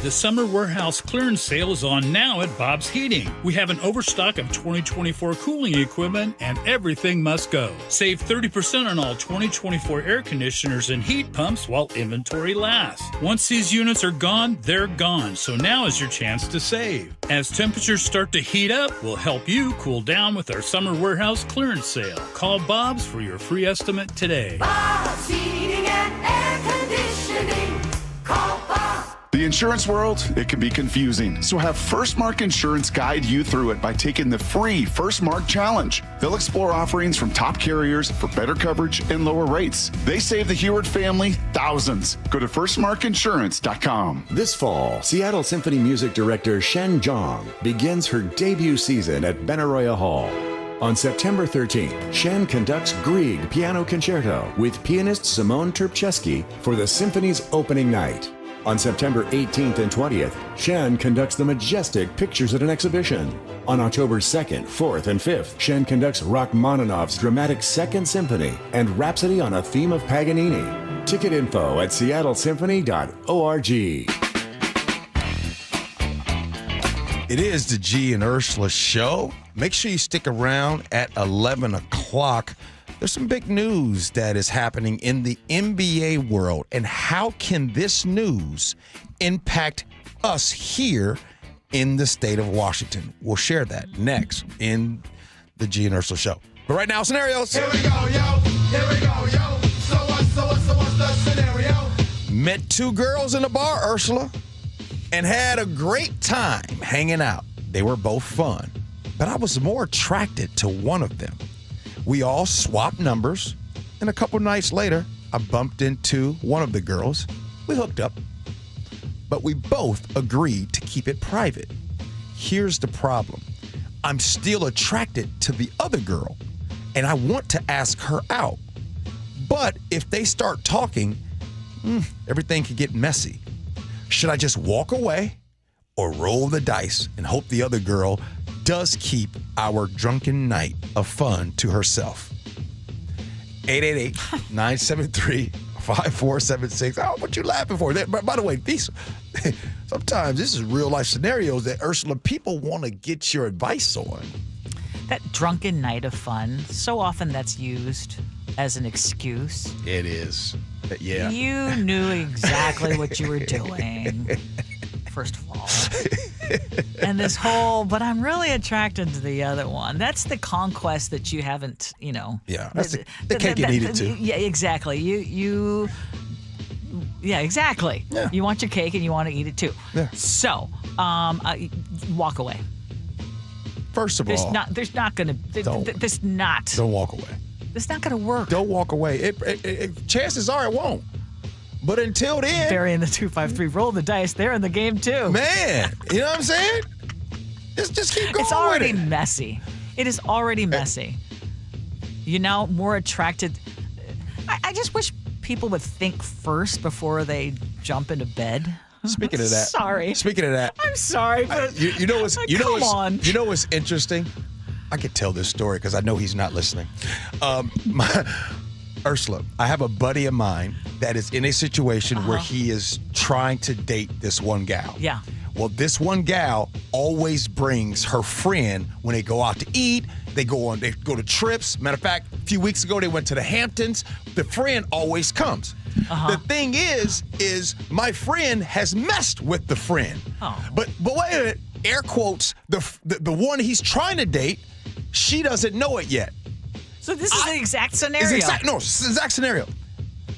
The summer warehouse clearance sale is on now at Bob's Heating. We have an overstock of 2024 cooling equipment and everything must go. Save 30% on all 2024 air conditioners and heat pumps while inventory lasts. Once these units are gone, they're gone, so now is your chance to save. As temperatures start to heat up, we'll help you cool down with our summer warehouse clearance sale. Call Bob's for your free estimate today. Bob's Heating and Air Conditioning. Call Bob. The insurance world, it can be confusing, so have First Mark Insurance guide you through it by taking the free First Mark Challenge. They'll explore offerings from top carriers for better coverage and lower rates. They save the Heward family thousands. Go to firstmarkinsurance.com. This fall, Seattle Symphony music director Shen Zhang begins her debut season at Benaroya Hall. On September 13th, Shen conducts Grieg Piano Concerto with pianist Simone Terpcheski for the symphony's opening night. On September 18th and 20th, Shen conducts the majestic Pictures at an Exhibition. On October 2nd, 4th, and 5th, Shen conducts Rachmaninoff's dramatic Second Symphony and Rhapsody on a Theme of Paganini. Ticket info at seattlesymphony.org. It is the Gee and Ursula Show. Make sure you stick around at 11 o'clock. There's some big news that is happening in the NBA world, and how can this news impact us here in the state of Washington? We'll share that next in the Gee and Ursula Show. But right now, scenarios. Here we go, yo. Here we go, yo. So what's the scenario? Met two girls in a bar, Ursula, and had a great time hanging out. They were both fun, but I was more attracted to one of them. We all swapped numbers, and a couple nights later, I bumped into one of the girls. We hooked up, but we both agreed to keep it private. Here's the problem. I'm still attracted to the other girl, and I want to ask her out. But if they start talking, everything could get messy. Should I just walk away or roll the dice and hope the other girl does keep our drunken night of fun to herself. 888-973-5476. Oh, what you laughing for? By the way, these sometimes this is real life scenarios that Ursula people want to get your advice on. That drunken night of fun, so often that's used as an excuse. It is. Yeah. You knew exactly what you were doing, first of all. And this whole, but I'm really attracted to the other one. That's the conquest that you haven't, Yeah, that's the cake you needed to. Yeah, exactly. Yeah, exactly. Yeah. You want your cake and you want to eat it too. Yeah. So, walk away. First of all, there's not going to. Don't walk away. It's not going to work. Don't walk away. Chances are it won't. But until then, Barry in the 253 roll the dice. They're in the game too. Man, you know what I'm saying? Just keep going. It's already messy. It is already messy. You're now more attracted. I just wish people would think first before they jump into bed. Speaking of that, sorry. Speaking of that, I'm sorry, but you know what's interesting? I could tell this story because I know he's not listening. Ursula, I have a buddy of mine that is in a situation where he is trying to date this one gal. Yeah. Well, this one gal always brings her friend when they go out to eat. They go to trips. Matter of fact, a few weeks ago, they went to the Hamptons. The friend always comes. The thing is my friend has messed with the friend. Oh. But wait a minute, air quotes, the one he's trying to date, she doesn't know it yet. So this is the exact scenario. It's the exact scenario.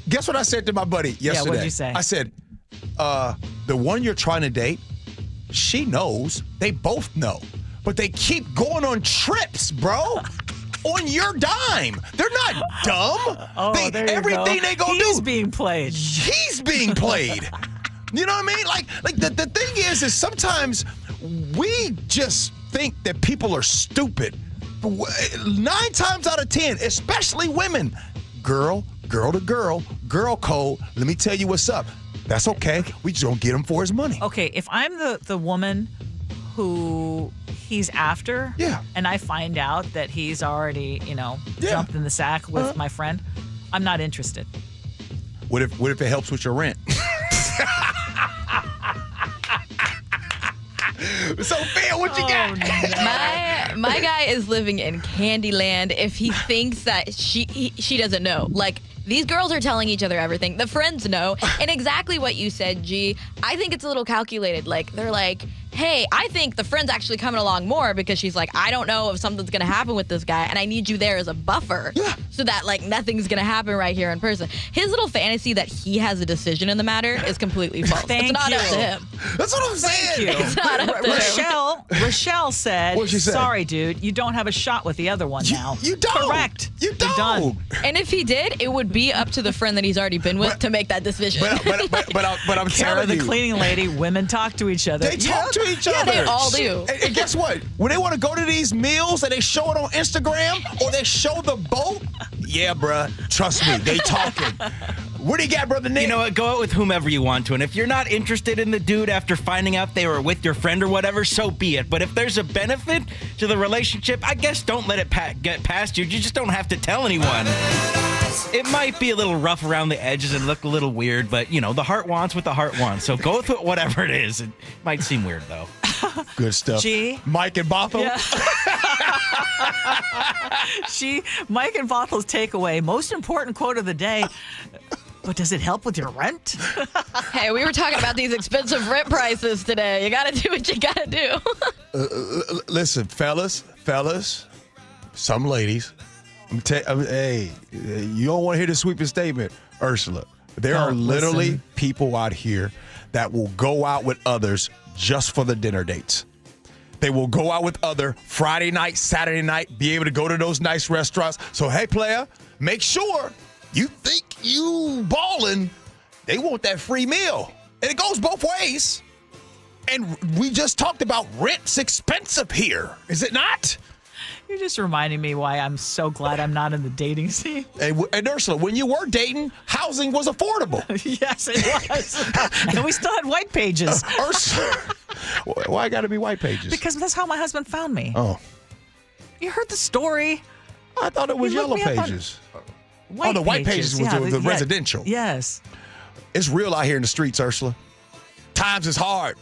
Guess what I said to my buddy yesterday? Yeah, what'd you say? I said, the one you're trying to date, she knows. They both know. But they keep going on trips, bro. On your dime. They're not dumb. Everything they go do. He's being played. He's being played. You know what I mean? Like the thing is sometimes we just think that people are stupid. 9 times out of 10, especially women, girl to girl code, let me tell you what's up. That's okay. We just don't get him for his money. Okay, if I'm the woman who he's after, and I find out that he's already, jumped in the sack with my friend, I'm not interested. What if it helps with your rent? So, Phil, what you got? My guy is living in Candyland if he thinks that she doesn't know. Like, these girls are telling each other everything. The friends know. And exactly what you said, G, I think it's a little calculated. Like, they're like, hey, I think the friend's actually coming along more because she's like, I don't know if something's going to happen with this guy, and I need you there as a buffer so that, like, nothing's going to happen right here in person. His little fantasy that he has a decision in the matter is completely false. Thank it's not you. up to him. That's what I'm saying. It's not up to him. Rochelle said, What'd she say? Sorry, dude, you don't have a shot with the other one now. You don't. Correct. You don't. You're done. And if he did, it would be up to the friend that he's already been with to make that decision. But I'm Kara, telling the you. cleaning lady, women talk to each other. They talk to each other. Yeah, they all do. And guess what? When they want to go to these meals and they show it on Instagram or they show the boat, yeah, bruh, trust me, they talking. What do you got, Brother Nick? You know what? Go out with whomever you want to. And if you're not interested in the dude after finding out they were with your friend or whatever, so be it. But if there's a benefit to the relationship, I guess don't let it get past you. You just don't have to tell anyone. It might be a little rough around the edges and look a little weird, but, the heart wants what the heart wants. So go with whatever it is. It might seem weird, though. Good stuff. G. Mike and Bothell. Yeah. Mike and Bothel's takeaway, most important quote of the day. But does it help with your rent? Hey, we were talking about these expensive rent prices today. You got to do what you got to do. Listen, fellas, some ladies, hey, you don't want to hear the sweeping statement, Ursula. There are literally people out here that will go out with others just for the dinner dates. They will go out with other Friday night, Saturday night, be able to go to those nice restaurants. So, hey, player, make sure you think you balling, they want that free meal. And it goes both ways. And we just talked about rent's expensive here, is it not? You're just reminding me why I'm so glad I'm not in the dating scene. And Ursula, when you were dating, housing was affordable. Yes, it was. And we still had white pages. Ursula, why got to be white pages? Because that's how my husband found me. Oh. You heard the story. I thought it was yellow pages. The white pages was the residential. Yes. It's real out here in the streets, Ursula. Times is hard.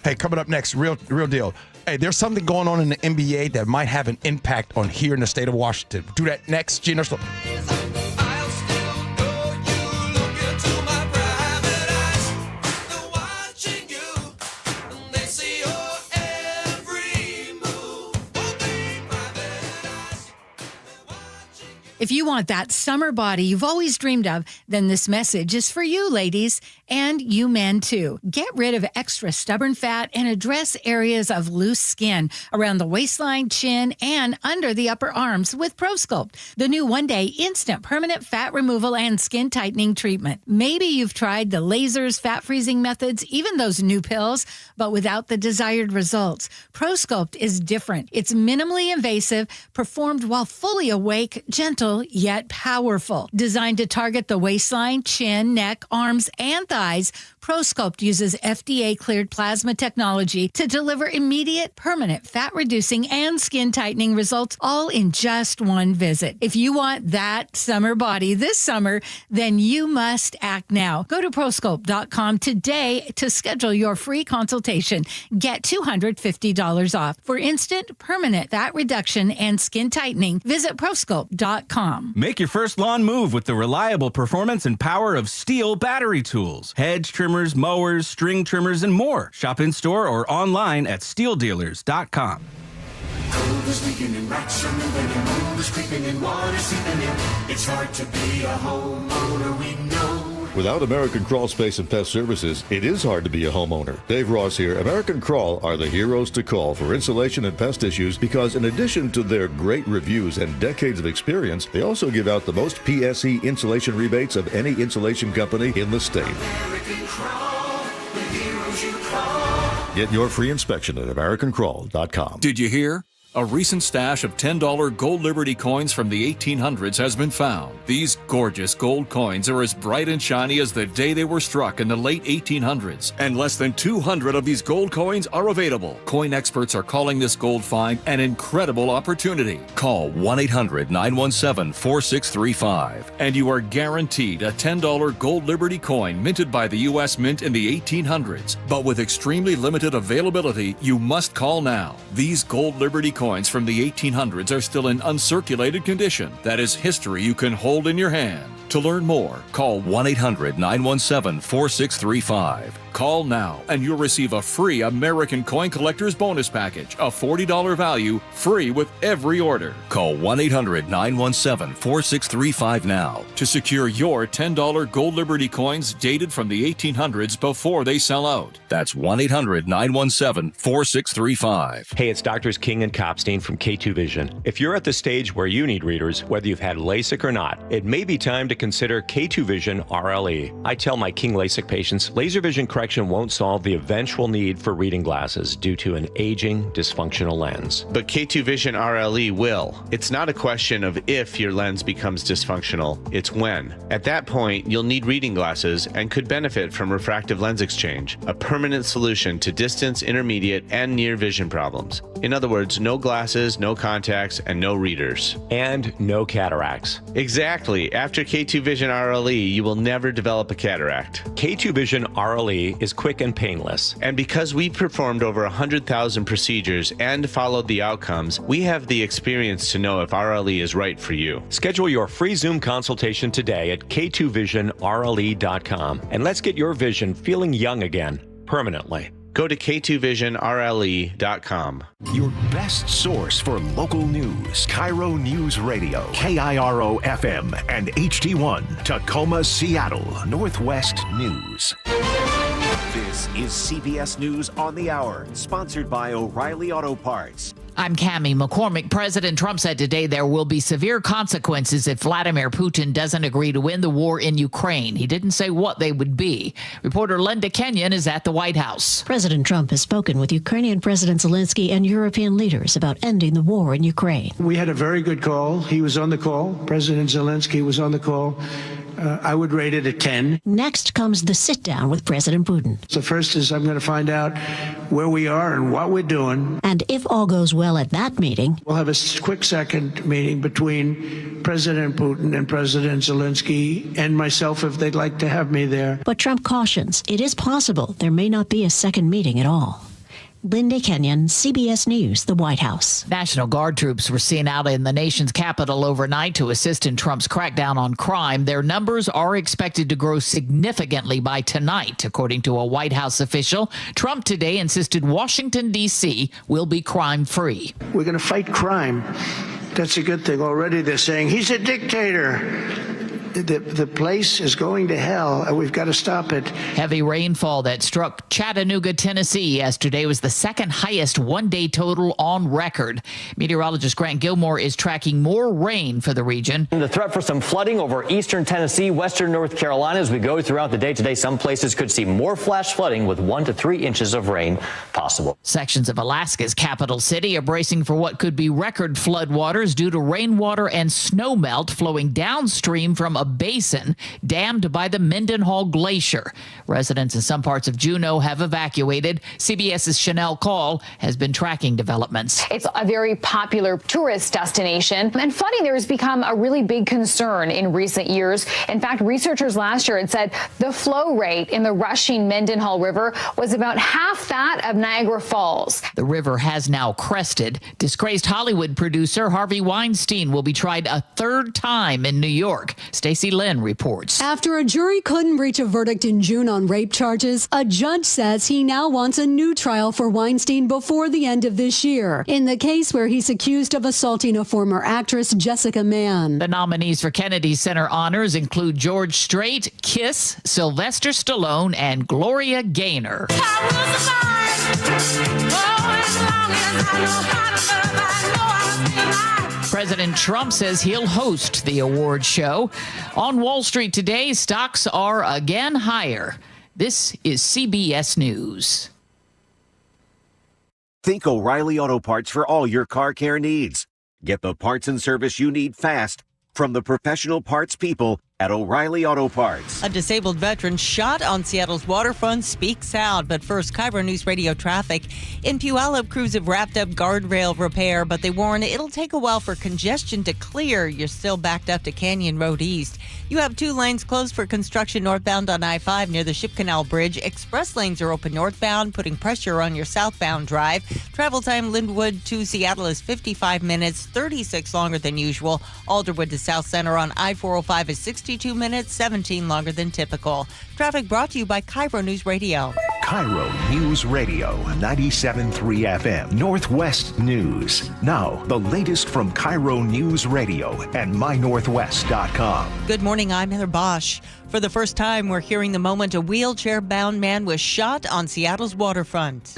Hey, coming up next, real deal. Hey, there's something going on in the NBA that might have an impact on here in the state of Washington. Do that next. Gee Ursula. If you want that summer body you've always dreamed of, then this message is for you, ladies, and you men too. Get rid of extra stubborn fat and address areas of loose skin around the waistline, chin, and under the upper arms with ProSculpt, the new one-day instant permanent fat removal and skin tightening treatment. Maybe you've tried the lasers, fat freezing methods, even those new pills, but without the desired results. ProSculpt is different. It's minimally invasive, performed while fully awake, gentle, yet powerful. Designed to target the waistline, chin, neck, arms, and thighs, ProSculpt uses FDA-cleared plasma technology to deliver immediate, permanent fat-reducing and skin-tightening results, all in just one visit. If you want that summer body this summer, then you must act now. Go to ProSculpt.com today to schedule your free consultation. Get $250 off. For instant, permanent fat reduction and skin tightening, visit ProSculpt.com. Make your first lawn move with the reliable performance and power of Steel battery tools, hedge trimmers, mowers, string trimmers, and more. Shop in store or online at steeldealers.com. Cold is leaking and rats are moving and mold is creeping and water seeping in. It's hard to be a homeowner, we know. Without American Crawl Space and Pest Services, it is hard to be a homeowner. Dave Ross here. American Crawl are the heroes to call for insulation and pest issues because in addition to their great reviews and decades of experience, they also give out the most PSE insulation rebates of any insulation company in the state. American Crawl, the heroes you call. Get your free inspection at AmericanCrawl.com. Did you hear? A recent stash of $10 gold Liberty coins from the 1800s has been found. These gorgeous gold coins are as bright and shiny as the day they were struck in the late 1800s. And less than 200 of these gold coins are available. Coin experts are calling this gold find an incredible opportunity. Call 1-800-917-4635 and you are guaranteed a $10 gold Liberty coin minted by the U.S. Mint in the 1800s. But with extremely limited availability, you must call now. These gold Liberty coins from the 1800s are still in uncirculated condition. That is history you can hold in your hand. To learn more, call 1-800-917-4635. Call now and you'll receive a free American Coin Collector's Bonus Package, a $40 value, free with every order. Call 1-800-917-4635 now to secure your $10 gold Liberty coins dated from the 1800s before they sell out. That's 1-800-917-4635. Hey, it's Doctors King and Copstein from K2 Vision. If you're at the stage where you need readers, whether you've had LASIK or not, it may be time to consider K2 Vision RLE. I tell my King LASIK patients, laser vision correction won't solve the eventual need for reading glasses due to an aging, dysfunctional lens. But K2 Vision RLE will. It's not a question of if your lens becomes dysfunctional, it's when. At that point, you'll need reading glasses and could benefit from refractive lens exchange, a permanent solution to distance, intermediate, and near vision problems. In other words, no glasses, no contacts, and no readers. And no cataracts. Exactly. After K2 Vision RLE, you will never develop a cataract. K2 Vision RLE is quick and painless. And because we performed over 100,000 procedures and followed the outcomes, we have the experience to know if RLE is right for you. Schedule your free Zoom consultation today at k2visionrle.com and let's get your vision feeling young again, permanently. Go to k2visionrle.com. Your best source for local news. KIRO Newsradio, KIRO FM and HD1, Tacoma, Seattle, Northwest News. This is CBS News on the Hour, sponsored by O'Reilly Auto Parts. I'm Cammie McCormick. President Trump said today there will be severe consequences if Vladimir Putin doesn't agree to win the war in Ukraine. He didn't say what they would be. Reporter Linda Kenyon is at the White House. President Trump has spoken with Ukrainian President Zelensky and European leaders about ending the war in Ukraine. We had a very good call. He was on the call. President Zelensky was on the call. I would rate it a 10. Next comes the sit-down with President Putin. So first is I'm going to find out where we are and what we're doing. And if all goes well at that meeting, we'll have a quick second meeting between President Putin and President Zelensky and myself if they'd like to have me there. But Trump cautions it is possible there may not be a second meeting at all. Linda Kenyon, CBS News, the White House. National Guard troops were seen out in the nation's capital overnight to assist in Trump's crackdown on crime. Their numbers are expected to grow significantly by tonight, according to a White House official. Trump today insisted Washington, D.C. will be crime-free. We're going to fight crime. That's a good thing. Already they're saying he's a dictator. The place is going to hell, and we've got to stop it. Heavy rainfall that struck Chattanooga, Tennessee yesterday was the second highest one-day total on record. Meteorologist Grant Gilmore is tracking more rain for the region. The threat for some flooding over eastern Tennessee, western North Carolina as we go throughout the day today. Some places could see more flash flooding with 1 to 3 inches of rain possible. Sections of Alaska's capital city are bracing for what could be record floodwaters due to rainwater and snowmelt flowing downstream from a basin dammed by the Mendenhall Glacier. Residents in some parts of Juneau have evacuated. CBS's Chanel Call has been tracking developments. It's a very popular tourist destination, and flooding there has become a really big concern in recent years. In fact, researchers last year had said the flow rate in the rushing Mendenhall River was about half that of Niagara Falls. The river has now crested. Disgraced Hollywood producer Harvey Weinstein will be tried a third time in New York. Stacey Lynn reports. After a jury couldn't reach a verdict in June on rape charges, a judge says he now wants a new trial for Weinstein before the end of this year, in the case where he's accused of assaulting a former actress, Jessica Mann. The nominees for Kennedy Center honors include George Strait, Kiss, Sylvester Stallone, and Gloria Gaynor. President Trump says he'll host the award show. On Wall Street today, stocks are again higher. This is CBS News. Think O'Reilly Auto Parts for all your car care needs. Get the parts and service you need fast from the professional parts people at O'Reilly Auto Parts. A disabled veteran shot on Seattle's waterfront speaks out. But first, KIRO Newsradio traffic. In Puyallup, crews have wrapped up guardrail repair, but they warn it'll take a while for congestion to clear. You're still backed up to Canyon Road East. You have 2 lanes closed for construction northbound on I-5 near the Ship Canal Bridge. Express lanes are open northbound, putting pressure on your southbound drive. Travel time Linwood to Seattle is 55 minutes, 36 longer than usual. Alderwood to South Center on I-405 is 62 minutes, 17 longer than typical. Traffic brought to you by KIRO News Radio. KIRO News Radio, 97.3 FM, Northwest News. Now, the latest from KIRO News Radio and mynorthwest.com. Good morning, I'm Heather Bosch. For the first time, we're hearing the moment a wheelchair-bound man was shot on Seattle's waterfront.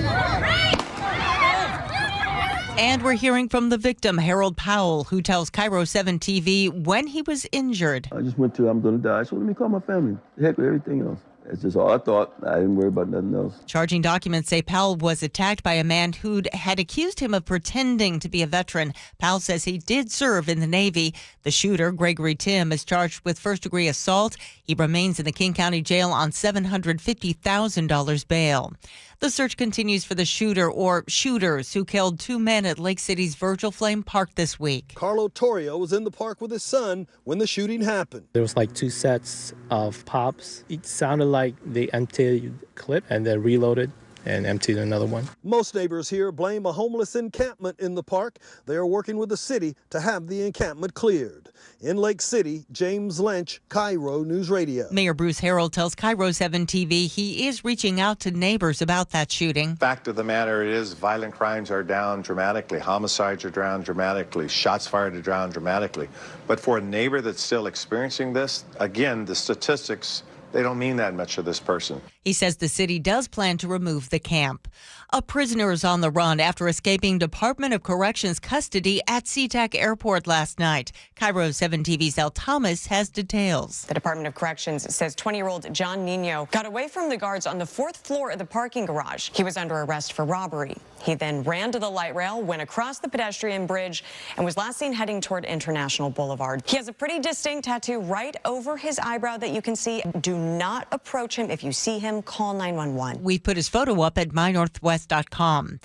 And we're hearing from the victim, Harold Powell, who tells KIRO 7 TV when he was injured. I just went to, I'm going to die, so let me call my family. Heck with everything else. That's just all I thought. I didn't worry about nothing else. Charging documents say Powell was attacked by a man who had accused him of pretending to be a veteran. Powell says he did serve in the Navy. The shooter, Gregory Tim, is charged with first-degree assault. He remains in the King County Jail on $750,000 bail. The search continues for the shooter or shooters who killed 2 men at Lake City's Virgil Flame Park this week. Carlo Torrio was in the park with his son when the shooting happened. There was like 2 sets of pops. It sounded like they emptied a clip and then reloaded and emptied another one. Most neighbors here blame a homeless encampment in the park. They are working with the city to have the encampment cleared. In Lake City, James Lynch, KIRO News Radio. Mayor Bruce Harrell tells KIRO 7 TV he is reaching out to neighbors about that shooting. Fact of the matter is violent crimes are down dramatically. Homicides are down dramatically. Shots fired are down dramatically. But for a neighbor that's still experiencing this, again, the statistics, they don't mean that much to this person. He says the city does plan to remove the camp. A prisoner is on the run after escaping Department of Corrections custody at SeaTac Airport last night. KIRO 7 TV's El Thomas has details. The Department of Corrections says 20-year-old John Nino got away from the guards on the 4th floor of the parking garage. He was under arrest for robbery. He then ran to the light rail, went across the pedestrian bridge, and was last seen heading toward International Boulevard. He has a pretty distinct tattoo right over his eyebrow that you can see. Do not approach him. If you see him, call 911. We put his photo up at mynorthwest.com.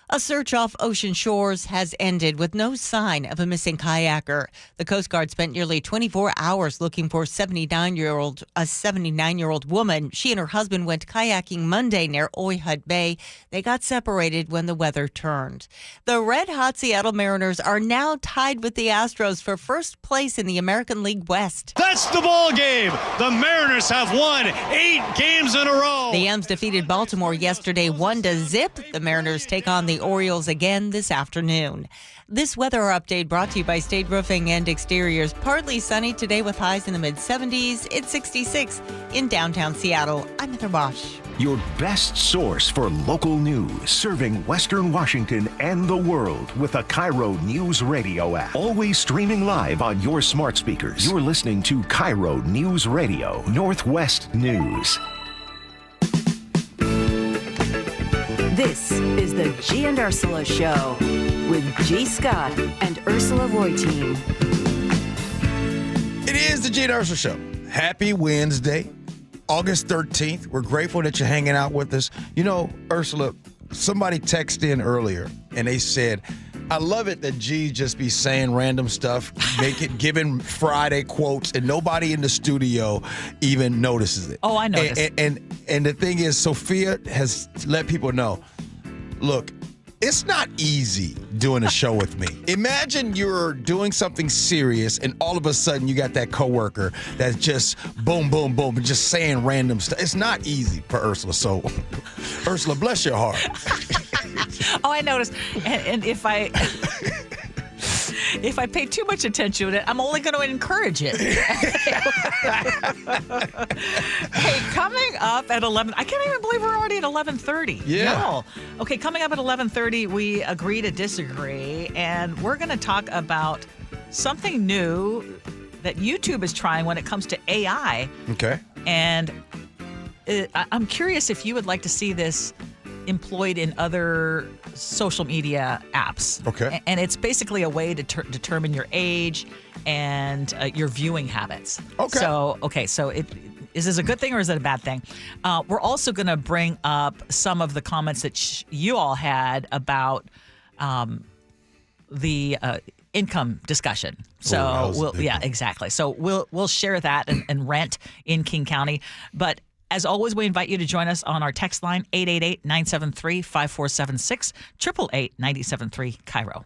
A search off ocean shores has ended with no sign of a missing kayaker. The Coast Guard spent nearly 24 hours looking for a 79-year-old woman. She and her husband went kayaking Monday near Oyhud Bay. They got separated when the weather turned. The red-hot Seattle Mariners are now tied with the Astros for first place in the American League West. That's the ball game. The Mariners have won 8 games in a row. The M's defeated Baltimore yesterday 1-0. The Mariners take on the Orioles again this afternoon. This weather update brought to you by State Roofing and Exteriors. Partly sunny today with highs in the mid-70s. It's 66 in downtown Seattle. I'm Heather Bosch. Your best source for local news, serving Western Washington and the world with the KIRO Newsradio App. Always streaming live on your smart speakers. You're listening to KIRO Newsradio, Northwest News. This is the Gee and Ursula Show with G. Scott and Ursula Reutin. It is the Gee and Ursula Show. Happy Wednesday, August 13th. We're grateful that you're hanging out with us. You know, Ursula, somebody texted in earlier and they said, I love it that G just be saying random stuff, giving Friday quotes, and nobody in the studio even notices it. Oh, I noticed. And the thing is, Sophia has let people know, look, it's not easy doing a show with me. Imagine you're doing something serious and all of a sudden you got that coworker that's just boom, boom, boom, and just saying random stuff. It's not easy for Ursula. So, Ursula, bless your heart. Oh, I noticed. And if I pay too much attention to it, I'm only going to encourage it. Hey, coming up at 11, I can't even believe we're already at 11:30. Yeah. No. Okay, coming up at 11:30, we agree to disagree, and we're going to talk about something new that YouTube is trying when it comes to AI. Okay. And I'm curious if you would like to see this employed in other social media apps. Okay. And it's basically a way to determine your age and your viewing habits. Okay. So is this a good thing or is it a bad thing? We're also going to bring up some of the comments that you all had about the income discussion. So exactly. So we'll share that and rent in King County. But as always, we invite you to join us on our text line, 888-973-5476, 888-973-KIRO.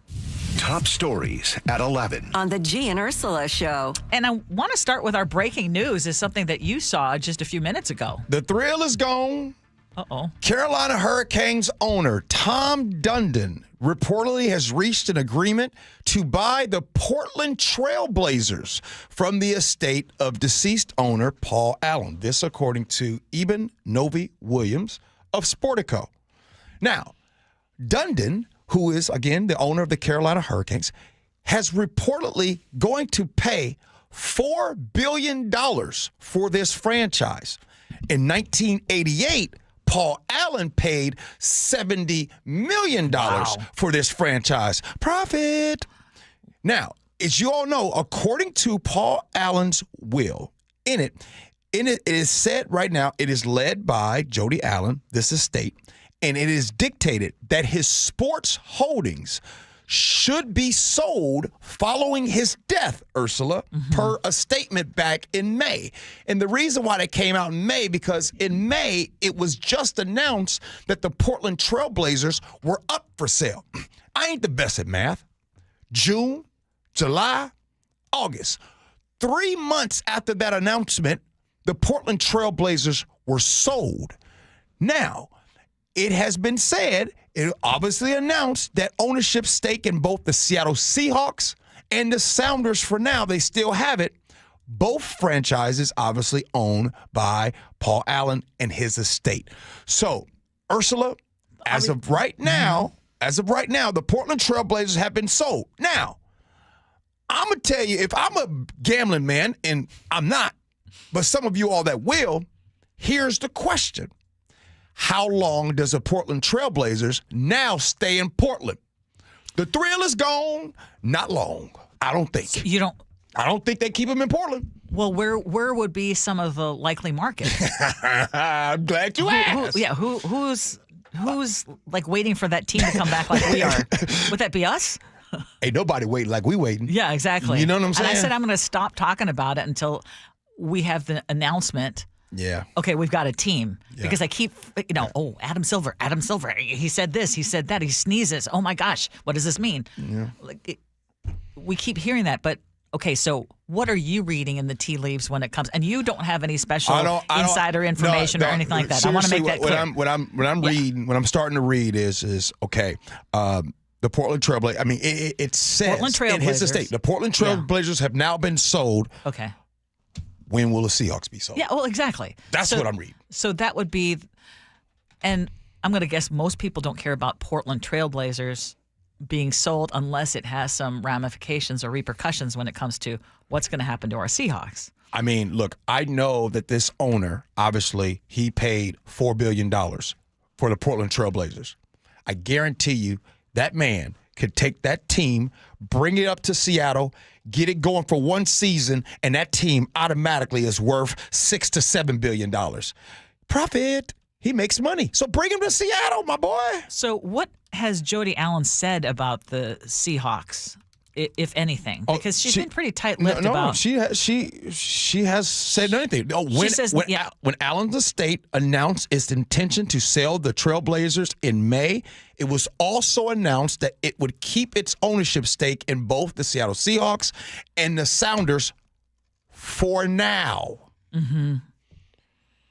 Top stories at 11. On the Gee and Ursula Show. And I want to start with our breaking news is something that you saw just a few minutes ago. The thrill is gone. Uh-oh. Carolina Hurricanes owner Tom Dundon reportedly has reached an agreement to buy the Portland Trailblazers from the estate of deceased owner Paul Allen. This according to Eben Novy-Williams of Sportico. Now, Dundon, who is, again, the owner of the Carolina Hurricanes, has reportedly going to pay $4 billion for this franchise. In 1988, Paul Allen paid $70 million for this franchise. Profit. Now, as you all know, according to Paul Allen's will, in it is said right now, it is led by Jody Allen, this estate, and it is dictated that his sports holdings should be sold following his death, Ursula, per a statement back in May. And the reason why that came out in May, because in May, it was just announced that the Portland Trailblazers were up for sale. I ain't the best at math. June, July, August. 3 months after that announcement, the Portland Trailblazers were sold. Now, it has been said, it obviously announced that ownership stake in both the Seattle Seahawks and the Sounders, for now, they still have it. Both franchises obviously owned by Paul Allen and his estate. So, Ursula, as of right now, the Portland Trail Blazers have been sold. Now, I'm going to tell you, if I'm a gambling man, and I'm not, but some of you all that will, here's the question. How long does the Portland Trail Blazers now stay in Portland? The thrill is gone. Not long, I don't think. So you don't... I don't think they keep him in Portland. Well, where would be some of the likely markets? I'm glad you asked. Who's like waiting for that team to come back like we are? Would that be us? Ain't nobody waiting like we waiting. Yeah, exactly. You know what I'm saying? And I said I'm going to stop talking about it until we have the announcement. Yeah. Okay, we've got a team. Yeah. Because I keep, Adam Silver. He said this, he said that, he sneezes. Oh my gosh, what does this mean? Yeah. We keep hearing that, but okay, so what are you reading in the tea leaves when it comes? And you don't have any special insider information or anything like that. I want to make that clear. What I'm reading, what I'm starting to read is okay. The Portland Trail Blazers. I mean, it says in his estate, the Portland Trail Blazers have now been sold. Okay. When will the Seahawks be sold? Yeah, well, exactly. That's what I'm reading. So that would be, and I'm going to guess most people don't care about Portland Trail Blazers being sold unless it has some ramifications or repercussions when it comes to what's going to happen to our Seahawks. I mean, look, I know that this owner, obviously, he paid $4 billion for the Portland Trail Blazers. I guarantee you that man could take that team, bring it up to Seattle, get it going for one season, and that team automatically is worth $6 to $7 billion. Profit. He makes money. So bring him to Seattle, my boy. So what has Jody Allen said about the Seahawks, if anything? Because she's been pretty tight-lipped about. She has said anything. When Allen's estate announced its intention to sell the Trailblazers in May, it was also announced that it would keep its ownership stake in both the Seattle Seahawks and the Sounders for now. Mm-hmm.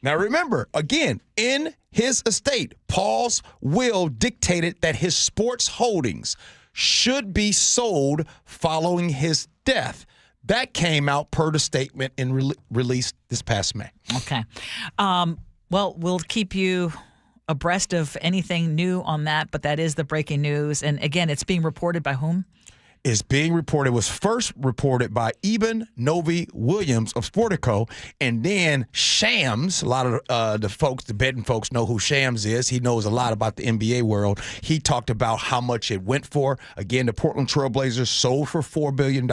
Now remember, again, in his estate, Paul's will dictated that his sports holdings should be sold following his death. That came out per the statement released this past May. Okay. Well, we'll keep you abreast of anything new on that, but that is the breaking news. And again, it's being reported by whom? Is being reported, was first reported by Eben Novy-Williams of Sportico, and then Shams. A lot of the betting folks know who Shams is. He knows a lot about the NBA world. He talked about how much it went for. Again, the Portland Trail Blazers sold for $4 billion.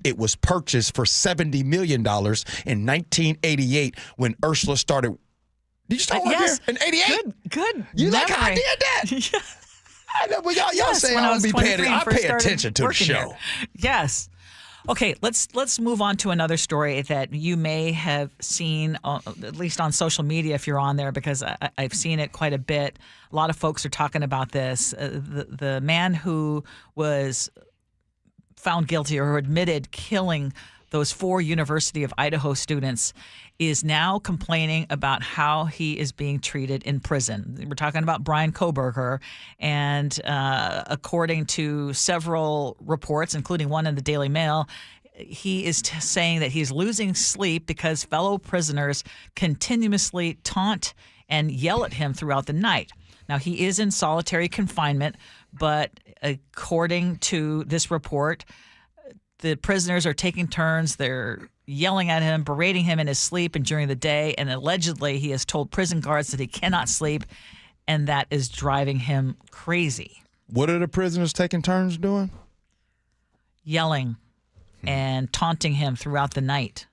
It was purchased for $70 million in 1988 when Ursula started. Did you start working here in 88? Good. You like how I did that? Yeah. I know, but y'all say I don't be paying attention. I pay attention to the show. Here. Yes. Okay, let's move on to another story that you may have seen, at least on social media if you're on there, because I've seen it quite a bit. A lot of folks are talking about this. The man who was found guilty or admitted killing those 4 University of Idaho students is now complaining about how he is being treated in prison. We're talking about Brian Koberger, and according to several reports, including one in the Daily Mail, he is saying that he's losing sleep because fellow prisoners continuously taunt and yell at him throughout the night. Now, he is in solitary confinement, but according to this report, the prisoners are taking turns. They're yelling at him, berating him in his sleep and during the day, and allegedly he has told prison guards that he cannot sleep, and that is driving him crazy. What are the prisoners taking turns doing? Yelling and taunting him throughout the night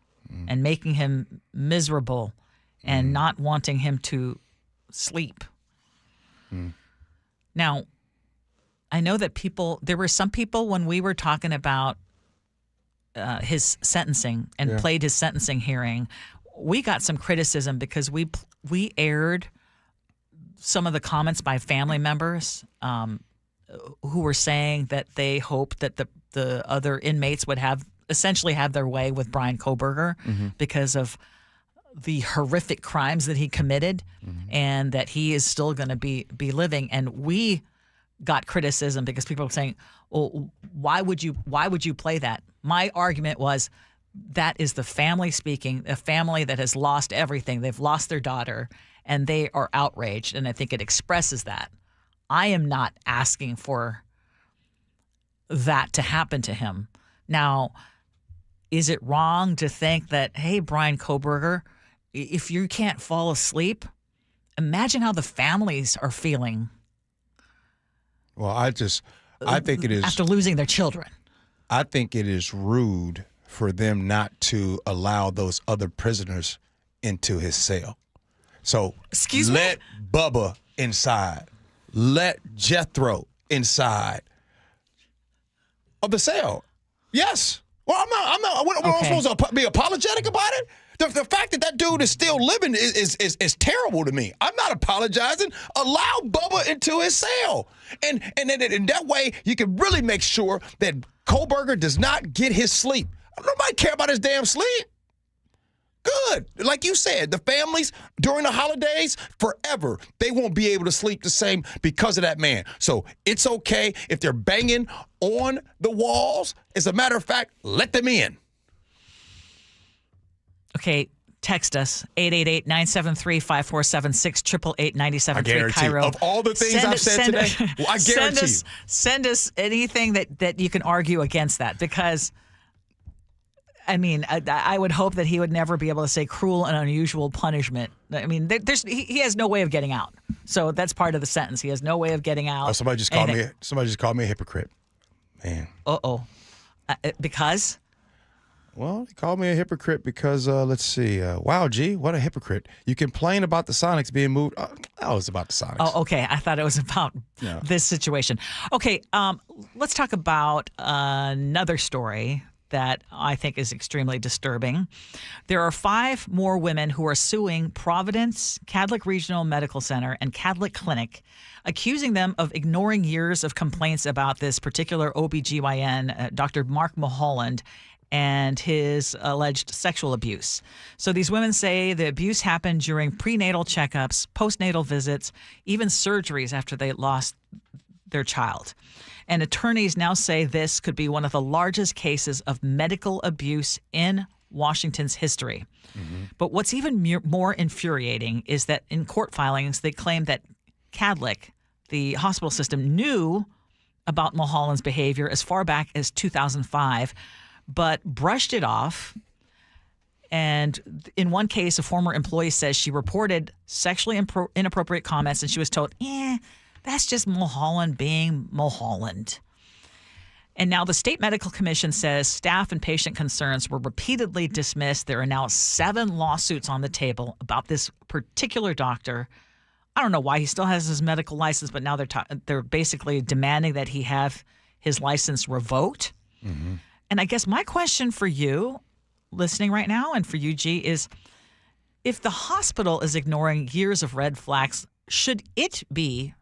and making him miserable and not wanting him to sleep. Now, I know that there were some people when we were talking about his sentencing and played his sentencing hearing, we got some criticism because we aired some of the comments by family members who were saying that they hope that the other inmates would essentially have their way with Brian Koberger because of the horrific crimes that he committed and that he is still going to be living. And we got criticism because people were saying, well, why would you play that? My argument was that is the family speaking, a family that has lost everything. They've lost their daughter, and they are outraged, and I think it expresses that. I am not asking for that to happen to him. Now, is it wrong to think that, hey, Brian Kohberger, if you can't fall asleep, imagine how the families are feeling. Well, I think it is. After losing their children. I think it is rude for them not to allow those other prisoners into his cell. So let Bubba inside. Let Jethro inside of the cell. Yes. Well, I'm not. What am I supposed to be apologetic about it? The fact that dude is still living is terrible to me. I'm not apologizing. Allow Bubba into his cell, and in that way you can really make sure that Kohberger does not get his sleep. Nobody care about his damn sleep. Good. Like you said, the families during the holidays, forever, they won't be able to sleep the same because of that man. So it's okay if they're banging on the walls. As a matter of fact, let them in. Okay, text us, 888-973-5476, 888-973-KIRO. I guarantee you. Of all the things I've said today, I guarantee you. Send us anything that you can argue against that, because I mean, I would hope that he would never be able to say cruel and unusual punishment. I mean, he has no way of getting out. So that's part of the sentence. He has no way of getting out. Oh, somebody just called me a hypocrite. Man. Uh-oh. Because? Well, he called me a hypocrite because, let's see. Wow, G, what a hypocrite. You complain about the Sonics being moved. Oh, it's about the Sonics. Oh, okay. I thought it was about this situation. Okay, let's talk about another story that I think is extremely disturbing. There are 5 more women who are suing Providence, Cadlick Regional Medical Center, and Cadlick Clinic, accusing them of ignoring years of complaints about this particular OBGYN, Dr. Mark Mulholland, and his alleged sexual abuse. So these women say the abuse happened during prenatal checkups, postnatal visits, even surgeries after they lost their child. And attorneys now say this could be one of the largest cases of medical abuse in Washington's history. Mm-hmm. But what's even more infuriating is that in court filings, they claim that Cadlick, the hospital system, knew about Mulholland's behavior as far back as 2005, but brushed it off. And in one case, a former employee says she reported sexually inappropriate comments, and she was told, that's just Mulholland being Mulholland. And now the State Medical Commission says staff and patient concerns were repeatedly dismissed. There are now 7 lawsuits on the table about this particular doctor. I don't know why he still has his medical license, but now they're basically demanding that he have his license revoked. Mm-hmm. And I guess my question for you listening right now, and for you, G, is if the hospital is ignoring years of red flags, should it be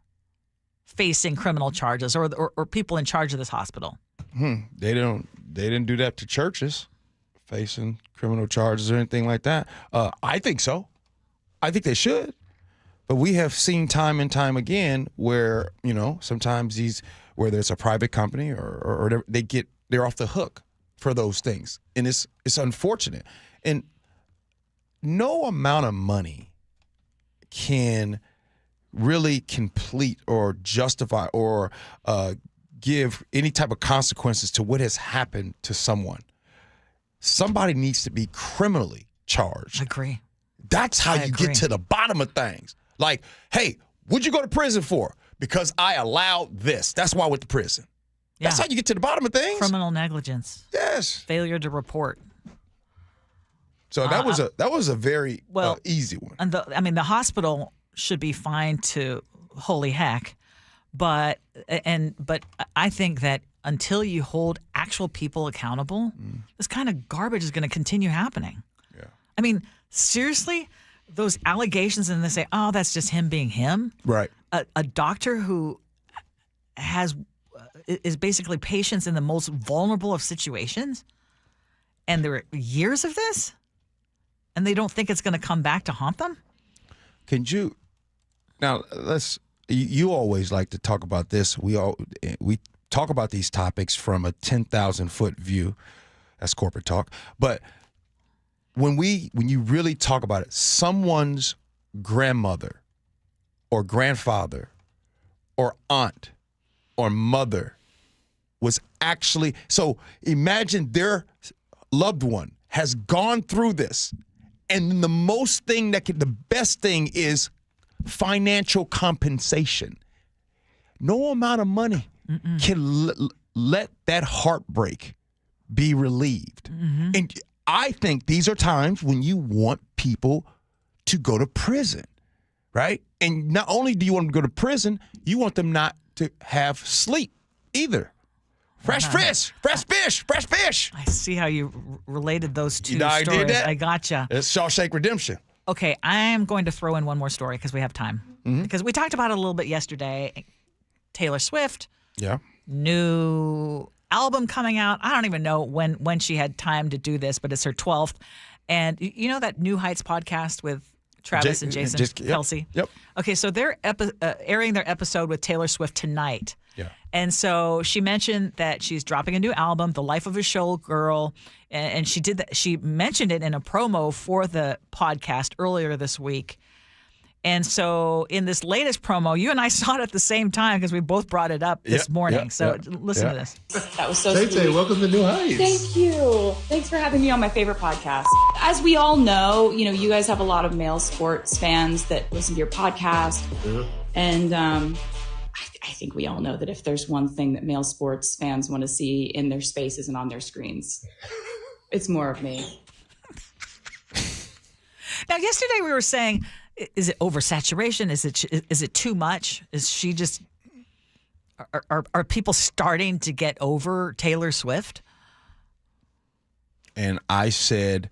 facing criminal charges, or people in charge of this hospital? They didn't do that to churches, facing criminal charges or anything like that. I think so. I think they should. But we have seen time and time again where, sometimes whether it's a private company or they're off the hook for those things. And it's unfortunate. And no amount of money can really complete or justify or give any type of consequences to what has happened to someone. Somebody needs to be criminally charged. Agree. That's how you get to the bottom of things. Like, hey, what'd you go to prison for? Because I allowed this. That's why I went to prison. That's how you get to the bottom of things. Criminal negligence. Yes. Failure to report. So that was a very easy one. And the hospital should be fined to holy heck, but I think that until you hold actual people accountable, this kind of garbage is going to continue happening. Yeah. I mean, seriously, those allegations, and they say, "Oh, that's just him being him." Right. A doctor who is basically patients in the most vulnerable of situations, and there are years of this, and they don't think it's going to come back to haunt them. Now, you always like to talk about this. We talk about these topics from a 10,000-foot view. That's corporate talk. But when you really talk about it, someone's grandmother or grandfather or aunt or mother was actually, so imagine their loved one has gone through this, and the best thing is financial compensation. No amount of money can let that heartbreak be relieved. And I think these are times when you want people to go to prison, right? And not only do you want them to go to prison, you want them not to have sleep either. Fresh fish. I see how you related those two I stories. did that? I gotcha. It's Shawshank Redemption. Okay, I am going to throw in one more story because we have time. Because we talked about it a little bit yesterday. Taylor Swift, new album coming out. I don't even know when she had time to do this, but it's her 12th. And you know that New Heights podcast with Travis and Jason Kelsey? Yep. Okay, so they're airing their episode with Taylor Swift tonight. Yeah. And so she mentioned that she's dropping a new album, The Life of a Showgirl, and she did that. She mentioned it in a promo for the podcast earlier this week. And so in this latest promo, you and I saw it at the same time because we both brought it up this morning. Listen to this. That was so sweet. Tay, welcome to New Heights. Thank you. Thanks for having me on my favorite podcast. As we all know, you guys have a lot of male sports fans that listen to your podcast. And I think we all know that if there's one thing that male sports fans want to see in their spaces and on their screens, it's more of me. Now, yesterday we were saying, is it oversaturation? Is it too much? Is she just are people starting to get over Taylor Swift? And I said,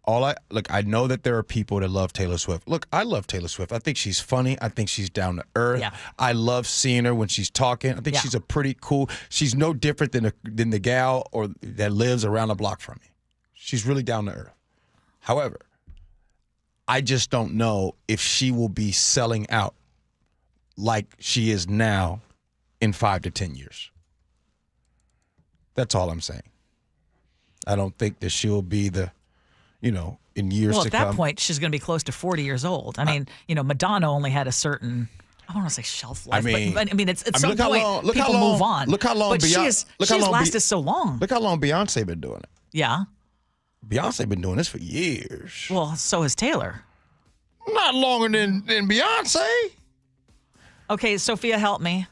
I know that there are people that love Taylor Swift. Look, I love Taylor Swift. I think she's funny. I think she's down to earth. Yeah. I love seeing her when she's talking. I think she's a pretty cool. She's no different than the gal that lives around the block from me. She's really down to earth. However, I just don't know if she will be selling out like she is now in 5 to 10 years. That's all I'm saying. I don't think that she'll be in years to come. Well, at that point, she's going to be close to 40 years old. I mean, Madonna only had a certain, I don't want to say shelf life, but it's at some point people move on. Look how long but she's lasted so long. Look how long Beyonce been doing it. Yeah. Beyonce been doing this for years. Well, so has Taylor. Not longer than Beyonce. Okay, Sophia, help me.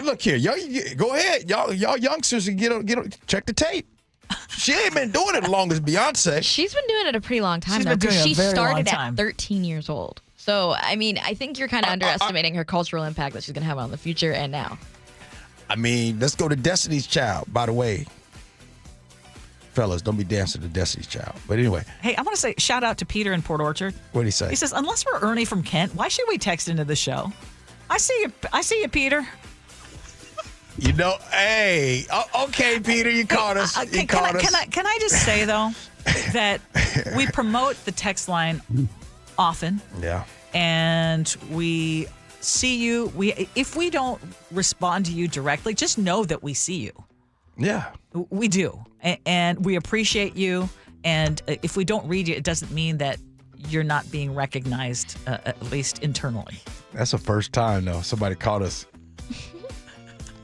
Look here, y'all, go ahead. Y'all youngsters get check the tape. She ain't been doing it as long as Beyonce. She's been doing it a pretty long time now because she started at 13 years old. So, I mean, I think you're kind of underestimating her cultural impact that she's going to have on the future and now. I mean, let's go to Destiny's Child, by the way. Fellas, don't be dancing to Destiny's Child. But anyway. Hey, I want to say shout out to Peter in Port Orchard. What did he say? He says, unless we're Ernie from Kent, why should we text into the show? I see you, Peter. Hey, okay, Peter, you caught us. Can I just say, though, that we promote the text line often. Yeah. And we see you. If we don't respond to you directly, just know that we see you. Yeah. We do. And we appreciate you. And if we don't read you, it doesn't mean that you're not being recognized, at least internally. That's the first time, though, somebody caught us.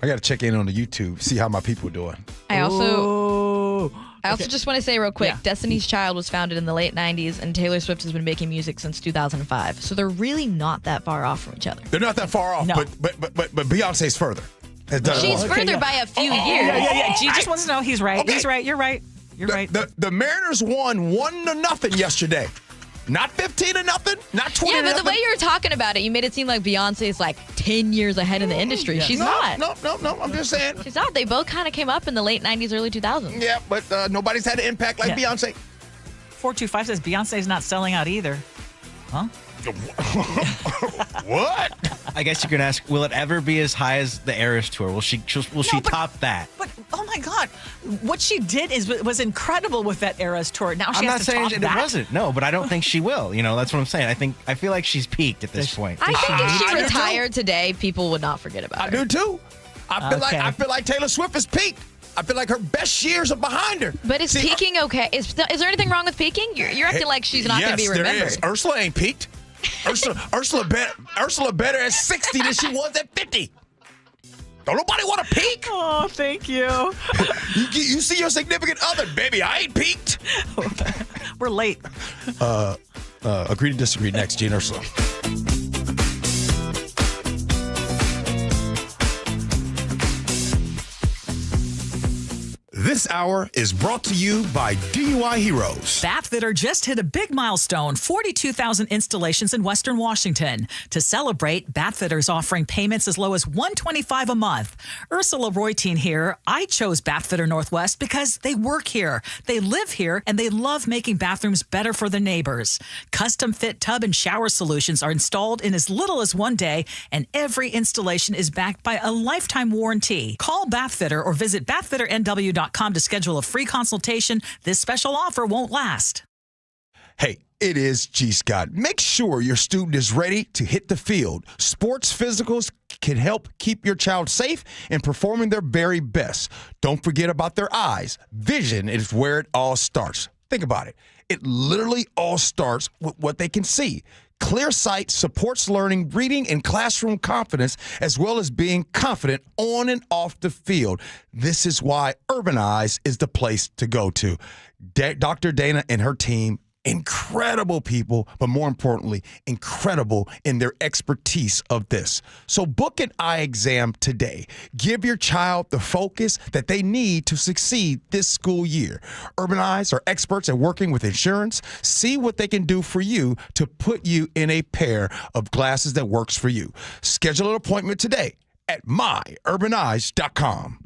I got to check in on the YouTube, see how my people are doing. I also just want to say real quick, Destiny's Child was founded in the late 90s, and Taylor Swift has been making music since 2005. So they're really not that far off from each other. They're not that far off, No. but Beyonce's further. She's further by a few years. Yeah. G just wants to know he's right. Okay. He's right. You're right. You're right. The Mariners won 1-0 yesterday. Not 15-0, not 20-0. Yeah, but the way you were talking about it, you made it seem like Beyonce is like 10 years ahead in the industry. She's not. No. I'm just saying. She's not. They both kind of came up in the late 90s, early 2000s. Yeah, but nobody's had an impact like Beyonce. 425 says Beyonce's not selling out either. Huh? What? I guess you can ask, will it ever be as high as the Eras Tour? Will she top that? But oh my God, what she did was incredible with that Eras Tour. Now she I'm has not to saying top it that. wasn't. No, but I don't think she will. That's what I'm saying. I feel like she's peaked at this point. I think if she retired today, people would not forget about her. I do too. I feel like Taylor Swift is peaked. I feel like her best years are behind her. But is peaking okay? Is there anything wrong with peaking? You're acting like she's not going to be remembered. Yes, there is. Ursula ain't peaked. Ursula better at 60 than she was at 50. Don't nobody want to peak? Oh, thank you. You see your significant other, baby. I ain't peaked. We're late. Agree to disagree next, Gee and Ursula. This hour is brought to you by DUI Heroes. Bathfitter just hit a big milestone, 42,000 installations in Western Washington. To celebrate, Bathfitter is offering payments as low as $125 a month. Ursula Reutin here. I chose Bathfitter Northwest because they work here, they live here, and they love making bathrooms better for their neighbors. Custom fit tub and shower solutions are installed in as little as 1 day, and every installation is backed by a lifetime warranty. Call Bathfitter or visit bathfitternw.com to schedule a free consultation. This special offer won't last. Hey, it is G. Scott. Make sure your student is ready to hit the field. Sports physicals can help keep your child safe and performing their very best. Don't forget about their eyes. Vision is where it all starts. Think about it. It literally all starts with what they can see. Clear sight supports learning, reading, and classroom confidence, as well as being confident on and off the field. This is why Urban Eyes is the place to go to. Dr. Dana and her team, incredible people, but more importantly, incredible in their expertise of this. So book an eye exam today. Give your child the focus that they need to succeed this school year. Urban Eyes are experts at working with insurance. See what they can do for you to put you in a pair of glasses that works for you. Schedule an appointment today at myurbaneyes.com.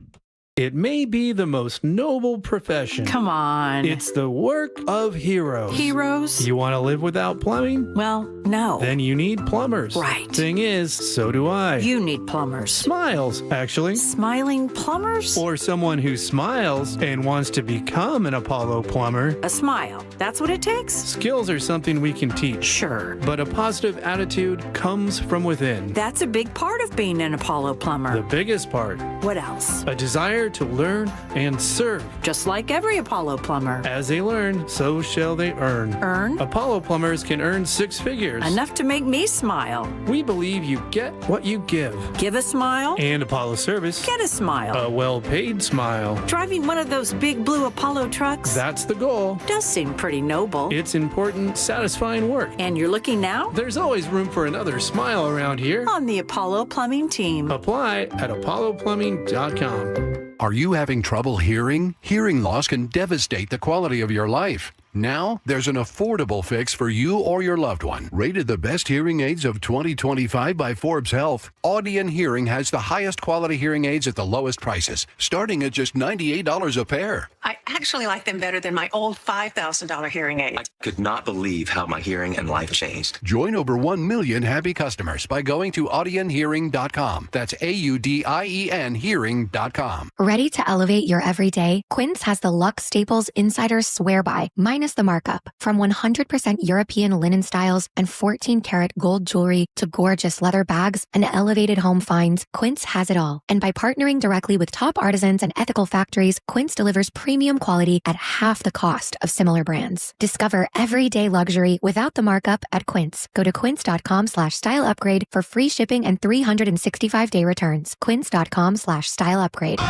It may be the most noble profession. Come on. It's the work of heroes. Heroes? You want to live without plumbing? Well, no. Then you need plumbers. Right. Thing is, so do I. You need plumbers. Smiles, actually. Smiling plumbers? Or someone who smiles and wants to become an Apollo plumber. A smile. That's what it takes? Skills are something we can teach. Sure. But a positive attitude comes from within. That's a big part of being an Apollo plumber. The biggest part. What else? A desire to learn and serve. Just like every Apollo plumber. As they learn, so shall they earn. Earn? Apollo plumbers can earn 6 figures. Enough to make me smile. We believe you get what you give. Give a smile. And Apollo service. Get a smile. A well-paid smile. Driving one of those big blue Apollo trucks. That's the goal. Does seem pretty noble. It's important, satisfying work. And you're looking now? There's always room for another smile around here. On the Apollo Plumbing team. Apply at apolloplumbing.com. Are you having trouble hearing? Hearing loss can devastate the quality of your life. Now, there's an affordable fix for you or your loved one. Rated the best hearing aids of 2025 by Forbes Health, Audion Hearing has the highest quality hearing aids at the lowest prices, starting at just $98 a pair. I actually like them better than my old $5,000 hearing aid. I could not believe how my hearing and life changed. Join over 1 million happy customers by going to audionhearing.com. That's AUDIEN hearing.com. Ready to elevate your everyday? Quince has the Luxe Staples Insider Swear By, minus the markup. From 100% European linen styles and 14-karat gold jewelry to gorgeous leather bags and elevated home finds, Quince has it all. And by partnering directly with top artisans and ethical factories, Quince delivers premium quality at half the cost of similar brands. Discover everyday luxury without the markup at Quince. Go to quince.com/style upgrade for free shipping and 365-day returns. Quince.com/style upgrade.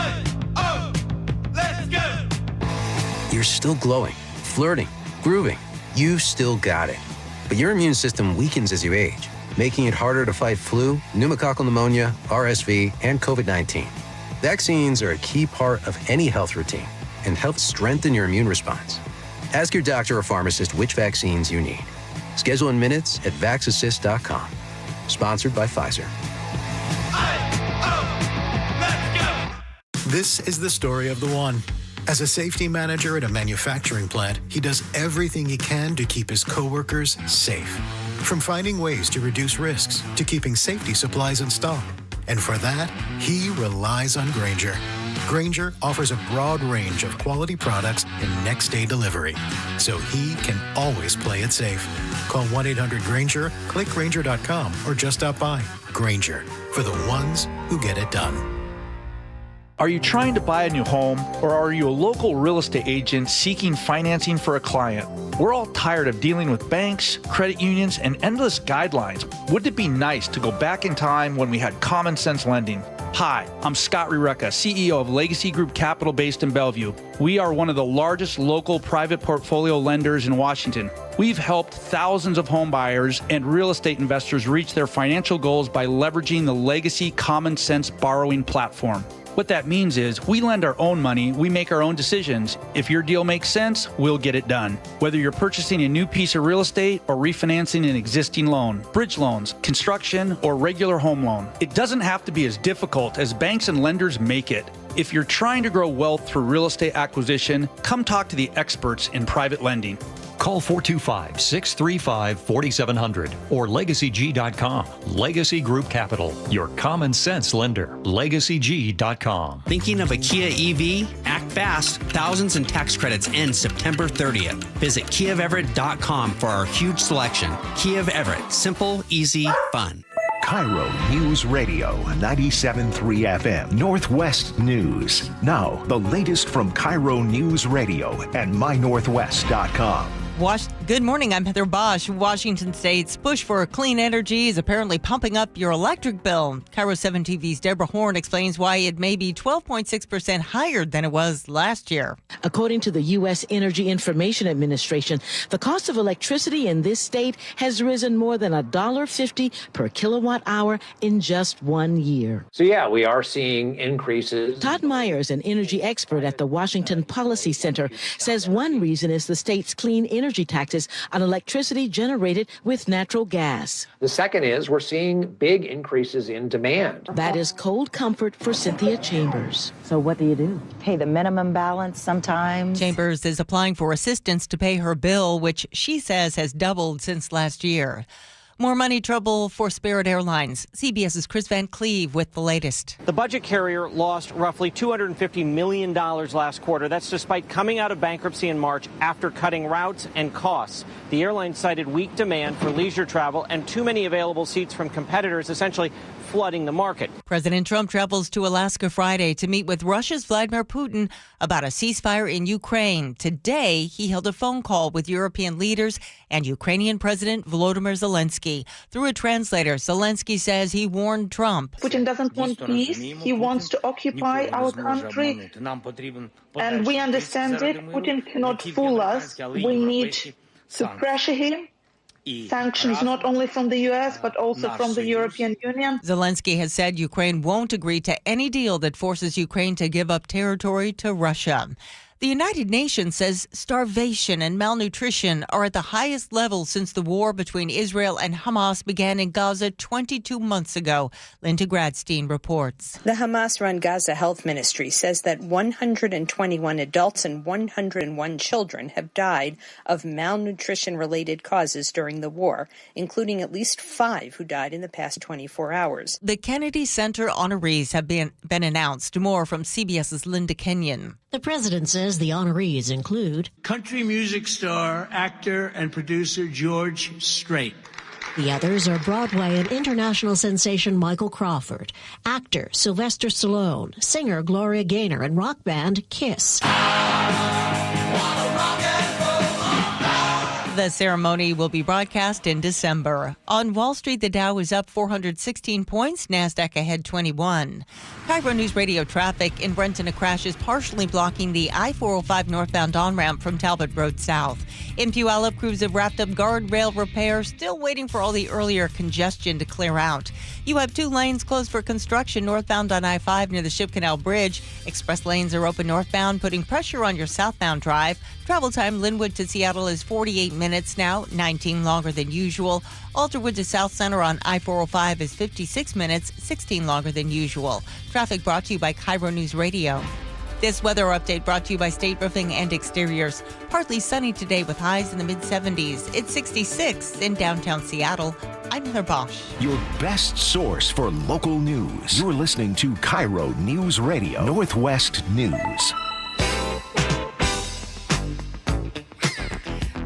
You're still glowing, flirting, grooving. You've still got it. But your immune system weakens as you age, making it harder to fight flu, pneumococcal pneumonia, RSV, and COVID-19. Vaccines are a key part of any health routine and help strengthen your immune response. Ask your doctor or pharmacist which vaccines you need. Schedule in minutes at vaxassist.com. Sponsored by Pfizer. This is the story of the one. As a safety manager at a manufacturing plant, he does everything he can to keep his coworkers safe. From finding ways to reduce risks to keeping safety supplies in stock. And for that, he relies on Grainger. Grainger offers a broad range of quality products and next-day delivery, so he can always play it safe. Call 1-800-GRAINGER, click Grainger.com, or just stop by. Grainger, for the ones who get it done. Are you trying to buy a new home, or are you a local real estate agent seeking financing for a client? We're all tired of dealing with banks, credit unions, and endless guidelines. Wouldn't it be nice to go back in time when we had common sense lending? Hi, I'm Scott Reutin, CEO of Legacy Group Capital based in Bellevue. We are one of the largest local private portfolio lenders in Washington. We've helped thousands of home buyers and real estate investors reach their financial goals by leveraging the Legacy Common Sense borrowing platform. What that means is we lend our own money, we make our own decisions. If your deal makes sense, we'll get it done. Whether you're purchasing a new piece of real estate or refinancing an existing loan, bridge loans, construction, or regular home loan, it doesn't have to be as difficult as banks and lenders make it. If you're trying to grow wealth through real estate acquisition, come talk to the experts in private lending. Call 425-635-4700 or LegacyG.com. Legacy Group Capital, your common sense lender. LegacyG.com. Thinking of a Kia EV? Act fast. Thousands in tax credits end September 30th. Visit KiaofEverett.com for our huge selection. Kia of Everett. Simple, easy, fun. KIRO News Radio 97.3 FM Northwest News. Now, the latest from KIRO News Radio and mynorthwest.com. Good morning, I'm Heather Bosch. Washington State's push for clean energy is apparently pumping up your electric bill. KIRO 7 TV's Deborah Horn explains why it may be 12.6% higher than it was last year. According to the U.S. Energy Information Administration, the cost of electricity in this state has risen more than $1.50 per kilowatt hour in just 1 year. So, yeah, we are seeing increases. Todd Myers, an energy expert at the Washington Policy Center, says one reason is the state's clean energy taxes on electricity generated with natural gas. The second is we're seeing big increases in demand. That is cold comfort for Cynthia Chambers. So what do? Pay the minimum balance sometimes? Chambers is applying for assistance to pay her bill, which she says has doubled since last year. More money trouble for Spirit Airlines. CBS's Chris Van Cleve with the latest. The budget carrier lost roughly $250 million last quarter. That's despite coming out of bankruptcy in March after cutting routes and costs. The airline cited weak demand for leisure travel and too many available seats from competitors, essentially flooding the market. President Trump travels to Alaska Friday to meet with Russia's Vladimir Putin about a ceasefire in Ukraine. Today, he held a phone call with European leaders and Ukrainian President Volodymyr Zelensky. Through a translator, Zelensky says he warned Trump. Putin doesn't want peace. He wants to occupy our country. And we understand it. Putin cannot fool us. We need to pressure him. Sanctions not only from the U.S., but also from the European Union. Zelensky has said Ukraine won't agree to any deal that forces Ukraine to give up territory to Russia. The United Nations says starvation and malnutrition are at the highest level since the war between Israel and Hamas began in Gaza 22 months ago. Linda Gradstein reports. The Hamas-run Gaza Health Ministry says that 121 adults and 101 children have died of malnutrition-related causes during the war, including at least 5 who died in the past 24 hours. The Kennedy Center honorees have been announced. More from CBS's Linda Kenyon. The president says the honorees include country music star, actor, and producer George Strait. The others are Broadway and international sensation Michael Crawford, actor Sylvester Stallone, singer Gloria Gaynor, and rock band Kiss. The ceremony will be broadcast in December. On Wall Street, the Dow is up 416 points, NASDAQ ahead 21. KIRO News Radio traffic in Brenton, a crash is partially blocking the I-405 northbound on-ramp from Talbot Road South. In Puyallup, crews have wrapped up guardrail repair, still waiting for all the earlier congestion to clear out. You have 2 lanes closed for construction northbound on I-5 near the Ship Canal Bridge. Express lanes are open northbound, putting pressure on your southbound drive. Travel time Linwood to Seattle is 48 minutes now, 19 longer than usual. Alderwood to South Center on I-405 is 56 minutes, 16 longer than usual. Traffic brought to you by KIRO News Radio. This weather update brought to you by State Roofing and Exteriors. Partly sunny today with highs in the mid-70s. It's 66 in downtown Seattle. I'm Heather Bosch. Your best source for local news. You're listening to KIRO News Radio, Northwest News.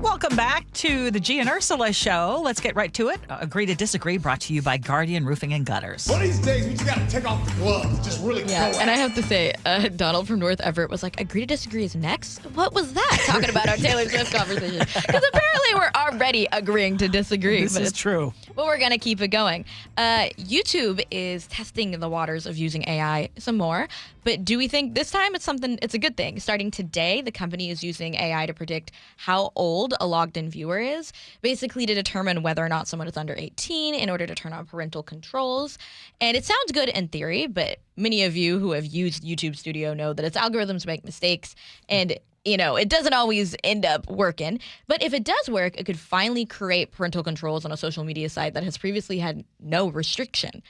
Welcome back to the Gee and Ursula Show. Let's get right to it. Agree to Disagree, brought to you by Guardian Roofing and Gutters. One of these days, we just got to take off the gloves. Just really go and I have to say, Donald from North Everett was like, agree to disagree is next? What was that? Talking about our Taylor Swift conversation. Because apparently we're already agreeing to disagree. This is true. But we're going to keep it going. YouTube is testing the waters of using AI some more. But do we think this time it's a good thing? Starting today, the company is using AI to predict how old a logged-in viewer is, basically to determine whether or not someone is under 18 in order to turn on parental controls. And it sounds good in theory, but many of you who have used YouTube Studio know that its algorithms make mistakes and it doesn't always end up working. But if it does work, it could finally create parental controls on a social media site that has previously had no restriction.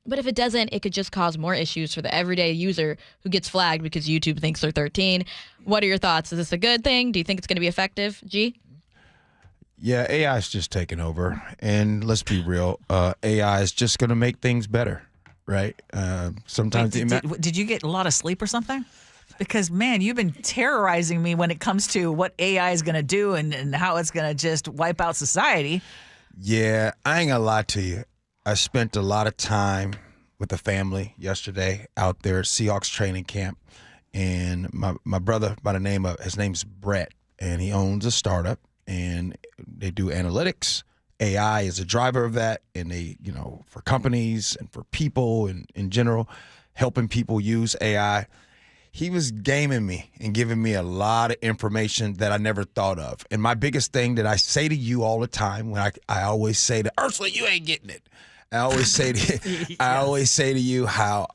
But if it doesn't, it could just cause more issues for the everyday user who gets flagged because YouTube thinks they're 13. What are your thoughts? Is this a good thing? Do you think it's going to be effective, G? Yeah, AI is just taking over. And let's be real, AI is just going to make things better, right? Sometimes did you get a lot of sleep or something? Because, man, you've been terrorizing me when it comes to what AI is going to do and how it's going to just wipe out society. Yeah, I ain't going to lie to you. I spent a lot of time with the family yesterday out there at Seahawks training camp. And my brother, by the name of, his name's Brett, and he owns a startup, and they do analytics. AI is a driver of that, and they, for companies and for people and in general, helping people use AI. He was gaming me and giving me a lot of information that I never thought of. And my biggest thing that I say to you all the time, when I always say to Ursula, you ain't getting it. I always say to you how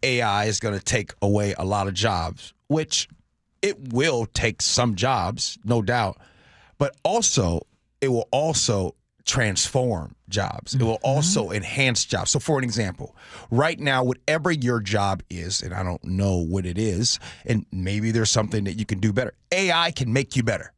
AI is going to take away a lot of jobs, which it will take some jobs, no doubt, but also it will also transform jobs. It will also enhance jobs. So for an example, right now, whatever your job is, and I don't know what it is, and maybe there's something that you can do better. AI can make you better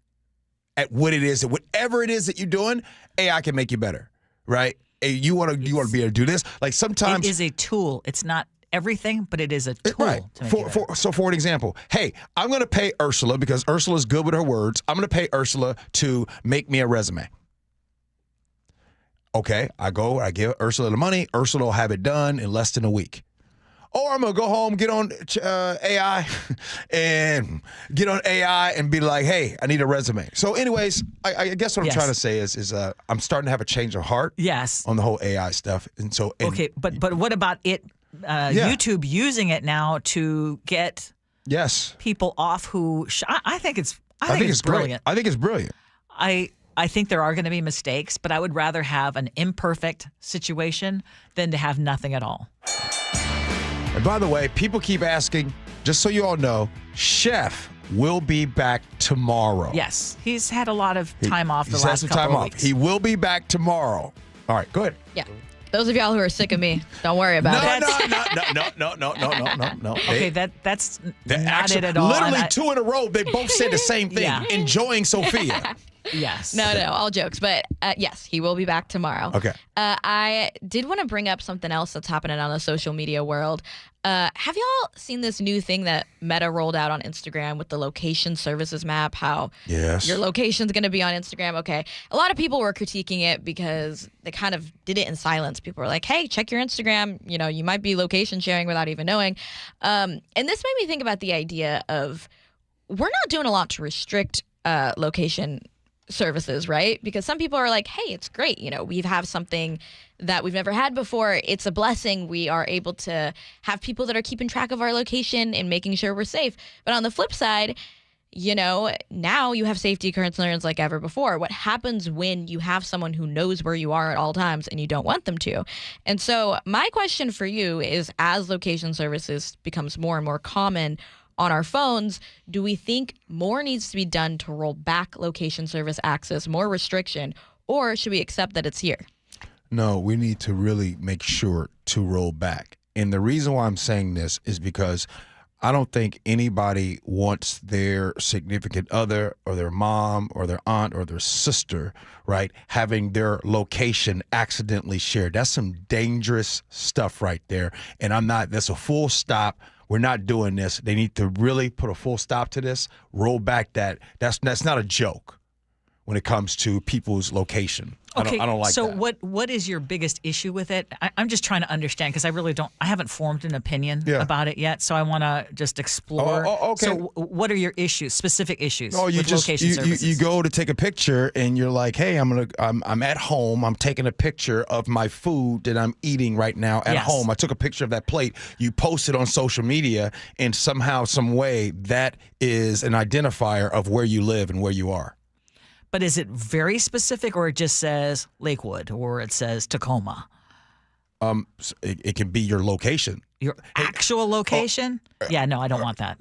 at what it is, and whatever it is that you're doing, AI can make you better, right? You want to be able to do this. Like sometimes it is a tool. It's not everything, but it is a tool. Right. So for an example, hey, I'm going to pay Ursula because Ursula's good with her words. I'm going to pay Ursula to make me a resume. Okay, I give Ursula the money. Ursula will have it done in less than a week. Or I'm going to go home, get on AI, and be like, hey, I need a resume. So anyways, I guess what I'm trying to say is I'm starting to have a change of heart on the whole AI stuff. And so okay, but what about it? YouTube using it now to get people off who I think it's brilliant. I think it's brilliant. I think there are going to be mistakes, but I would rather have an imperfect situation than to have nothing at all. And by the way, people keep asking, just so you all know, Chef will be back tomorrow. Yes. He's had a lot of time off the last couple of weeks. He will be back tomorrow. All right, go ahead. Yeah. Those of y'all who are sick of me, don't worry about it. No. Okay, that's not it at all. Literally two in a row, they both said the same thing. Yeah. Enjoying Sophia. Yes. No, all jokes. But yes, he will be back tomorrow. Okay. I did want to bring up something else that's happening on the social media world. Have y'all seen this new thing that Meta rolled out on Instagram with the location services map? How your location's going to be on Instagram? Okay. A lot of people were critiquing it because they kind of did it in silence. People were like, hey, check your Instagram. You might be location sharing without even knowing. And this made me think about the idea of we're not doing a lot to restrict location services, right? Because some people are like, hey, it's great. We have something that we've never had before. It's a blessing. We are able to have people that are keeping track of our location and making sure we're safe. But on the flip side, now you have safety concerns like ever before. What happens when you have someone who knows where you are at all times and you don't want them to? And so my question for you is, as location services becomes more and more common on our phones, do we think more needs to be done to roll back location service access, more restriction, or should we accept that it's here? No, we need to really make sure to roll back. And the reason why I'm saying this is because I don't think anybody wants their significant other or their mom or their aunt or their sister, right, having their location accidentally shared. That's some dangerous stuff right there. And that's a full stop. We're not doing this. They need to really put a full stop to this, roll back that. That's not a joke. when it comes to people's location. Okay, I don't like so that. what is your biggest issue with it? I'm just trying to understand because I haven't formed an opinion about it yet, so I want to just explore. Okay. So what are your issues, specific issues Oh, with location services? You go to take a picture and you're like, hey, I'm at home. I'm taking a picture of my food that I'm eating right now at home. I took a picture of that plate. You post it on social media, and somehow, some way, that is an identifier of where you live and where you are. But is it very specific, or it just says Lakewood, or it says Tacoma? It can be your location. Your actual location? Yeah, no, I don't want that.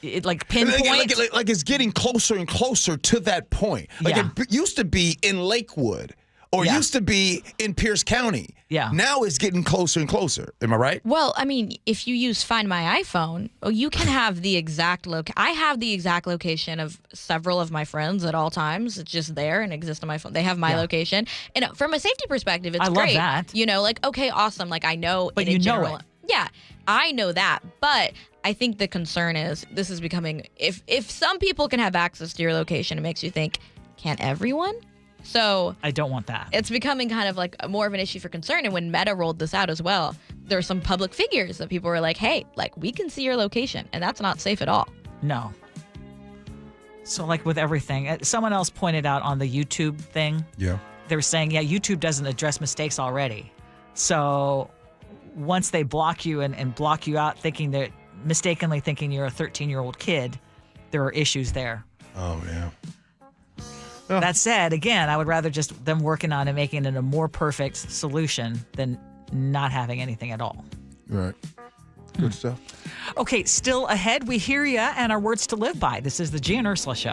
It, like pinpoint? Like it's getting closer and closer to that point. Like it used to be in Lakewood, or used to be in Pierce County. Yeah. Now it's getting closer and closer. Am I right? Well, I mean, if you use Find My iPhone, you can have the exact I have the exact location of several of my friends at all times. It's just there and exists on my phone. They have my location. And from a safety perspective, it's great. I love that. You know, like, okay, awesome. Like, I know. But you know it. Yeah, I know that. But I think the concern is this is becoming, if some people can have access to your location, it makes you think, can't everyone? So I don't want that. It's becoming kind of like more of an issue for concern. And when Meta rolled this out as well, there are some public figures that people were like, hey, like, we can see your location. And that's not safe at all. No. So like with everything, someone else pointed out on the YouTube thing. Yeah. They were saying, YouTube doesn't address mistakes already. So once they block you and block you out mistakenly thinking you're a 13-year-old kid, there are issues there. Oh, yeah. That said, again, I would rather just them working on it, making it a more perfect solution than not having anything at all. Right. Good stuff. Okay, still ahead, we hear ya and our words to live by. This is the Gee and Ursula Show.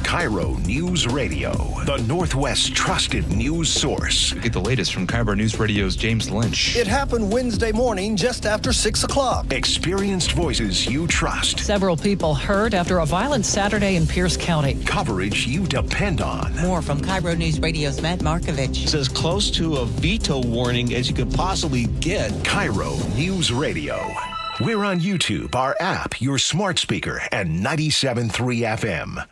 KIRO Newsradio, the Northwest's trusted news source. Get the latest from KIRO Newsradio's James Lynch. It happened Wednesday morning just after 6 o'clock. Experienced voices you trust. Several people hurt after a violent Saturday in Pierce County. Coverage you depend on. More from KIRO Newsradio's Matt Markovich. It's as close to a veto warning as you could possibly get. KIRO Newsradio. We're on YouTube, our app, your smart speaker, and 97.3 FM.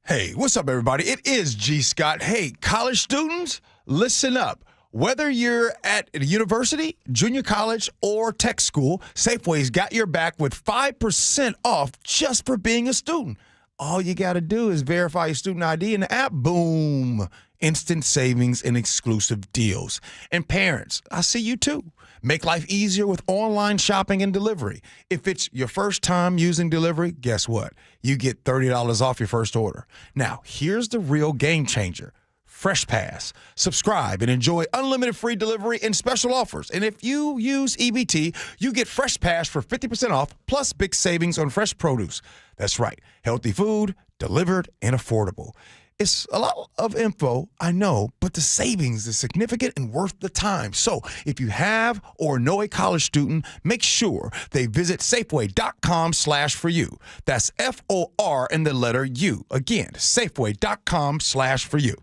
Hey, what's up, everybody? It is G. Scott. Hey, college students, listen up. Whether you're at a university, junior college, or tech school, Safeway's got your back with 5% off just for being a student. All you got to do is verify your student ID in the app. Boom. Instant savings and exclusive deals. And parents, I see you too. Make life easier with online shopping and delivery. If it's your first time using delivery, guess what? You get $30 off your first order. Now, here's the real game changer. Fresh Pass. Subscribe and enjoy unlimited free delivery and special offers. And if you use EBT, you get Fresh Pass for 50% off plus big savings on fresh produce. That's right. Healthy food, delivered, and affordable. It's a lot of info, I know, but the savings is significant and worth the time. So if you have or know a college student, make sure they visit Safeway.com/for-you. That's FOR and the letter U. Again, Safeway.com/for-you.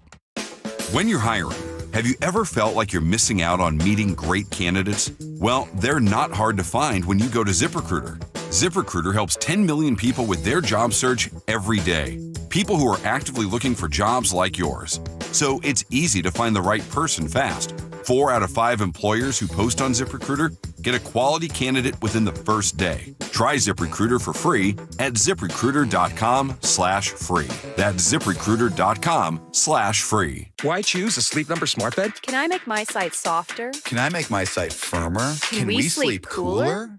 When you're hiring, have you ever felt like you're missing out on meeting great candidates? Well, they're not hard to find when you go to ZipRecruiter. ZipRecruiter helps 10 million people with their job search every day. People who are actively looking for jobs like yours. So it's easy to find the right person fast. 4 out of 5 employers who post on ZipRecruiter get a quality candidate within the first day. Try ZipRecruiter for free at ZipRecruiter.com/free. That's ZipRecruiter.com/free. Why choose a Sleep Number smart bed? Can I make my site softer? Can I make my site firmer? Can we sleep cooler?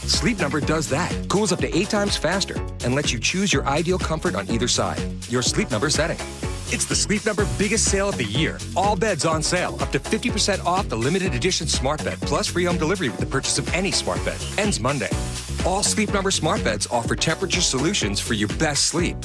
Sleep Number does that. Cools up to 8 times faster and lets you choose your ideal comfort on either side. Your Sleep Number setting. It's the Sleep Number biggest sale of the year. All beds on sale. Up to 50% off the limited edition smart bed, plus free home delivery with the purchase of any smart bed. Ends Monday. All Sleep Number smart beds offer temperature solutions for your best sleep.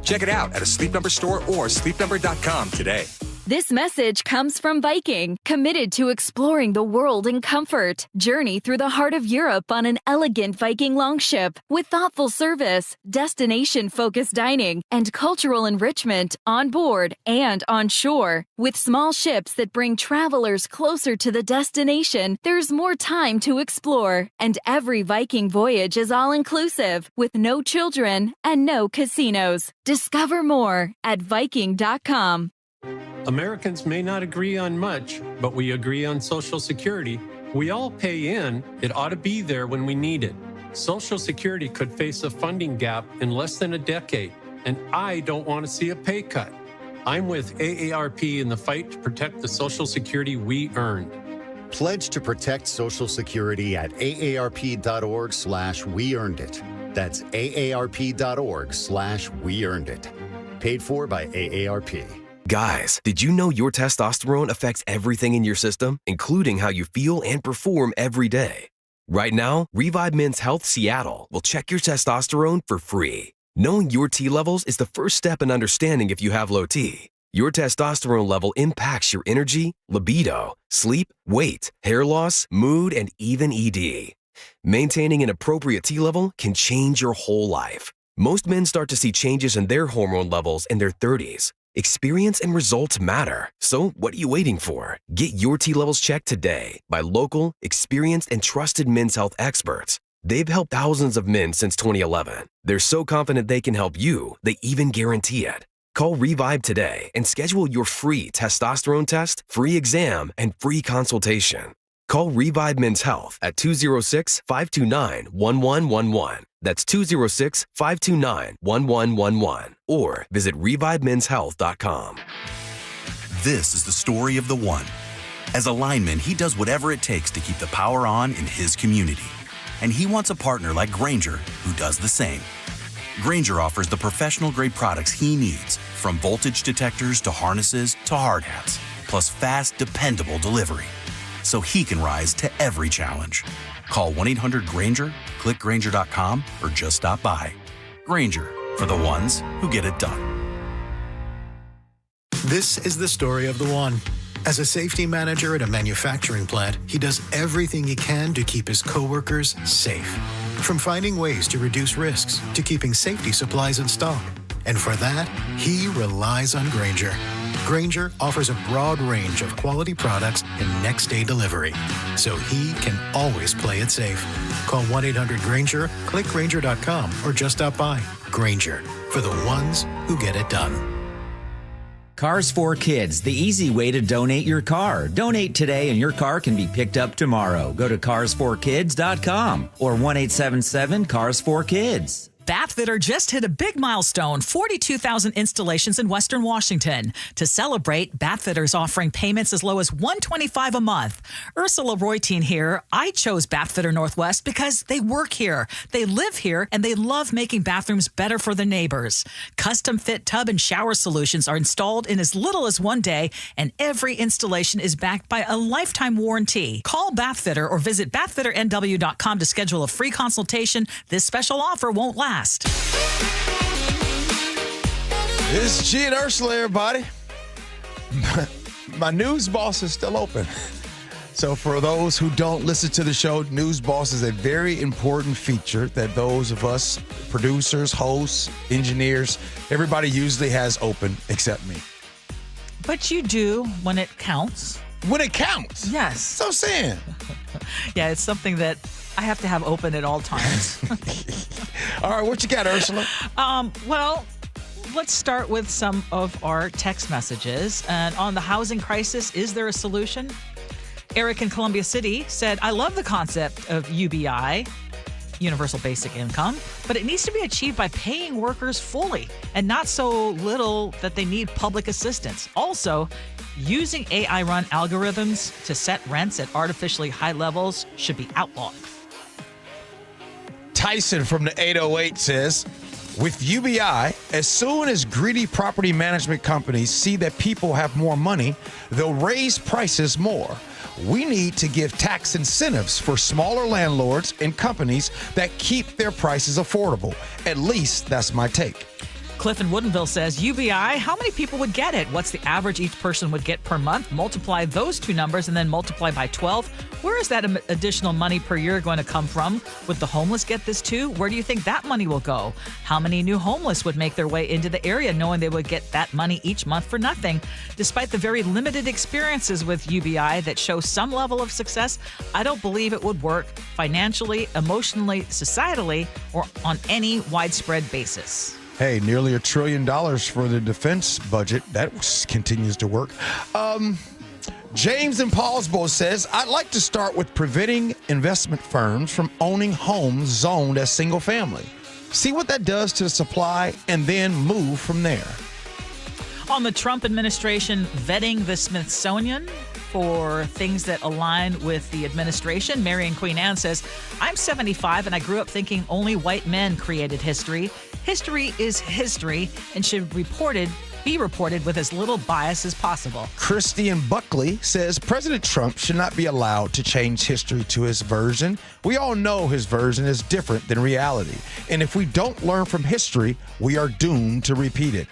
Check it out at a Sleep Number store or sleepnumber.com today. This message comes from Viking, committed to exploring the world in comfort. Journey through the heart of Europe on an elegant Viking longship with thoughtful service, destination-focused dining, and cultural enrichment on board and on shore. With small ships that bring travelers closer to the destination, there's more time to explore. And every Viking voyage is all-inclusive, with no children and no casinos. Discover more at Viking.com. Americans may not agree on much, but we agree on Social Security. We all pay in. It ought to be there when we need it. Social Security could face a funding gap in less than a decade, and I don't want to see a pay cut. I'm with AARP in the fight to protect the Social Security we earned. Pledge to protect Social Security at aarp.org/weearnedit. That's aarp.org/weearnedit. Paid for by AARP. Guys, did you know your testosterone affects everything in your system, including how you feel and perform every day? Right now, Revive Men's Health Seattle will check your testosterone for free. Knowing your T levels is the first step in understanding if you have low T. Your testosterone level impacts your energy, libido, sleep, weight, hair loss, mood, and even ED. Maintaining an appropriate T level can change your whole life. Most men start to see changes in their hormone levels in their 30s. Experience and results matter. So what are you waiting for? Get your T levels checked today by local, experienced, and trusted men's health experts. They've helped thousands of men since 2011. They're so confident they can help you, they even guarantee it. Call Revive today and schedule your free testosterone test, free exam, and free consultation. Call Revive Men's Health at 206-529-1111. That's 206-529-1111. Or visit revivemenshealth.com. This is the story of the one. As a lineman, he does whatever it takes to keep the power on in his community. And he wants a partner like Grainger who does the same. Grainger offers the professional-grade products he needs, from voltage detectors to harnesses to hard hats, plus fast, dependable delivery, so he can rise to every challenge. Call 1-800-GRAINGER, click Grainger.com, or just stop by. Grainger, for the ones who get it done. This is the story of the one. As a safety manager at a manufacturing plant, he does everything he can to keep his coworkers safe. From finding ways to reduce risks to keeping safety supplies in stock. And for that, he relies on Grainger. Grainger offers a broad range of quality products and next-day delivery, so he can always play it safe. Call 1-800-GRAINGER, click Grainger.com, or just stop by. Grainger, for the ones who get it done. Cars for Kids, the easy way to donate your car. Donate today and your car can be picked up tomorrow. Go to carsforkids.com or 1-877-CARS4KIDS. Bathfitter just hit a big milestone, 42,000 installations in Western Washington. To celebrate, Bathfitter's offering payments as low as $125 a month. Ursula Reutin here. I chose Bathfitter Northwest because they work here, they live here, and they love making bathrooms better for their neighbors. Custom fit tub and shower solutions are installed in as little as 1 day, and every installation is backed by a lifetime warranty. Call Bathfitter or visit bathfitternw.com to schedule a free consultation. This special offer won't last. It's Gee and Ursula, everybody. My news boss is still open. So for those who don't listen to the show, News Boss is a very important feature that those of us, producers, hosts, engineers, everybody usually has open except me. But you do when it counts. When it counts? Yes. So I'm saying. Yeah, it's something that I have to have open at all times. All right, what you got, Ursula? Well, let's start with some of our text messages. And on the housing crisis, is there a solution? Eric in Columbia City said, I love the concept of UBI, Universal Basic Income, but it needs to be achieved by paying workers fully and not so little that they need public assistance. Also, using AI-run algorithms to set rents at artificially high levels should be outlawed. Tyson from the 808 says, with UBI, as soon as greedy property management companies see that people have more money, they'll raise prices more. We need to give tax incentives for smaller landlords and companies that keep their prices affordable. At least that's my take. Cliff in Woodinville says, UBI, how many people would get it? What's the average each person would get per month? Multiply those two numbers and then multiply by 12. Where is that additional money per year going to come from? Would the homeless get this too? Where do you think that money will go? How many new homeless would make their way into the area knowing they would get that money each month for nothing? Despite the very limited experiences with UBI that show some level of success, I don't believe it would work financially, emotionally, societally, or on any widespread basis. Hey, nearly $1 trillion for the defense budget. That continues to work. James in Paulsbo says, I'd like to start with preventing investment firms from owning homes zoned as single family. See what that does to the supply and then move from there. On the Trump administration vetting the Smithsonian for things that align with the administration, Mary and Queen Anne says, I'm 75 and I grew up thinking only white men created history. History is history and should be reported with as little bias as possible. Christian Buckley says President Trump should not be allowed to change history to his version. We all know his version is different than reality. And if we don't learn from history, we are doomed to repeat it.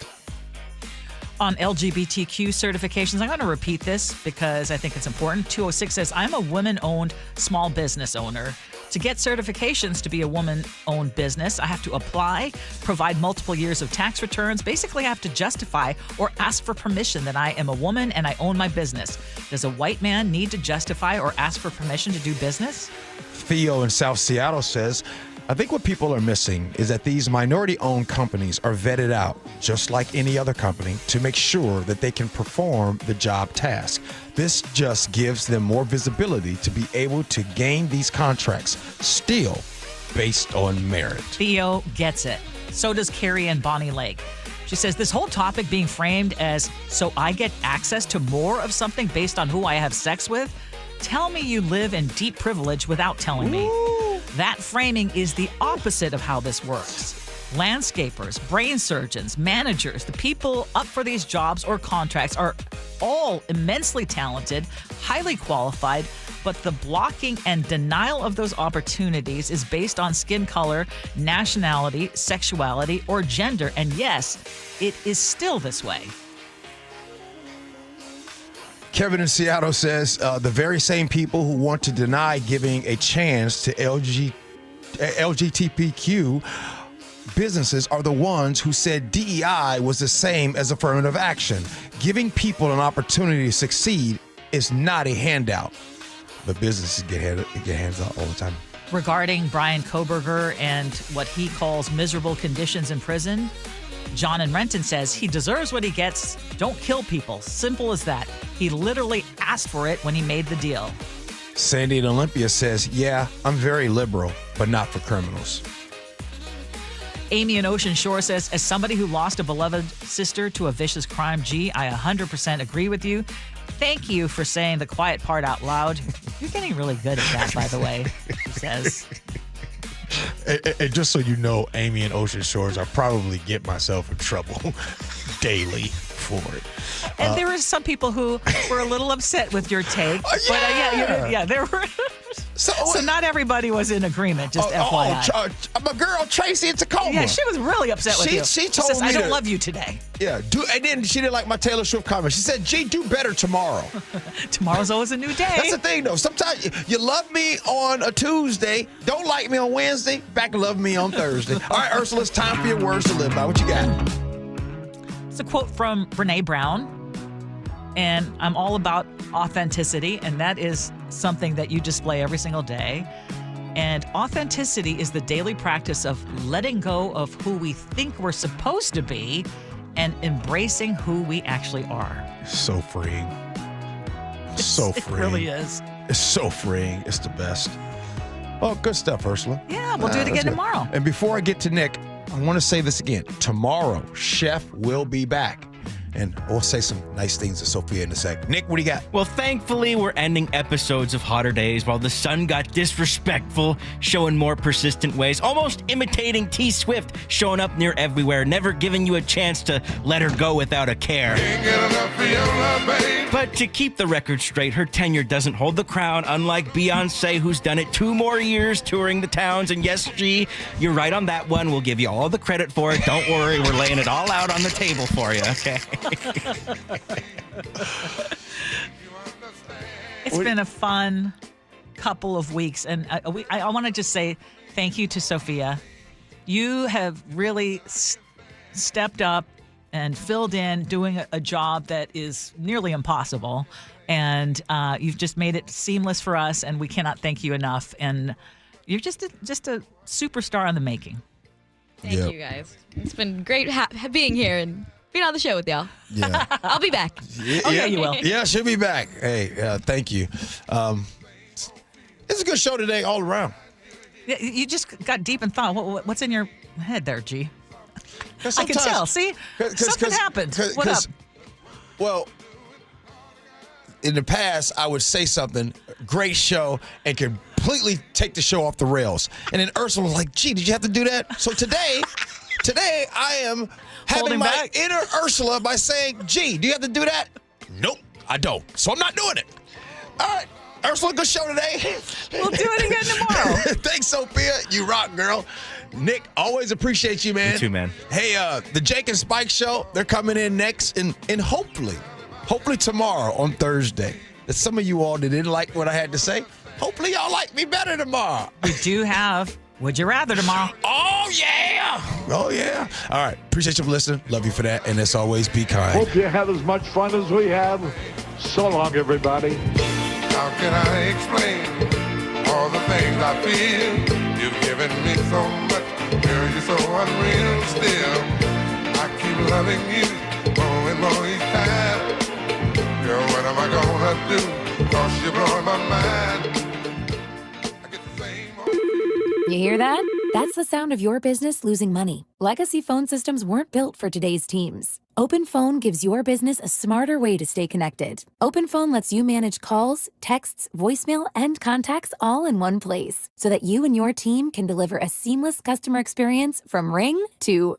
On LGBTQ certifications, I'm going to repeat this because I think it's important. 206 says, I'm a woman-owned small business owner. To get certifications to be a woman-owned business, I have to apply, provide multiple years of tax returns, basically have to justify or ask for permission that I am a woman and I own my business. Does a white man need to justify or ask for permission to do business? Theo in South Seattle says, I think what people are missing is that these minority-owned companies are vetted out, just like any other company, to make sure that they can perform the job task. This just gives them more visibility to be able to gain these contracts, still based on merit. Theo gets it. So does Carrie and Bonnie Lake. She says, this whole topic being framed as, so I get access to more of something based on who I have sex with? Tell me you live in deep privilege without telling me. That framing is the opposite of how this works. Landscapers, brain surgeons, managers, the people up for these jobs or contracts are all immensely talented, highly qualified, but the blocking and denial of those opportunities is based on skin color, nationality, sexuality, or gender. And yes, it is still this way. Kevin in Seattle says the very same people who want to deny giving a chance to LGBTQ businesses are the ones who said DEI was the same as affirmative action. Giving people an opportunity to succeed is not a handout. But businesses get hands out all the time. Regarding Brian Koberger and what he calls miserable conditions in prison, John in Renton says he deserves what he gets. Don't kill people. Simple as that. He literally asked for it when he made the deal. Sandy in Olympia says, yeah, I'm very liberal, but not for criminals. Amy in Ocean Shore says, as somebody who lost a beloved sister to a vicious crime, Gee, I 100% agree with you. Thank you for saying the quiet part out loud. You're getting really good at that, by the way, she says. And just so you know, Amy and Ocean Shores, I probably get myself in trouble daily for it. And there were some people who were a little upset with your take. But there were. So not everybody was in agreement, just FYI. My girl, Tracy in Tacoma. Yeah, she was really upset with you. She told me I don't love you today. Yeah, and then she didn't like my Taylor Swift comment. She said, Gee, do better tomorrow. Tomorrow's always a new day. That's the thing, though. Sometimes you love me on a Tuesday, don't like me on Wednesday, back and love me on Thursday. All right, Ursula, it's time for your words to live by. What you got? It's a quote from Brene Brown, and I'm all about authenticity, and that is something that you display every single day. And authenticity is the daily practice of letting go of who we think we're supposed to be and embracing who we actually are. So freeing. So freeing. It really is. It's so freeing. It's the best. Oh, good stuff, Ursula. Yeah, we'll do it again tomorrow. And before I get to Nick, I want to say this again. Tomorrow, Chef will be back. and we'll say some nice things to Sophia in a sec. Nick, what do you got? Well, thankfully, we're ending episodes of Hotter Days while the sun got disrespectful, showing more persistent ways, almost imitating T Swift, showing up near everywhere, never giving you a chance to let her go without a care. But to keep the record straight, her tenure doesn't hold the crown, unlike Beyonce, who's done it 2 more years touring the towns. And yes, G, you're right on that one. We'll give you all the credit for it. Don't worry, we're laying it all out on the table for you, okay? It's been a fun couple of weeks, and I want to just say thank you to Sophia. You have really stepped up and filled in, doing a job that is nearly impossible, and you've just made it seamless for us, and we cannot thank you enough. And you're just a superstar in the making. Thank you, guys. It's been great being here and being on the show with y'all. Yeah. I'll be back. Yeah, you will. Yeah, she'll be back. Hey, thank you. It's a good show today all around. You just got deep in thought. What's in your head there, G? I can tell. See? Something happened. What up? Well, in the past, I would say something, great show, and completely take the show off the rails. And then Ursula was like, gee, did you have to do that? So today I am having my inner Ursula by saying, gee, do you have to do that? Nope, I don't. So I'm not doing it. All right. Ursula, good show today. We'll do it again tomorrow. Thanks, Sophia. You rock, girl. Nick, always appreciate you, man. You too, man. Hey, the Jake and Spike show, they're coming in next, and hopefully tomorrow on Thursday. There's some of you all that didn't like what I had to say. Hopefully y'all like me better tomorrow. We do have Would You Rather tomorrow. Oh, yeah. Oh, yeah. All right. Appreciate you for listening. Love you for that. And as always, be kind. Hope you had as much fun as we have. So long, everybody. How can I explain all the things I feel? You've given me so much, girl, you're so unreal still. I keep loving you more and more each time. Girl, what am I gonna do? 'Cause you're blowing my mind. You hear that? That's the sound of your business losing money. Legacy phone systems weren't built for today's teams. OpenPhone gives your business a smarter way to stay connected. OpenPhone lets you manage calls, texts, voicemail, and contacts all in one place so that you and your team can deliver a seamless customer experience from ring to...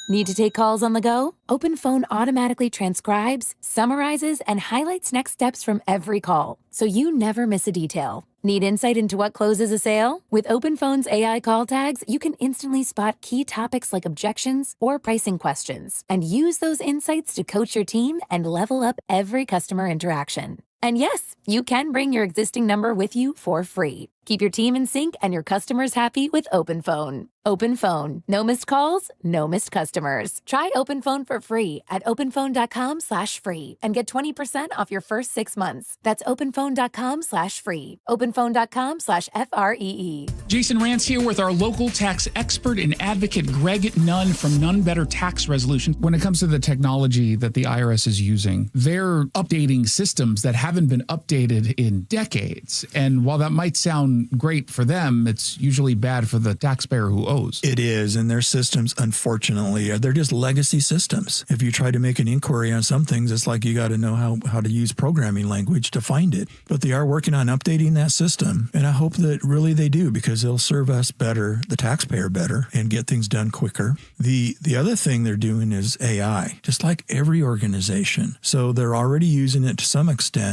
Need to take calls on the go? OpenPhone automatically transcribes, summarizes, and highlights next steps from every call, so you never miss a detail. Need insight into what closes a sale? With OpenPhone's AI call tags, you can instantly spot key topics like objections or pricing questions, and use those insights to coach your team and level up every customer interaction. And yes, you can bring your existing number with you for free. Keep your team in sync and your customers happy with OpenPhone. OpenPhone. No missed calls, no missed customers. Try OpenPhone for free at openphone.com/free and get 20% off your first 6 months. That's openphone.com/free. openphone.com/FREE. Jason Rance here with our local tax expert and advocate, Greg Nunn from None Better Tax Resolution. When it comes to the technology that the IRS is using, they're updating systems that haven't been updated in decades. And while that might sound great for them, it's usually bad for the taxpayer who owes. It is, and their systems, unfortunately, they're just legacy systems. If you try to make an inquiry on some things, it's like you got to know how to use programming language to find it. But they are working on updating that system, and I hope that really they do, because they'll serve us better, the taxpayer better, and get things done quicker. The other thing they're doing is AI, just like every organization. So they're already using it to some extent.